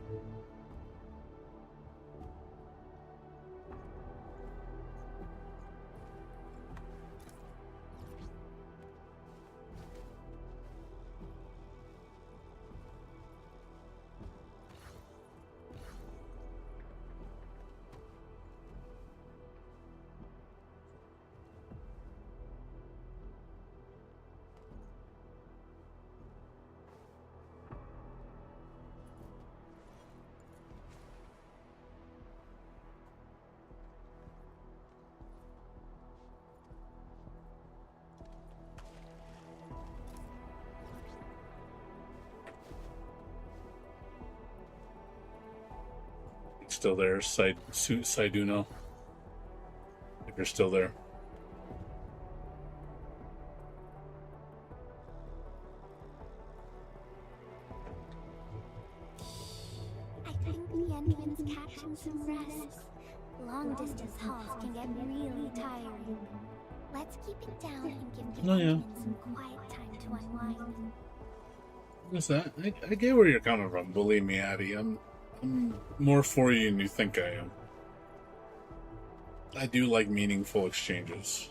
Still there, Saiduno. If you're still there. I think the entrance some rest. Long distance hauls can get really tiring. Let's keep it down and give the Oh, yeah. engine some quiet time to unwind. What's that? I get where you're coming from. Believe me, Addie. I'm more for you than you think I am. I do like meaningful exchanges.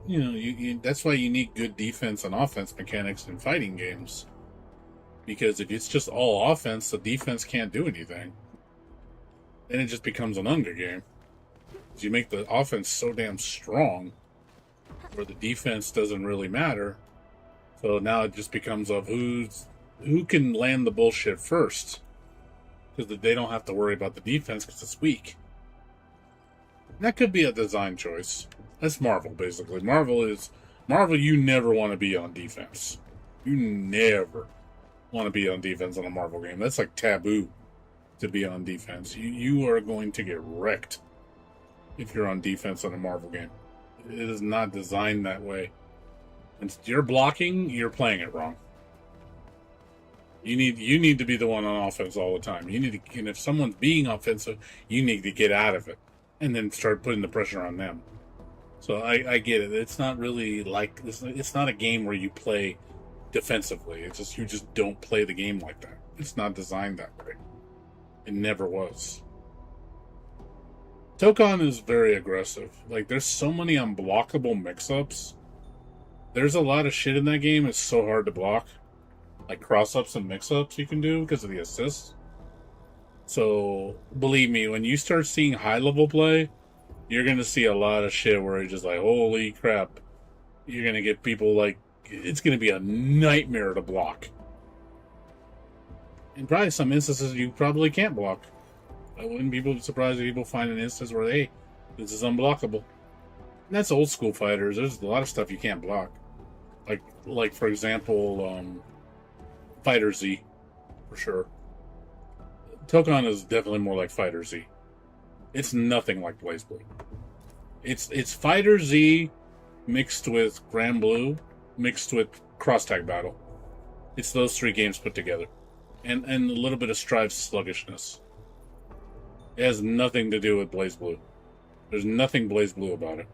You know, you that's why you need good defense and offense mechanics in fighting games. Because if it's just all offense, the defense can't do anything. Then it just becomes an under game. You make the offense so damn strong where the defense doesn't really matter. So now it just becomes of who can land the bullshit first. Because they don't have to worry about the defense because it's weak. That could be a design choice. That's Marvel, basically. Marvel, you never want to be on defense. You never want to be on defense in a Marvel game. That's like taboo to be on defense. You are going to get wrecked if you're on defense in a Marvel game. It is not designed that way. And you're blocking, you're playing it wrong. You need to be the one on offense all the time. And if someone's being offensive, you need to get out of it and then start putting the pressure on them. So I get it. It's not really like it's not a game where you play defensively. It's just you just don't play the game like that. It's not designed that way. It never was. Tokon is very aggressive. Like there's so many unblockable mix-ups. There's a lot of shit in that game. It's so hard to block. Like cross-ups and mix-ups you can do because of the assists. So believe me, when you start seeing high-level play, you're going to see a lot of shit where you're just like, holy crap. You're going to get people like, it's going to be a nightmare to block. In probably some instances, you probably can't block. I wouldn't be surprised if people find an instance where, hey, this is unblockable. And that's old school fighters. There's a lot of stuff you can't block. Like for example, Fighter Z, for sure. Tokon is definitely more like Fighter Z. It's nothing like BlazBlue. It's Fighter Z mixed with Grand Blue, mixed with Cross Tag Battle. It's those three games put together. And a little bit of Strive's sluggishness. It has nothing to do with BlazBlue. There's nothing BlazBlue about it.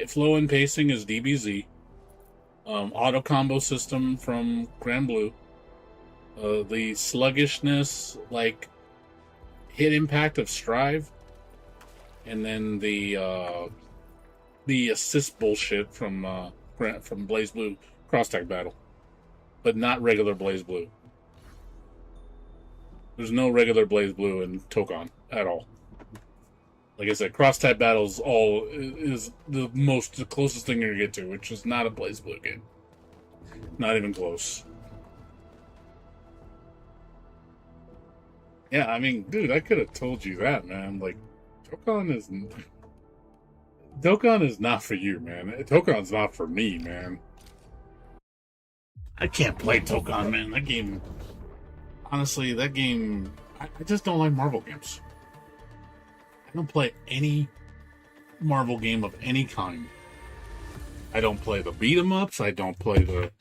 Flow and pacing is DBZ. Auto combo system from Grand Blue. The sluggishness, like hit impact of Strive, and then the assist bullshit from BlazBlue Cross Tag Battle, but not regular BlazBlue. There's no regular BlazBlue in Tokon at all. Like I said, Cross Tag Battle is the closest thing you're gonna get to, which is not a BlazBlue game. Not even close. Yeah, I mean, dude, I could have told you that, man. Like, Tokon is not for you, man. Tokon's not for me, man. I can't play Tokon, man. That game, honestly, I just don't like Marvel games. I don't play any Marvel game of any kind. I don't play the beat 'em ups. I don't play the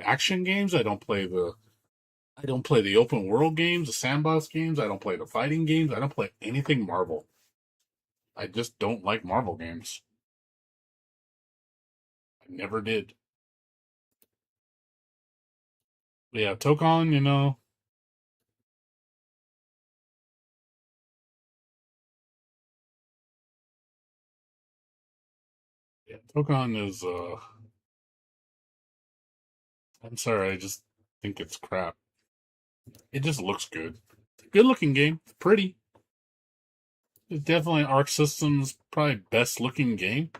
action games. I don't play the open world games, the sandbox games. I don't play the fighting games. I don't play anything Marvel. I just don't like Marvel games. I never did. But yeah, Tokon, you know. Yeah, Tokon is I'm sorry, I just think it's crap. It just looks good. It's a good looking game. It's pretty. It's definitely Arc System's probably best looking game.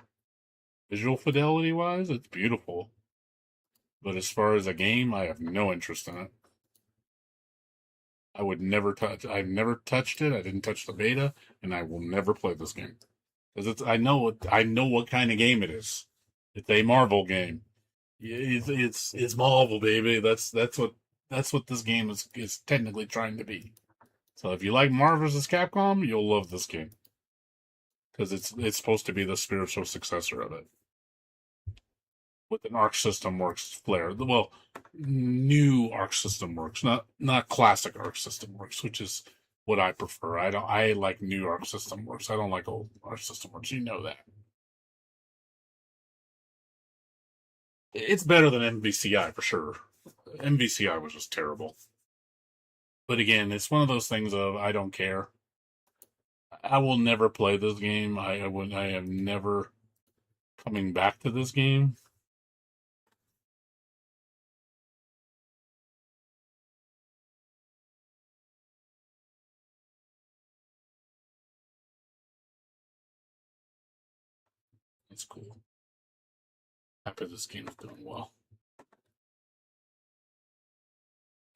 Visual fidelity wise, it's beautiful. But as far as a game, I have no interest in it. I would never touch. I've never touched it. I didn't touch the beta, and I will never play this game because I know what kind of game it is. It's a Marvel game. It's Marvel, baby. That's what this game is technically trying to be. So if you like Marvel vs. Capcom, you'll love this game because it's supposed to be the spiritual successor of it. with an Arc System Works flair. Well, new Arc System Works, not classic Arc System Works, which is what I prefer. I like new Arc System Works. I don't like old Arc System Works. You know that. It's better than MVCI for sure. MVCI was just terrible. But again, it's one of those things of I don't care. I will never play this game. I am never coming back to this game. It's cool. Happy this game is doing well.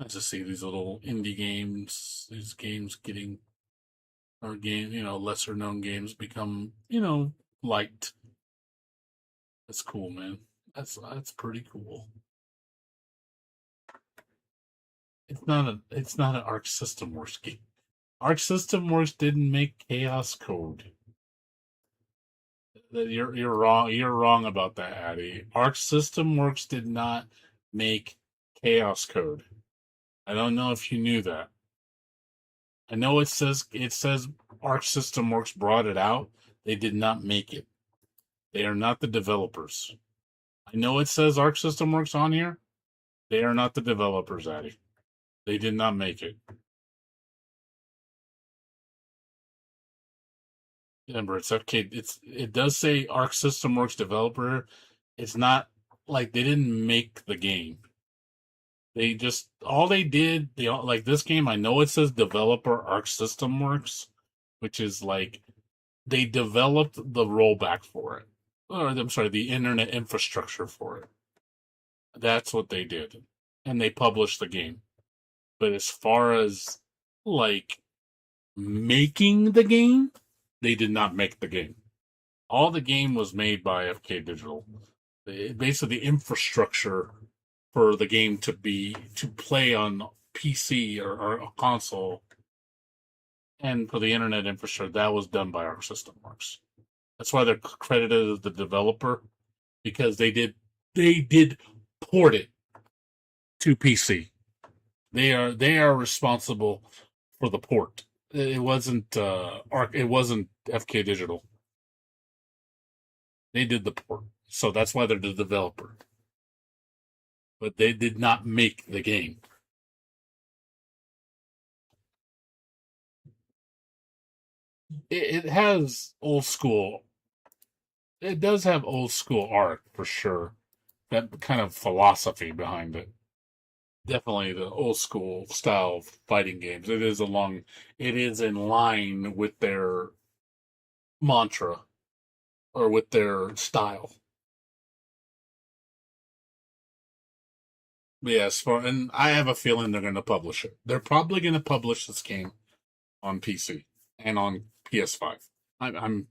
I just see these little indie games, these games getting, or game, lesser known games become, liked. That's cool, man. That's pretty cool. It's not an Arc System Works game. Arc System Works didn't make Chaos Code. You're wrong. You're wrong about that, Addy. Arc System Works did not make Chaos Code. I don't know if you knew that. I know it says Arc System Works brought it out. They did not make it. They are not the developers. I know it says Arc System Works on here. They are not the developers, Addy. They did not make it. Remember, it's okay. It does say Arc System Works developer. It's not like they didn't make the game. They just all they did. Like this game. I know it says developer Arc System Works, which is like they developed the rollback for it. Or I'm sorry, the internet infrastructure for it. That's what they did, and they published the game. But as far as like making the game, they did not make the game. All the game was made by FK Digital. Basically, the infrastructure for the game to play on PC or a console, and for the internet infrastructure, that was done by Arc System Works. That's why they're credited as the developer, because they did port it to PC. They are responsible for the port. It wasn't It wasn't FK Digital. They did the port, so that's why they're the developer. But they did not make the game. It has old school. It does have old school art for sure. That kind of philosophy behind it. Definitely the old school style of fighting games. It is in line with their mantra or with their style. But yes, and I have a feeling they're going to publish it. They're probably going to publish this game on PC and on PS5. I'm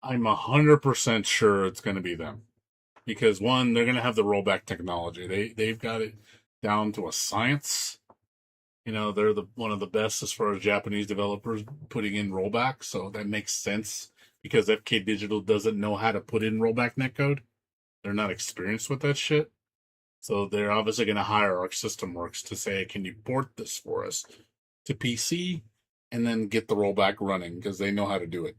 100% sure it's going to be them, because one, they're going to have the rollback technology. They've got it down to a science. They're one of the best as far as Japanese developers putting in rollback, so that makes sense because FK Digital doesn't know how to put in rollback netcode. They're not experienced with that shit. So they're obviously going to hire Arc System Works to say, can you port this for us to PC and then get the rollback running, because they know how to do it.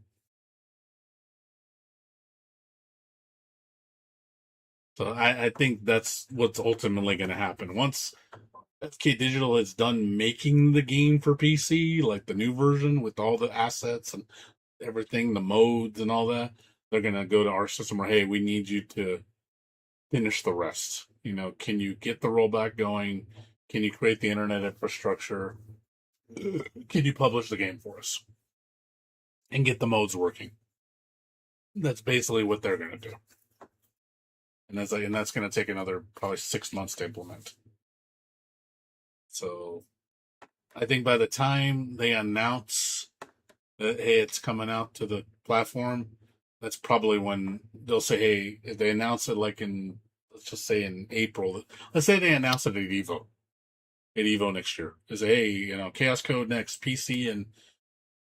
So I think that's what's ultimately going to happen. Once FK Digital is done making the game for PC, like the new version with all the assets and everything, the modes and all that, they're going to go to our system where, hey, we need you to finish the rest. Can you get the rollback going? Can you create the internet infrastructure? Can you publish the game for us? And get the modes working? That's basically what they're going to do. And that's going to take another probably 6 months to implement. So I think by the time they announce that, hey, it's coming out to the platform, that's probably when they'll say, hey, if they announce it like in, let's just say in April, let's say they announce it at Evo next year. They say, hey, Chaos Code next, PC and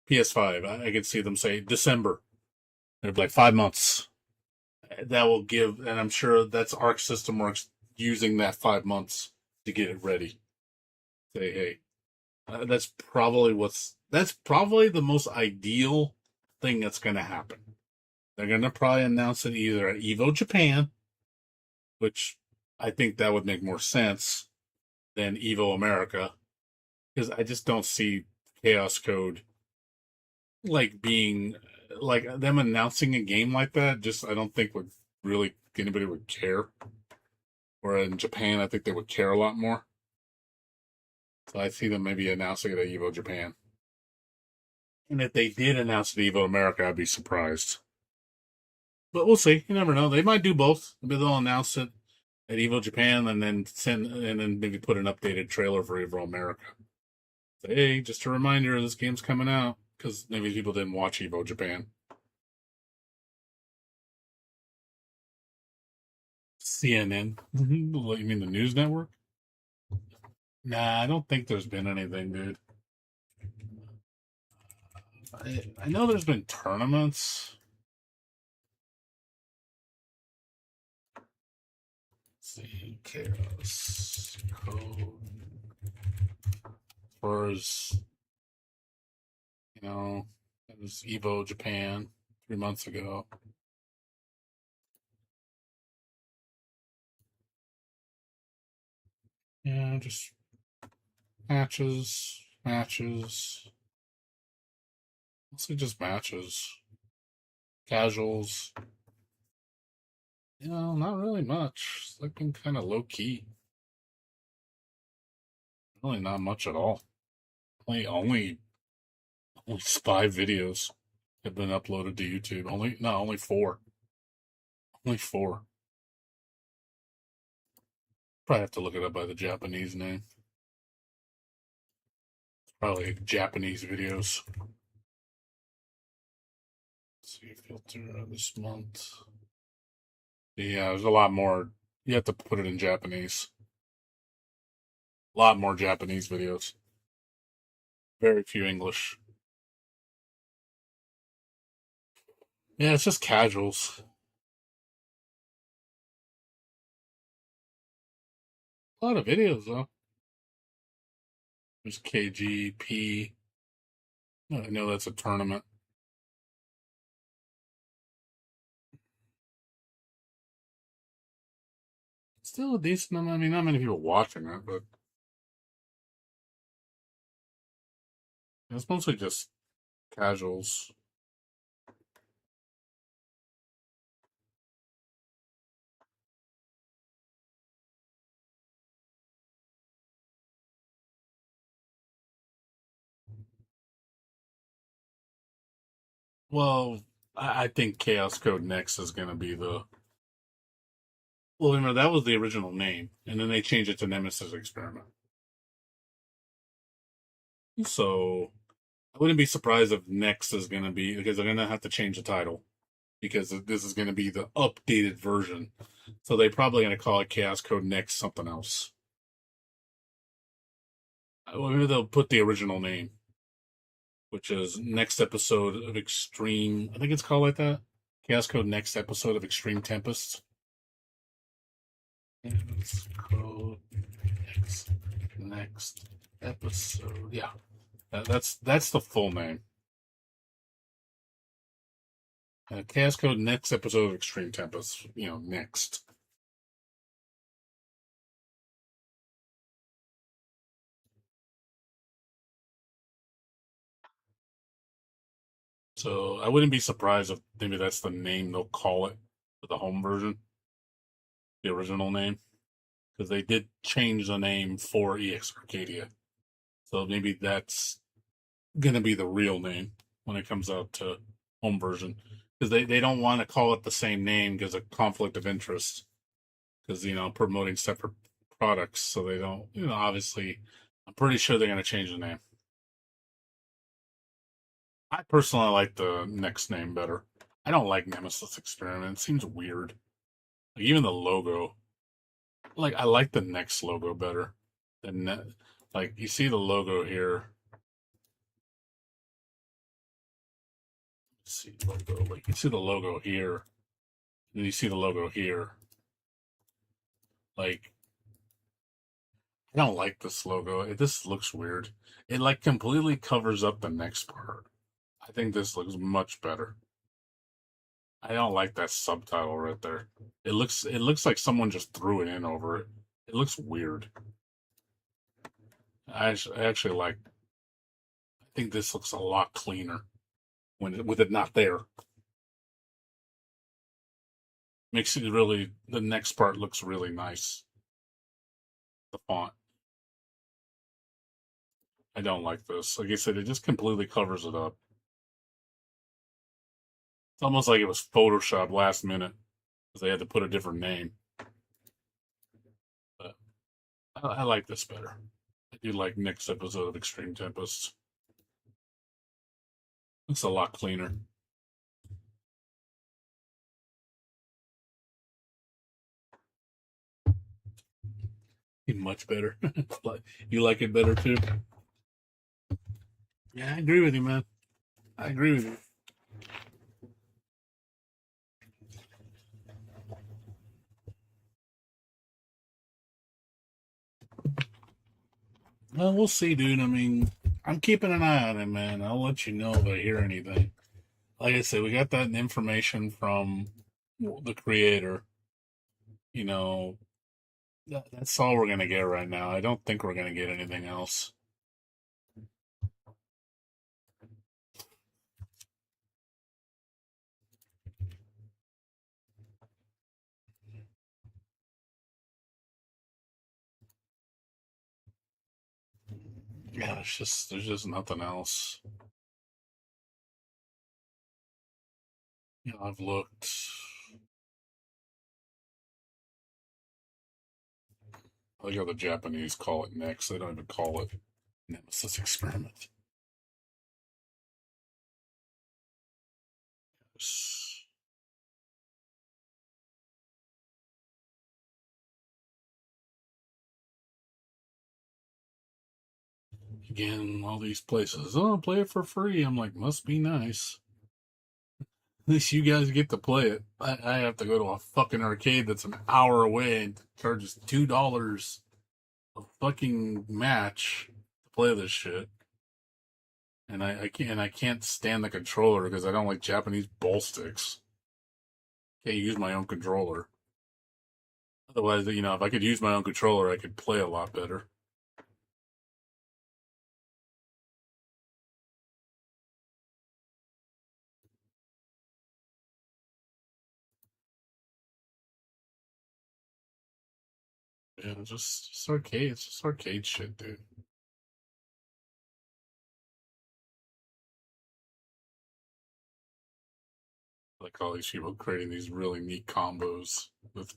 PS5. I could see them say December. They're like 5 months. that will give, and I'm sure that's Arc System Works using that 5 months to get it ready. Say, hey, that's probably the most ideal thing that's going to happen. They're going to probably announce it either at Evo Japan, which I think that would make more sense than Evo America, because I just don't see Chaos Code like being like them announcing a game like that. Just I don't think would really anybody would care. Or in Japan, I think they would care a lot more. So I see them maybe announcing it at Evo Japan. And if they did announce it at Evo America, I'd be surprised. But we'll see. You never know. They might do both. Maybe they'll announce it at Evo Japan and then maybe put an updated trailer for Evo America. Say, hey, just a reminder, this game's coming out, because maybe people didn't watch Evo Japan. CNN. What, you mean the news network? Nah, I don't think there's been anything, dude. I know there's been tournaments. Let's see, Chaos Code. As far as, it was Evo Japan 3 months ago. Yeah, just matches. Mostly just matches. Casuals. Not really much. It's like been kind of low key. Really not much at all. Only 5 videos have been uploaded to YouTube. Only 4. Only 4. Probably have to look it up by the Japanese name. Probably Japanese videos. Let's see, filter this month. Yeah, there's a lot more. You have to put it in Japanese. A lot more Japanese videos. Very few English. Yeah, it's just casuals. A lot of videos, though. There's KGP. I know that's a tournament. Still a decent amount. I mean, not many people watching it, but it's mostly just casuals. Well, I think Chaos Code Next is going to be the. Well, remember, that was the original name, and then they changed it to Nemesis Experiment. So I wouldn't be surprised if Next is going to be, because they're going to have to change the title, because this is going to be the updated version. So they're probably going to call it Chaos Code Next something else. Well, maybe they'll put the original name, which is Next Episode of Extreme. I think it's called like that. Chaos Code Next Episode of Extreme Tempest. Chaos Code Next Episode. Yeah, that's the full name. Chaos Code Next Episode of Extreme Tempest. Next. So I wouldn't be surprised if maybe that's the name they'll call it for the home version, the original name, because they did change the name for EX Arcadia. So maybe that's gonna be the real name when it comes out to home version, because they don't want to call it the same name because of conflict of interest, because promoting separate products, so they don't. Obviously, I'm pretty sure they're gonna change the name. I personally like the next name better. I don't like Nemesis Experiment. It seems weird. Like, even the logo. Like, I like the next logo better than like, you see the logo here. Let's see logo. Like, you see the logo here. And you see the logo here. Like, I don't like this logo. This looks weird. It like completely covers up the next part. I think this looks much better. I don't like that subtitle right there. It looks like someone just threw it in over it. It looks weird. I actually like. I think this looks a lot cleaner with it not there. Makes it really. The next part looks really nice. The font. I don't like this. Like I said, it just completely covers it up. It's almost like it was Photoshopped last minute because they had to put a different name. But I like this better. I do like Nick's episode of Extreme Tempest. Looks a lot cleaner. Much better. You like it better too? Yeah, I agree with you, man. I agree with you. Well, we'll see, dude. I mean, I'm keeping an eye on it, man. I'll let you know if I hear anything. Like I said, we got that information from the creator. You know, that's all we're gonna get right now. I don't think we're gonna get anything else. Yeah, there's just nothing else. You know, I've looked. I like how the Japanese call it next. They don't even call it Nemesis Experiment. Again, all these places. Oh, play it for free. I'm like, must be nice. At least you guys get to play it. I have to go to a fucking arcade that's an hour away and charges $2 a fucking match to play this shit. And I can't stand the controller because I don't like Japanese ball sticks. Can't use my own controller. Otherwise, you know, if I could use my own controller, I could play a lot better. Yeah, just arcade. It's just arcade shit, dude. Like all these people creating these really neat combos with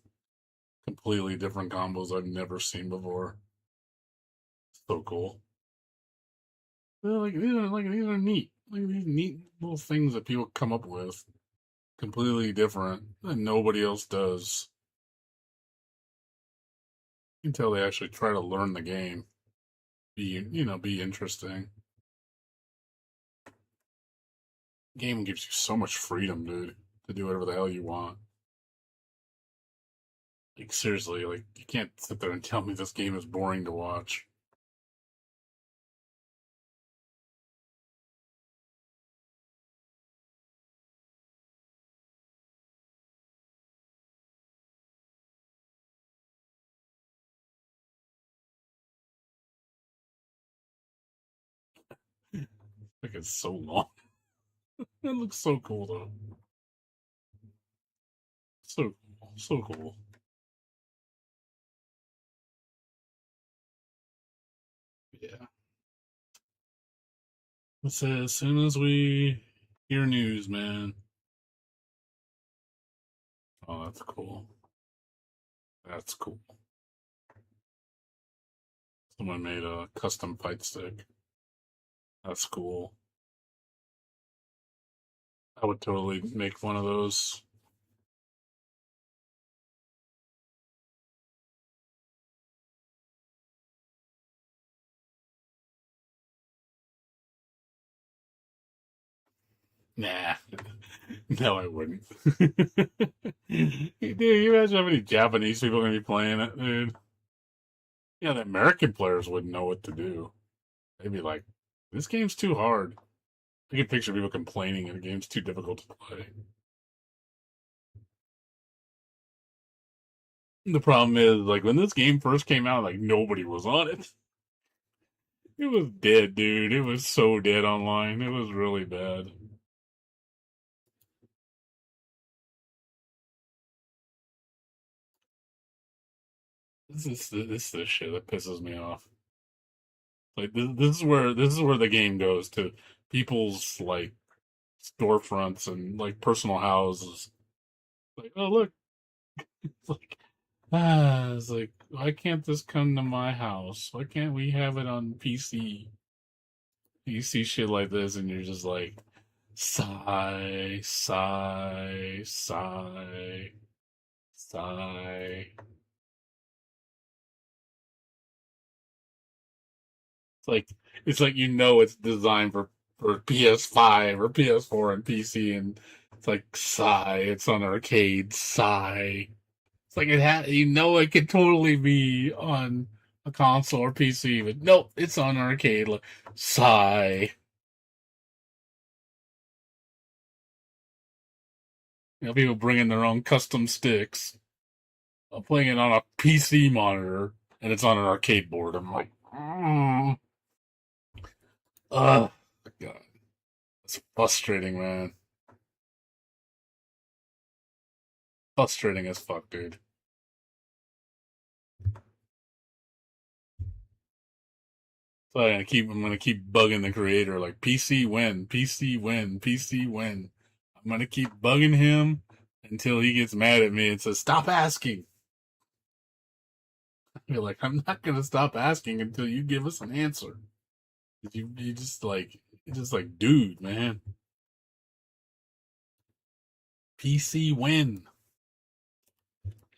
completely different combos I've never seen before. So cool. These are neat. Like these neat little things that people come up with, completely different, and nobody else does. You can tell they actually try to learn the game. Be interesting. Game gives you so much freedom, dude, to do whatever the hell you want. Like seriously, like you can't sit there and tell me this game is boring to watch. Like it's so long. It looks so cool though. So cool. Yeah. It says as soon as we hear news, man. Oh, that's cool. That's cool. Someone made a custom fight stick. That's cool. I would totally make one of those. Nah. No, I wouldn't. Dude, you imagine how many Japanese people are gonna be playing it, dude? Yeah, the American players wouldn't know what to do. They'd be like, "This game's too hard." I can picture people complaining and the game's too difficult to play. The problem is, like, when this game first came out, like, nobody was on it. It was dead, dude. It was so dead online. It was really bad. This is the shit that pisses me off. Like this is where the game goes to people's like storefronts and like personal houses. Like, oh look, it's like it's like why can't this come to my house? Why can't we have it on PC? You see shit like this, and you're just like, sigh, sigh, sigh, sigh. It's like you know it's designed for PS5 or PS4 and PC, and it's like sigh. It's on arcade. Sigh. It's like you know it could totally be on a console or PC, but nope, it's on arcade. Like, sigh. You know, people bringing their own custom sticks. I'm playing it on a PC monitor, and it's on an arcade board. I'm like, ugh, God, it's frustrating, man. Frustrating as fuck, dude. So I'm gonna keep bugging the creator, like PC win, PC win, PC win. I'm gonna keep bugging him until he gets mad at me and says, "Stop asking." You're like, I'm not gonna stop asking until you give us an answer. You just like, dude, man. PC win.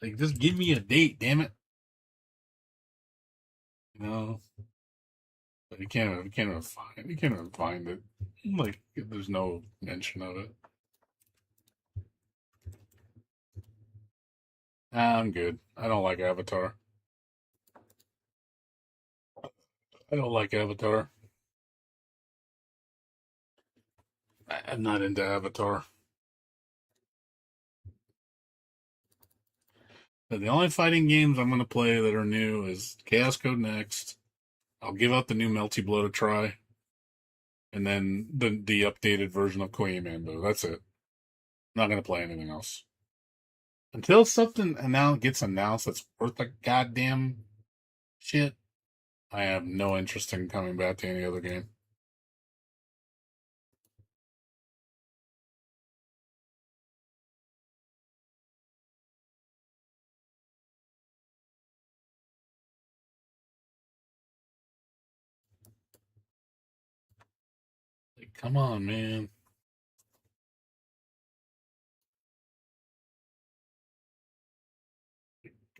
Like, just give me a date, damn it. You know, but you can't even find it. Like, there's no mention of it. I'm good. I don't like Avatar. I don't like Avatar. I'm not into Avatar. But the only fighting games I'm going to play that are new is Chaos Code Next. I'll give out the new Melty Blow to try. And then the updated version of Koei Mando. That's it. I'm not going to play anything else. Until something gets announced that's worth a goddamn shit, I have no interest in coming back to any other game. Like, come on, man.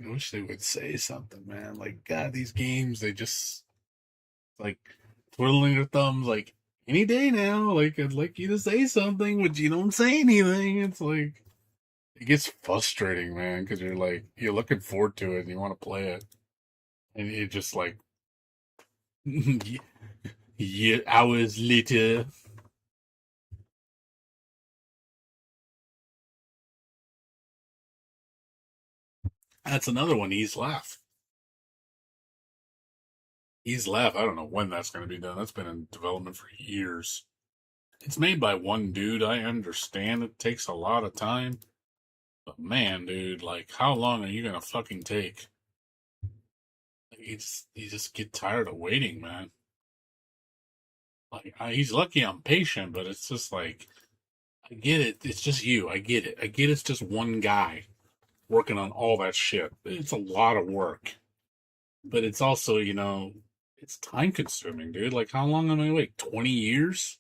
I wish they would say something, man. Like, God, these games, they just like twiddling their thumbs, like any day now. Like, I'd like you to say something, but you don't say anything. It's like it gets frustrating, man, because you're looking forward to it and you want to play it, and it just like yeah, hours later. That's another one. He's laugh. He's laugh. I don't know when that's going to be done. That's been in development for years. It's made by one dude. I understand it takes a lot of time. But man, dude, like, how long are you going to fucking take? Like, you just get tired of waiting, man. Like, he's lucky I'm patient, but it's just like, I get it. It's just you. I get it. I get it's just one guy working on all that shit. It's a lot of work. But it's also, it's time consuming, dude. Like, how long am I wait? 20 years?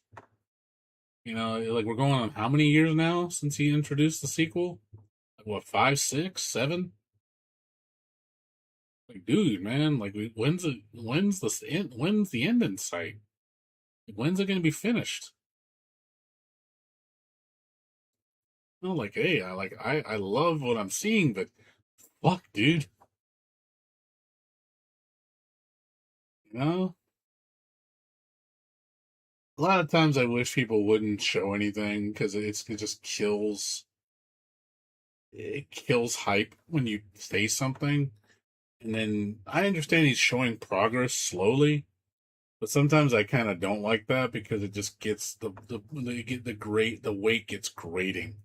Like, we're going on how many years now since he introduced the sequel? Like, what, 5, 6, 7? Like, dude, man, like, when's the end in sight? Like, when's it going to be finished? know, like, hey, I love what I'm seeing, but fuck, dude, you know. A lot of times, I wish people wouldn't show anything because it just kills hype when you say something, and then I understand he's showing progress slowly, but sometimes I kind of don't like that because it just gets the weight gets grating.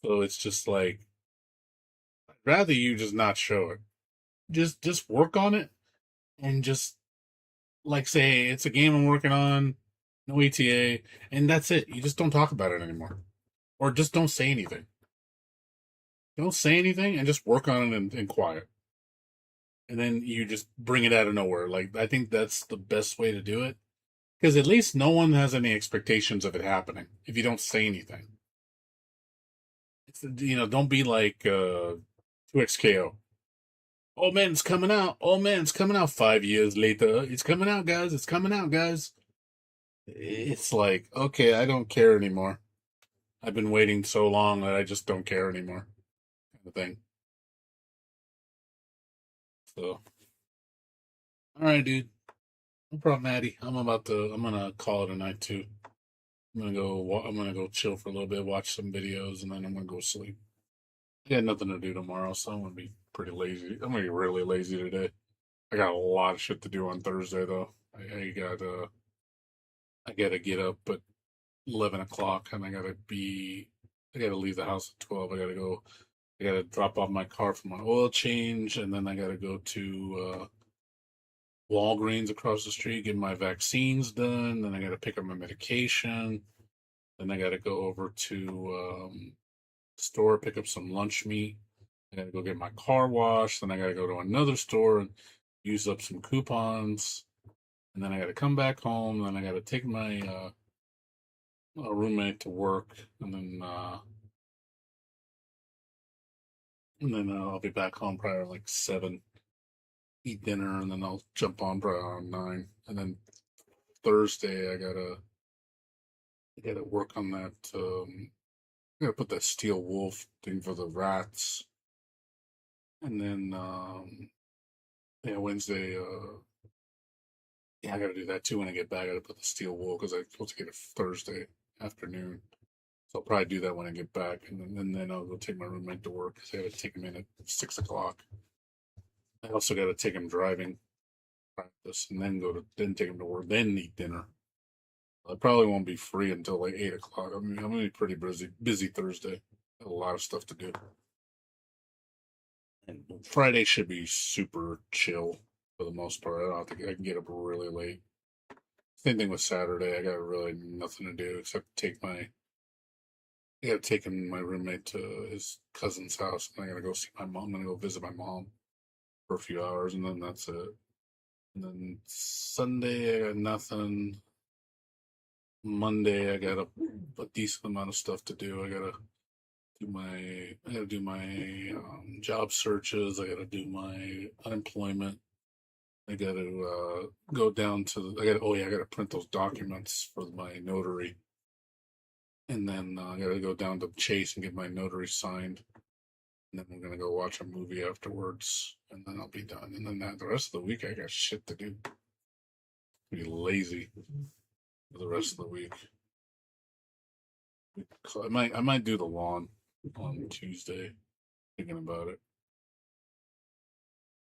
So it's just like I'd rather you just not show it. Just work on it and just like say it's a game I'm working on, no ETA, and that's it. You just don't talk about it anymore, or just don't say anything. Don't say anything and just work on it in quiet. And then you just bring it out of nowhere. Like I think that's the best way to do it because at least no one has any expectations of it happening if you don't say anything. It's, don't be like 2XKO. Oh man, it's coming out. Oh man, it's coming out 5 years later. It's coming out, guys. It's coming out, guys. It's like, okay, I don't care anymore. I've been waiting so long that I just don't care anymore. Kind of thing. So, all right, dude. No problem, Maddie. I'm gonna call it a night too. I'm gonna go chill for a little bit, watch some videos, and then I'm gonna go sleep. I got nothing to do tomorrow, so I'm gonna be pretty lazy. I'm gonna be really lazy today. I got a lot of shit to do on Thursday though. I gotta get up at 11 o'clock, and I gotta leave the house at 12. I gotta drop off my car for my oil change, and then I gotta go to Walgreens across the street, get my vaccines done. Then I gotta pick up my medication. Then I gotta go over to the store, pick up some lunch meat. I gotta go get my car washed. Then I gotta go to another store and use up some coupons. And then I gotta come back home. Then I gotta take my roommate to work, and then I'll be back home probably like 7, eat dinner, and then I'll jump on probably around 9. And then Thursday I gotta work on that. I gotta put that steel wolf thing for the rats, and then yeah, Wednesday. Yeah, I gotta do that too when I get back. I gotta put the steel wool because I'm supposed to get it Thursday afternoon. So I'll probably do that when I get back, and then I'll go take my roommate to work because I gotta take him in at 6 o'clock. I also gotta take him driving practice, and then take him to work, then eat dinner. I probably won't be free until like 8 o'clock. I mean, I'm gonna be pretty busy Thursday. Got a lot of stuff to do. And Friday should be super chill for the most part. I don't think I can get up really late. Same thing with Saturday. I got really nothing to do except I gotta take my roommate to his cousin's house, and I gotta go see my mom. I'm gonna go visit my mom for a few hours, and then that's it. And then Sunday, I got nothing. Monday, I got a decent amount of stuff to do. I gotta do my job searches. I gotta do my unemployment. I gotta go down to. I gotta print those documents for my notary, and then I gotta go down to Chase and get my notary signed. And then we're gonna go watch a movie afterwards, and then I'll be done. And then the rest of the week, I got shit to do. Be lazy for the rest of the week. I might do the lawn on Tuesday. Thinking about it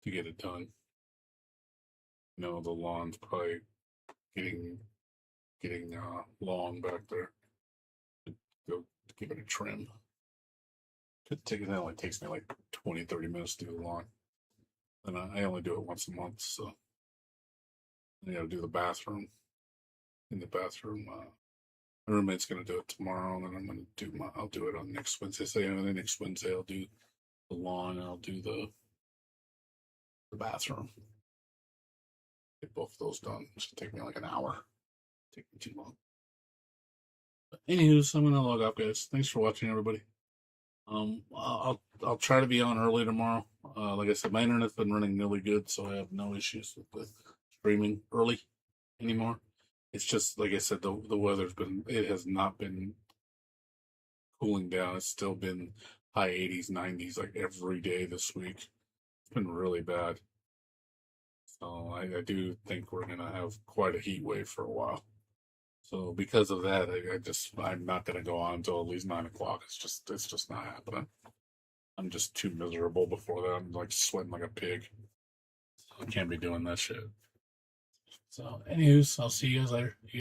to get it done. The lawn's probably getting long back there. Go give it a trim. It only takes me like 20-30 minutes to do the lawn. And I only do it once a month, so I gotta do the bathroom. In the bathroom, my roommate's gonna do it tomorrow, and then I'll do it on next Wednesday. So next Wednesday I'll do the lawn, and I'll do the bathroom. Get both of those done. It should take me like an hour. Take me too long. But anywho, I'm gonna log off, guys. Thanks for watching, everybody. I'll try to be on early tomorrow. Like I said, my internet's been running really good, so I have no issues with streaming early anymore. It's just like I said, the weather's been. It has not been cooling down. It's still been high 80s, 90s like every day this week. It's been really bad. So I do think we're gonna have quite a heat wave for a while. So because of that, I'm not gonna go on until at least 9 o'clock. It's just not happening. I'm just too miserable before that. I'm like sweating like a pig. So I can't be doing that shit. So, anyways, I'll see you guys later.